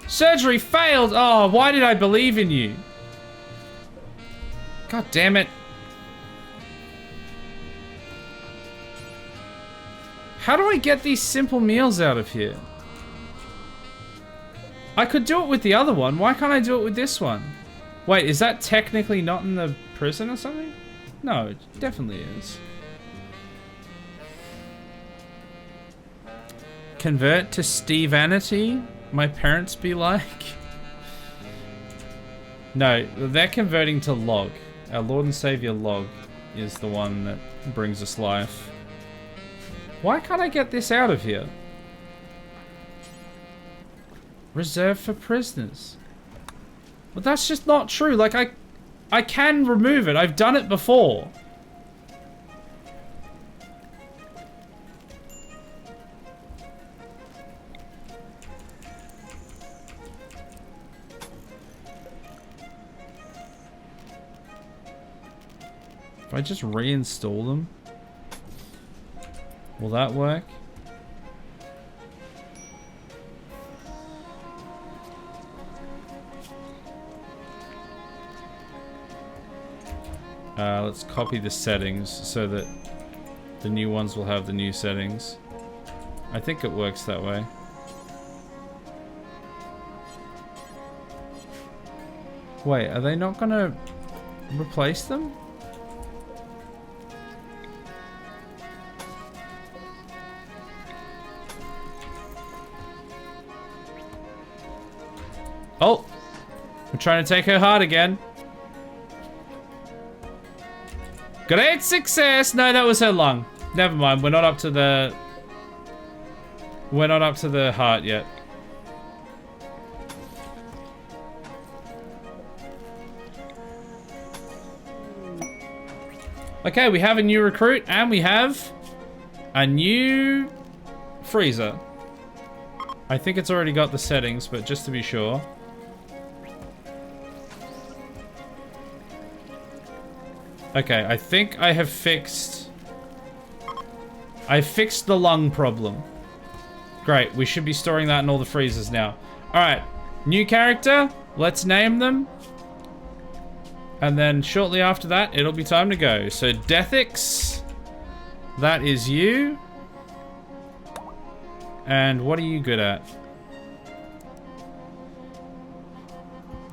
[SPEAKER 1] Surgery failed! Oh, why did I believe in you? God damn it. How do I get these simple meals out of here? I could do it with the other one. Why can't I do it with this one? Wait, is that technically not in the prison or something? No, it definitely is. Convert to Stevanity? My parents be like? No, they're converting to Log. Our Lord and Savior Log is the one that brings us life. Why can't I get this out of here? Reserved for prisoners. Well, that's just not true. Like, I can remove it. I've done it before. If I just reinstall them, will that work? Let's copy the settings so that the new ones will have the new settings. I think it works that way. Wait, are they not gonna replace them? Oh! We're trying to take her heart again. Great success! No, that was her lung. Never mind, we're not up to the heart yet. Okay, we have a new recruit and we have a new freezer. I think it's already got the settings, but just to be sure. Okay, I think I have fixed... I fixed the lung problem. Great, we should be storing that in all the freezers now. Alright, new character. Let's name them. And then shortly after that, it'll be time to go. So, Deathix. That is you. And what are you good at?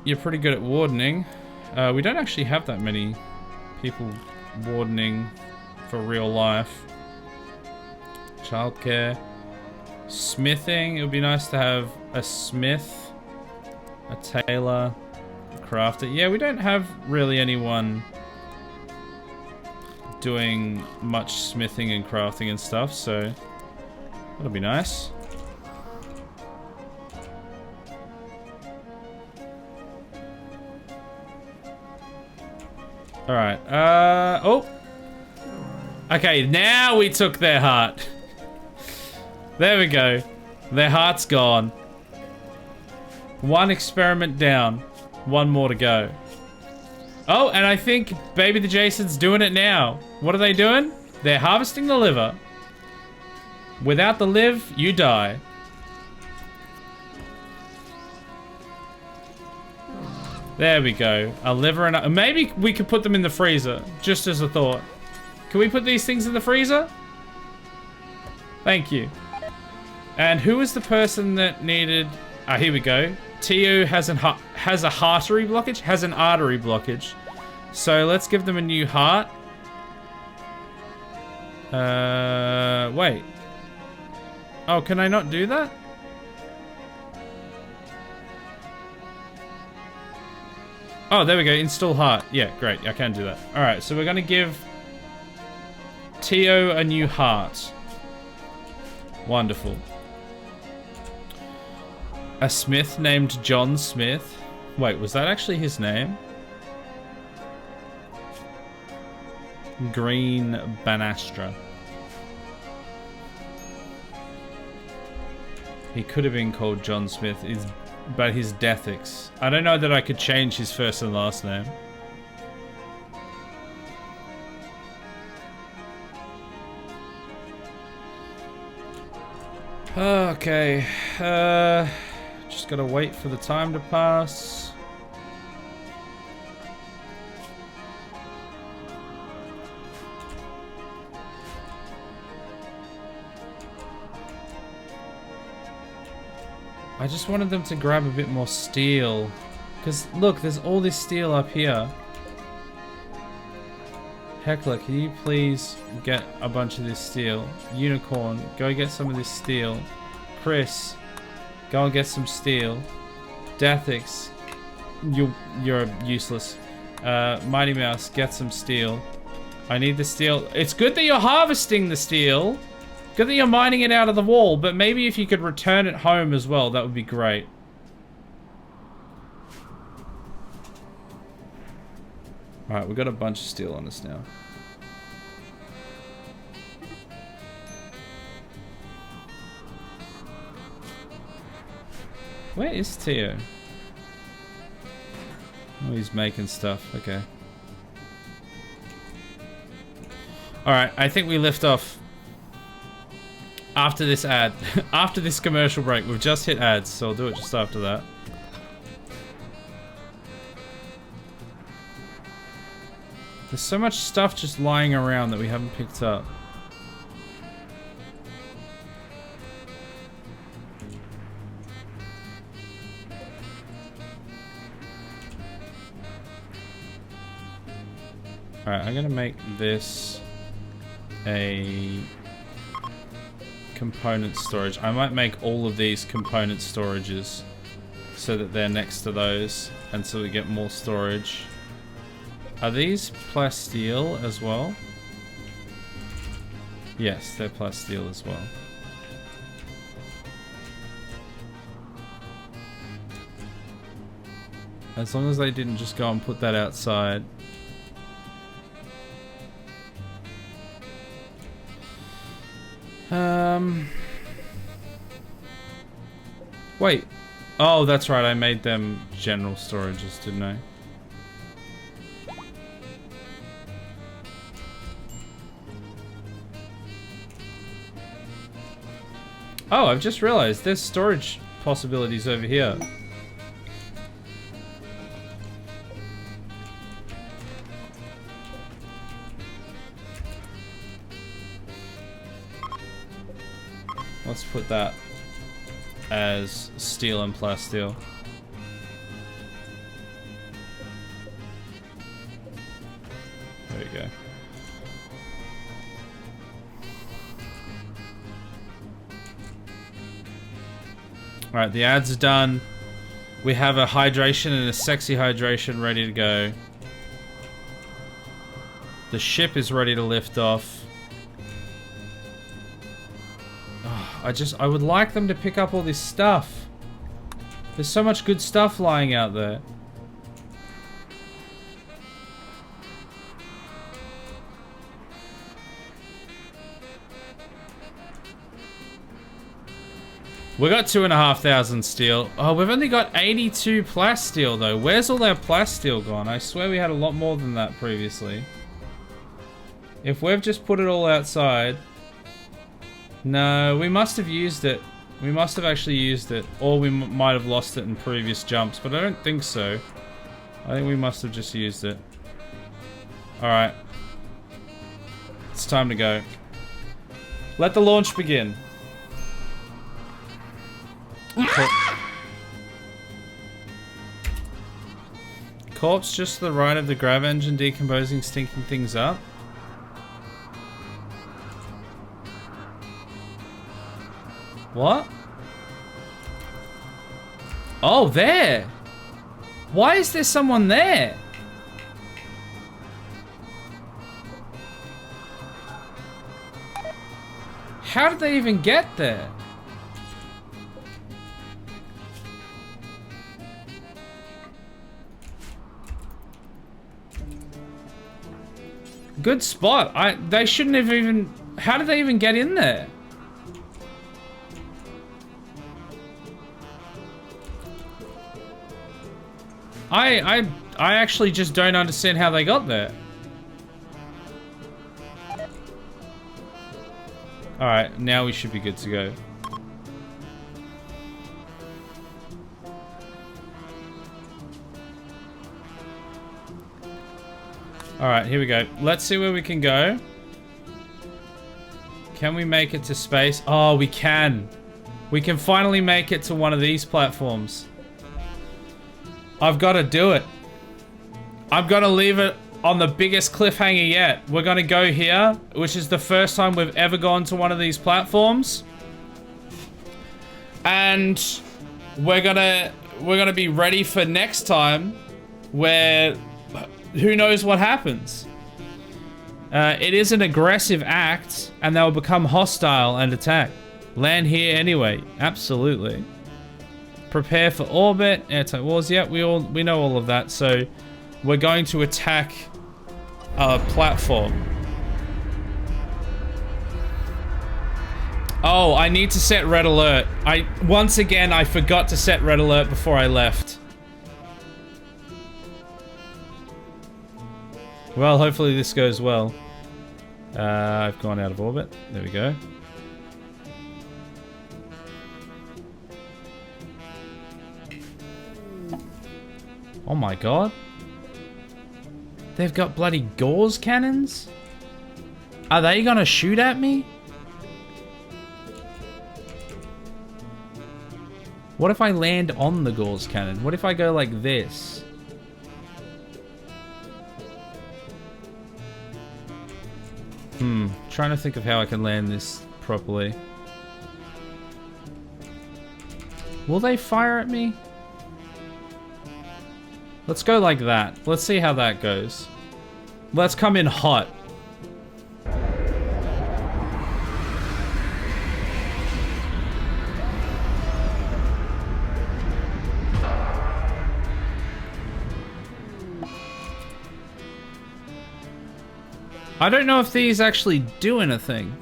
[SPEAKER 1] You're pretty good at wardening. We don't actually have that many people wardening for real life. Childcare. Smithing. It would be nice to have a smith, a tailor, a crafter. Yeah, we don't have really anyone doing much smithing and crafting and stuff, so that'll be nice. Alright, oh! Okay, now we took their heart. There we go. Their heart's gone. One experiment down. One more to go. Oh, and I think Baby the Jason's doing it now. What are they doing? They're harvesting the liver. Without the live, you die. There we go. A liver and a... Maybe we could put them in the freezer, just as a thought. Can we put these things in the freezer? Thank you. And who was the person that needed... Ah, here we go. Tues has an artery blockage? Has an artery blockage. So let's give them a new heart. Wait. Oh, can I not do that? Oh, there we go. Install heart. Yeah, great. I can do that. All right, so we're going to give Tues a new heart. Wonderful. A smith named John Smith. Wait, was that actually his name? Green Banastra. He could have been called John Smith, but his Deathix. I don't know that I could change his first and last name. Okay. Just gotta wait for the time to pass. I just wanted them to grab a bit more steel. Because, look, there's all this steel up here. Heckler, can you please get a bunch of this steel? Unicorn, go get some of this steel. Chris, go and get some steel. Deathix, you're useless. Mighty Mouse, get some steel. I need the steel. It's good that you're harvesting the steel. Good that you're mining it out of the wall, but maybe if you could return it home as well, that would be great. Alright, we've got a bunch of steel on us now. Where is Tues? Oh, he's making stuff. Okay. Alright, I think we lift off after this ad. After this commercial break. We've just hit ads, so I'll do it just after that. There's so much stuff just lying around that we haven't picked up. Alright, I'm gonna make this a component storage. I might make all of these component storages so that they're next to those and so we get more storage. Are these plasteel as well? Yes, they're plasteel as well. As long as they didn't just go and put that outside. Wait. Oh, that's right. I made them general storages, didn't I? Oh, I've just realized there's storage possibilities over here. Let's put that as steel and plasteel. There we go. Alright, the ads are done. We have a hydration and a sexy hydration ready to go. The ship is ready to lift off. I would like them to pick up all this stuff. There's so much good stuff lying out there. We got 2,500 steel. Oh, we've only got 82 plasteel though. Where's all our plasteel gone? I swear we had a lot more than that previously. If we've just put it all outside... No, we must have used it. We must have actually used it. Or we might have lost it in previous jumps, but I don't think so. I think we must have just used it. Alright. It's time to go. Let the launch begin. Corpse just to the right of the grav engine decomposing, stinking things up. What? Oh, there! Why is there someone there? How did they even get there? Good spot. They shouldn't have even... How did they even get in there? I actually just don't understand how they got there. Alright, now we should be good to go. Alright, here we go. Let's see where we can go. Can we make it to space? Oh, we can. We can finally make it to one of these platforms. I've got to do it. I'm going to leave it on the biggest cliffhanger yet. We're going to go here, which is the first time we've ever gone to one of these platforms. And we're going to be ready for next time where who knows what happens. It is an aggressive act and they'll become hostile and attack. Land here anyway. Absolutely. Prepare for orbit, airtight walls. Yeah, we know all of that. So we're going to attack a platform. Oh, I need to set red alert. Once again, I forgot to set red alert before I left. Well, hopefully this goes well. I've gone out of orbit. There we go. Oh my god. They've got bloody gauze cannons? Are they gonna shoot at me? What if I land on the gauze cannon? What if I go like this? Trying to think of how I can land this properly. Will they fire at me? Let's go like that. Let's see how that goes. Let's come in hot. I don't know if these actually do anything.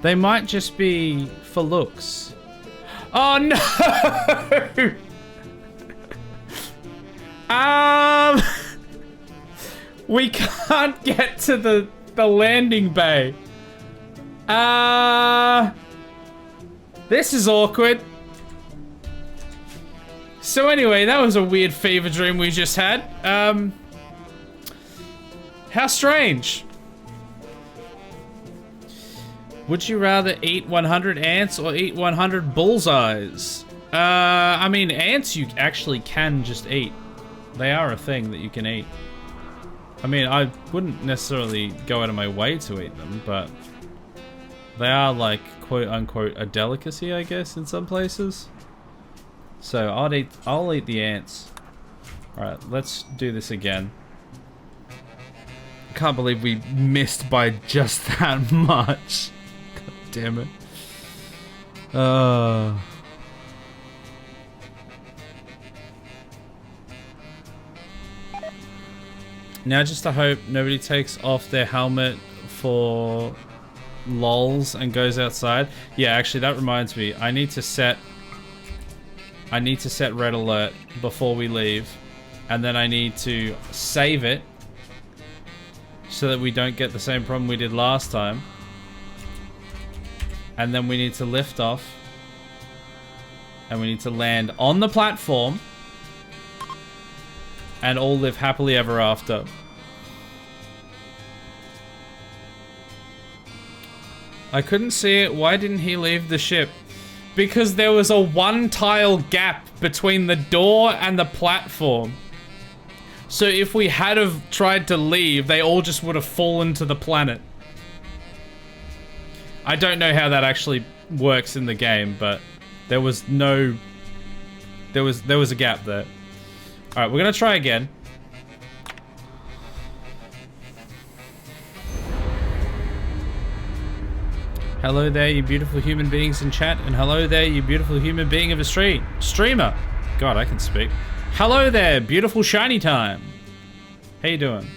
[SPEAKER 1] They might just be for looks. Oh no! We can't get to the landing bay. This is awkward. So anyway, that was a weird fever dream we just had. How strange. Would you rather eat 100 ants or eat 100 bullseyes? I mean, ants you actually can just eat. They are a thing that you can eat. I mean, I wouldn't necessarily go out of my way to eat them, but they are like, quote-unquote, a delicacy, I guess, in some places. So I'll eat the ants. Alright, let's do this again. Can't believe we missed by just that much. God damn it. Now just to hope nobody takes off their helmet for lols and goes outside. Yeah, actually that reminds me. I need to set red alert before we leave. And then I need to save it so that we don't get the same problem we did last time. And then we need to lift off. And we need to land on the platform. and all live happily ever after. I couldn't see it. Why didn't he leave the ship? Because there was a 1-tile gap between the door and the platform. So if we had have tried to leave, they all just would have fallen to the planet. I don't know how that actually works in the game, but there was no... There was a gap there. Alright, we're gonna try again. Hello there, you beautiful human beings in chat, and hello there, you beautiful human being of a streamer. God, I can speak. Hello there, beautiful shiny time. How you doing?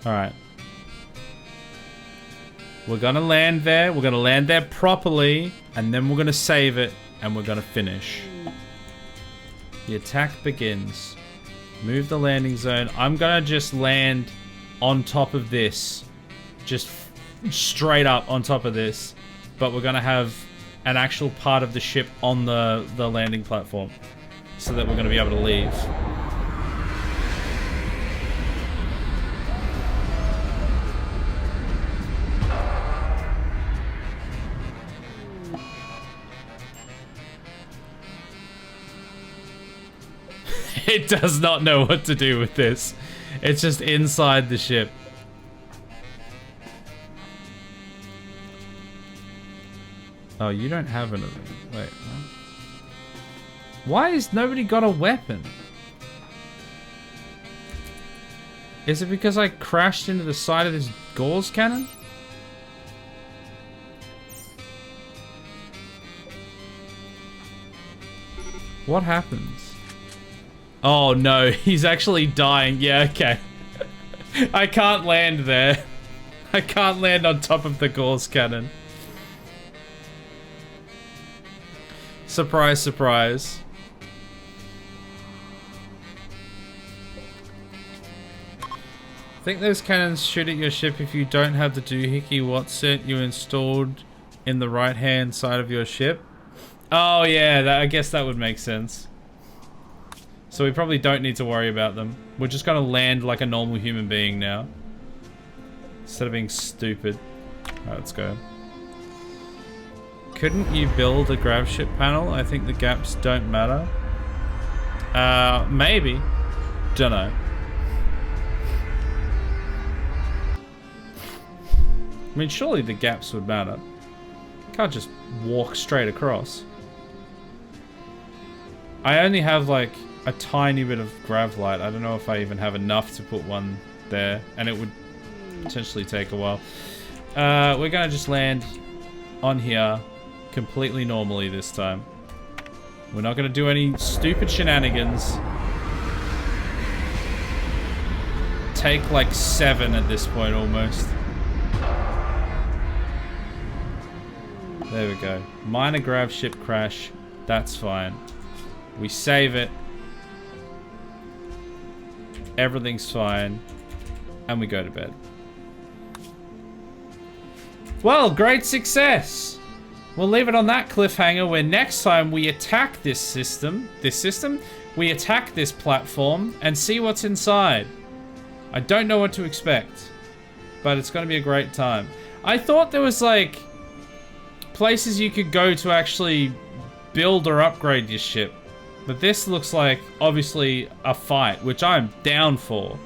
[SPEAKER 1] Alright. We're gonna land there. We're gonna land there properly, and then we're gonna save it, and we're gonna finish. The attack begins. Move the landing zone. I'm gonna just land on top of this. Just straight up on top of this. But we're gonna have an actual part of the ship on the landing platform, so that we're gonna be able to leave. It does not know what to do with this. It's just inside the ship. Oh, you don't have an... Wait, what? Why has nobody got a weapon? Is it because I crashed into the side of this Gauss cannon? What happens? Oh no, he's actually dying. Yeah, okay. I can't land there. I can't land on top of the Gauss cannon. Surprise, surprise. I think those cannons shoot at your ship if you don't have the doohickey Watset you installed in the right-hand side of your ship. Oh yeah, I guess that would make sense. So we probably don't need to worry about them. We're just gonna land like a normal human being now, instead of being stupid. Alright, let's go. Couldn't you build a grav ship panel? I think the gaps don't matter. Maybe. Dunno. I mean, surely the gaps would matter. You can't just walk straight across. I only have like a tiny bit of grav light. I don't know if I even have enough to put one there, and it would potentially take a while. We're gonna just land on here completely normally this time. We're not gonna do any stupid shenanigans. Take like 7 at this point almost. There we go. Minor grav ship crash. That's fine. We save it. Everything's fine. And we go to bed. Well, great success! We'll leave it on that cliffhanger where next time we attack this system, we attack this platform and see what's inside. I don't know what to expect, but it's going to be a great time. I thought there was like places you could go to actually build or upgrade your ship. But this looks like, obviously, a fight, which I'm down for.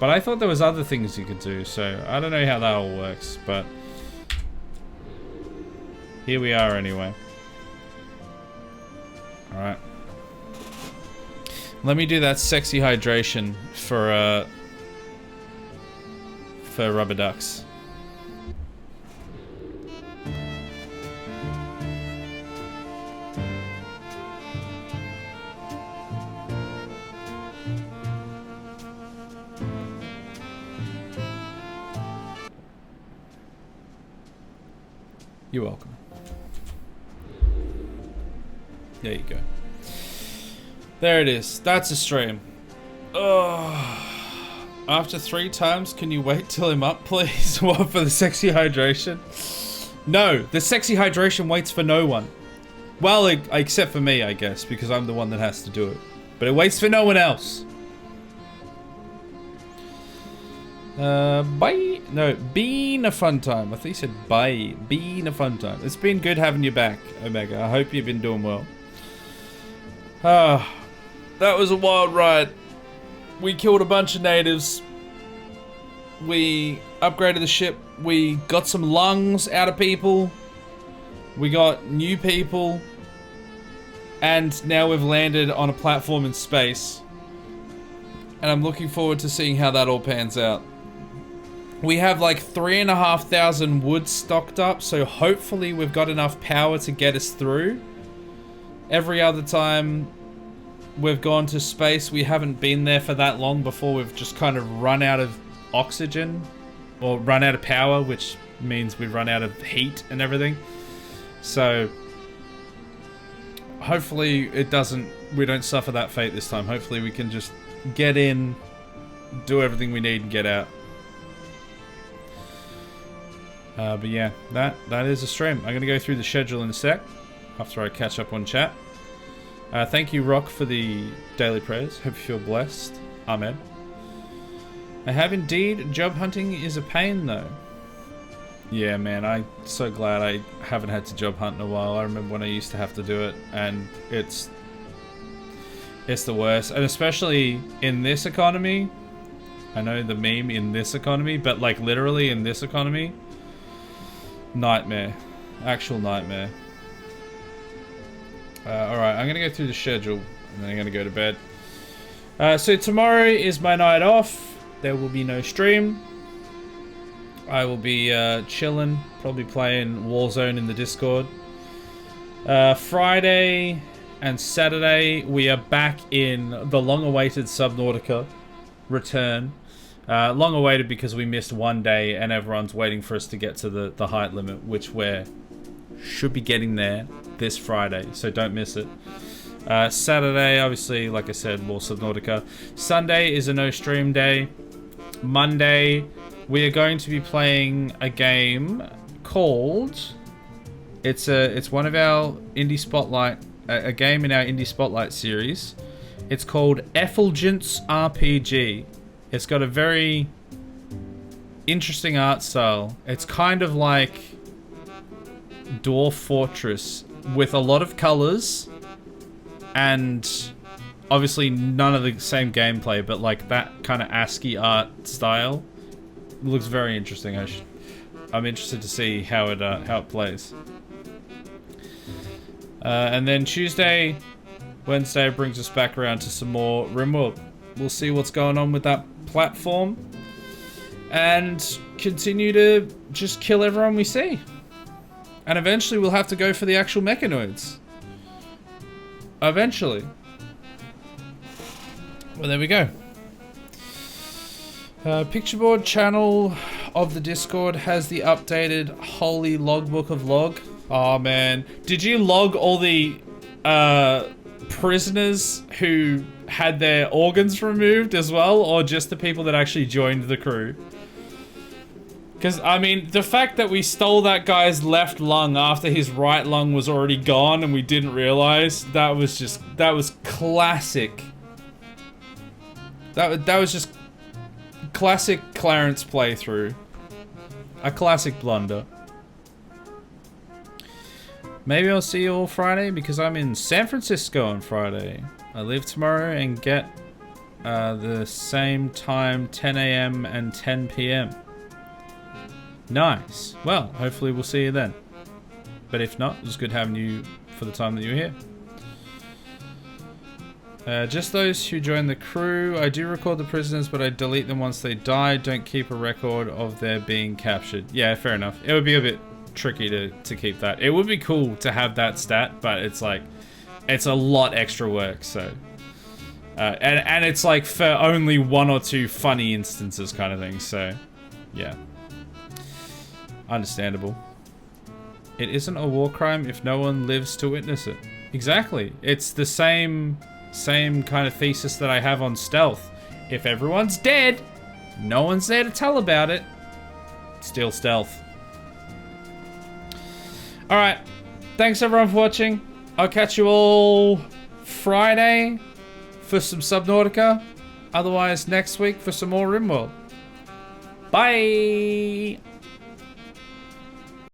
[SPEAKER 1] But I thought there was other things you could do, so I don't know how that all works, but here we are anyway. Alright. Let me do that sexy hydration for rubber ducks. You're welcome. There you go. There it is. That's a stream. Oh. After 3 times, can you wait till I'm up, please? What, for the sexy hydration? No, the sexy hydration waits for no one. Well, except for me, I guess, because I'm the one that has to do it. But it waits for no one else. Bye. No, been a fun time. I think you said bye. Been a fun time. It's been good having you back, Omega. I hope you've been doing well. That was a wild ride. We killed a bunch of natives. We upgraded the ship. We got some lungs out of people. We got new people. And now we've landed on a platform in space. And I'm looking forward to seeing how that all pans out. We have like 3,500 wood stocked up, so hopefully we've got enough power to get us through. Every other time we've gone to space, we haven't been there for that long before we've just kind of run out of oxygen. Or run out of power, which means we run out of heat and everything. So hopefully we don't suffer that fate this time. Hopefully we can just get in, do everything we need and get out. But yeah, that is a stream. I'm going to go through the schedule in a sec after I catch up on chat. Thank you, Rock, for the daily prayers. Hope you feel blessed. Amen. I have indeed. Job hunting is a pain, though. Yeah, man, I'm so glad I haven't had to job hunt in a while. I remember when I used to have to do it, and it's the worst. And especially in this economy. I know the meme in this economy, but like literally in this economy. Nightmare. Actual nightmare. Alright, I'm going to go through the schedule, and then I'm going to go to bed. So tomorrow is my night off. There will be no stream. I will be chilling, probably playing Warzone in the Discord. Friday and Saturday, we are back in the long-awaited Subnautica return. Long-awaited because we missed one day and everyone's waiting for us to get to the height limit, which we should be getting there this Friday, so don't miss it. Saturday, obviously, like I said, more Subnautica. Sunday is a no-stream day. Monday, we are going to be playing a game called... It's one of our Indie Spotlight... A game in our Indie Spotlight series. It's called Effulgence RPG. It's got a very interesting art style. It's kind of like Dwarf Fortress with a lot of colors and obviously none of the same gameplay, but like that kind of ASCII art style. It looks very interesting. I'm interested to see how it plays. And then Tuesday, Wednesday brings us back around to some more RimWorld. We'll see what's going on with that platform and continue to just kill everyone we see. And eventually we'll have to go for the actual mechanoids. Eventually. Well, there we go. Pictureboard channel of the Discord has the updated holy logbook of log. Oh man, did you log all the prisoners who had their organs removed as well, or just the people that actually joined the crew? Because, I mean, the fact that we stole that guy's left lung after his right lung was already gone and we didn't realize, that was classic. That was just classic Clarence playthrough. A classic blunder. Maybe I'll see you all Friday because I'm in San Francisco on Friday. I leave tomorrow and get the same time, 10 AM and 10 PM. Nice. Well, hopefully we'll see you then. But if not, it was good having you for the time that you were here. Just those who join the crew. I do record the prisoners, but I delete them once they die. Don't keep a record of their being captured. Yeah, fair enough. It would be a bit tricky to keep that. It would be cool to have that stat, but it's like, it's a lot extra work, so. And it's like for only one or two funny instances kind of thing, so yeah. Understandable. It isn't a war crime if no one lives to witness it. Exactly. It's the same kind of thesis that I have on stealth. If everyone's dead, no one's there to tell about it. Still stealth. Alright. Thanks everyone for watching. I'll catch you all Friday for some Subnautica. Otherwise, next week for some more RimWorld. Bye!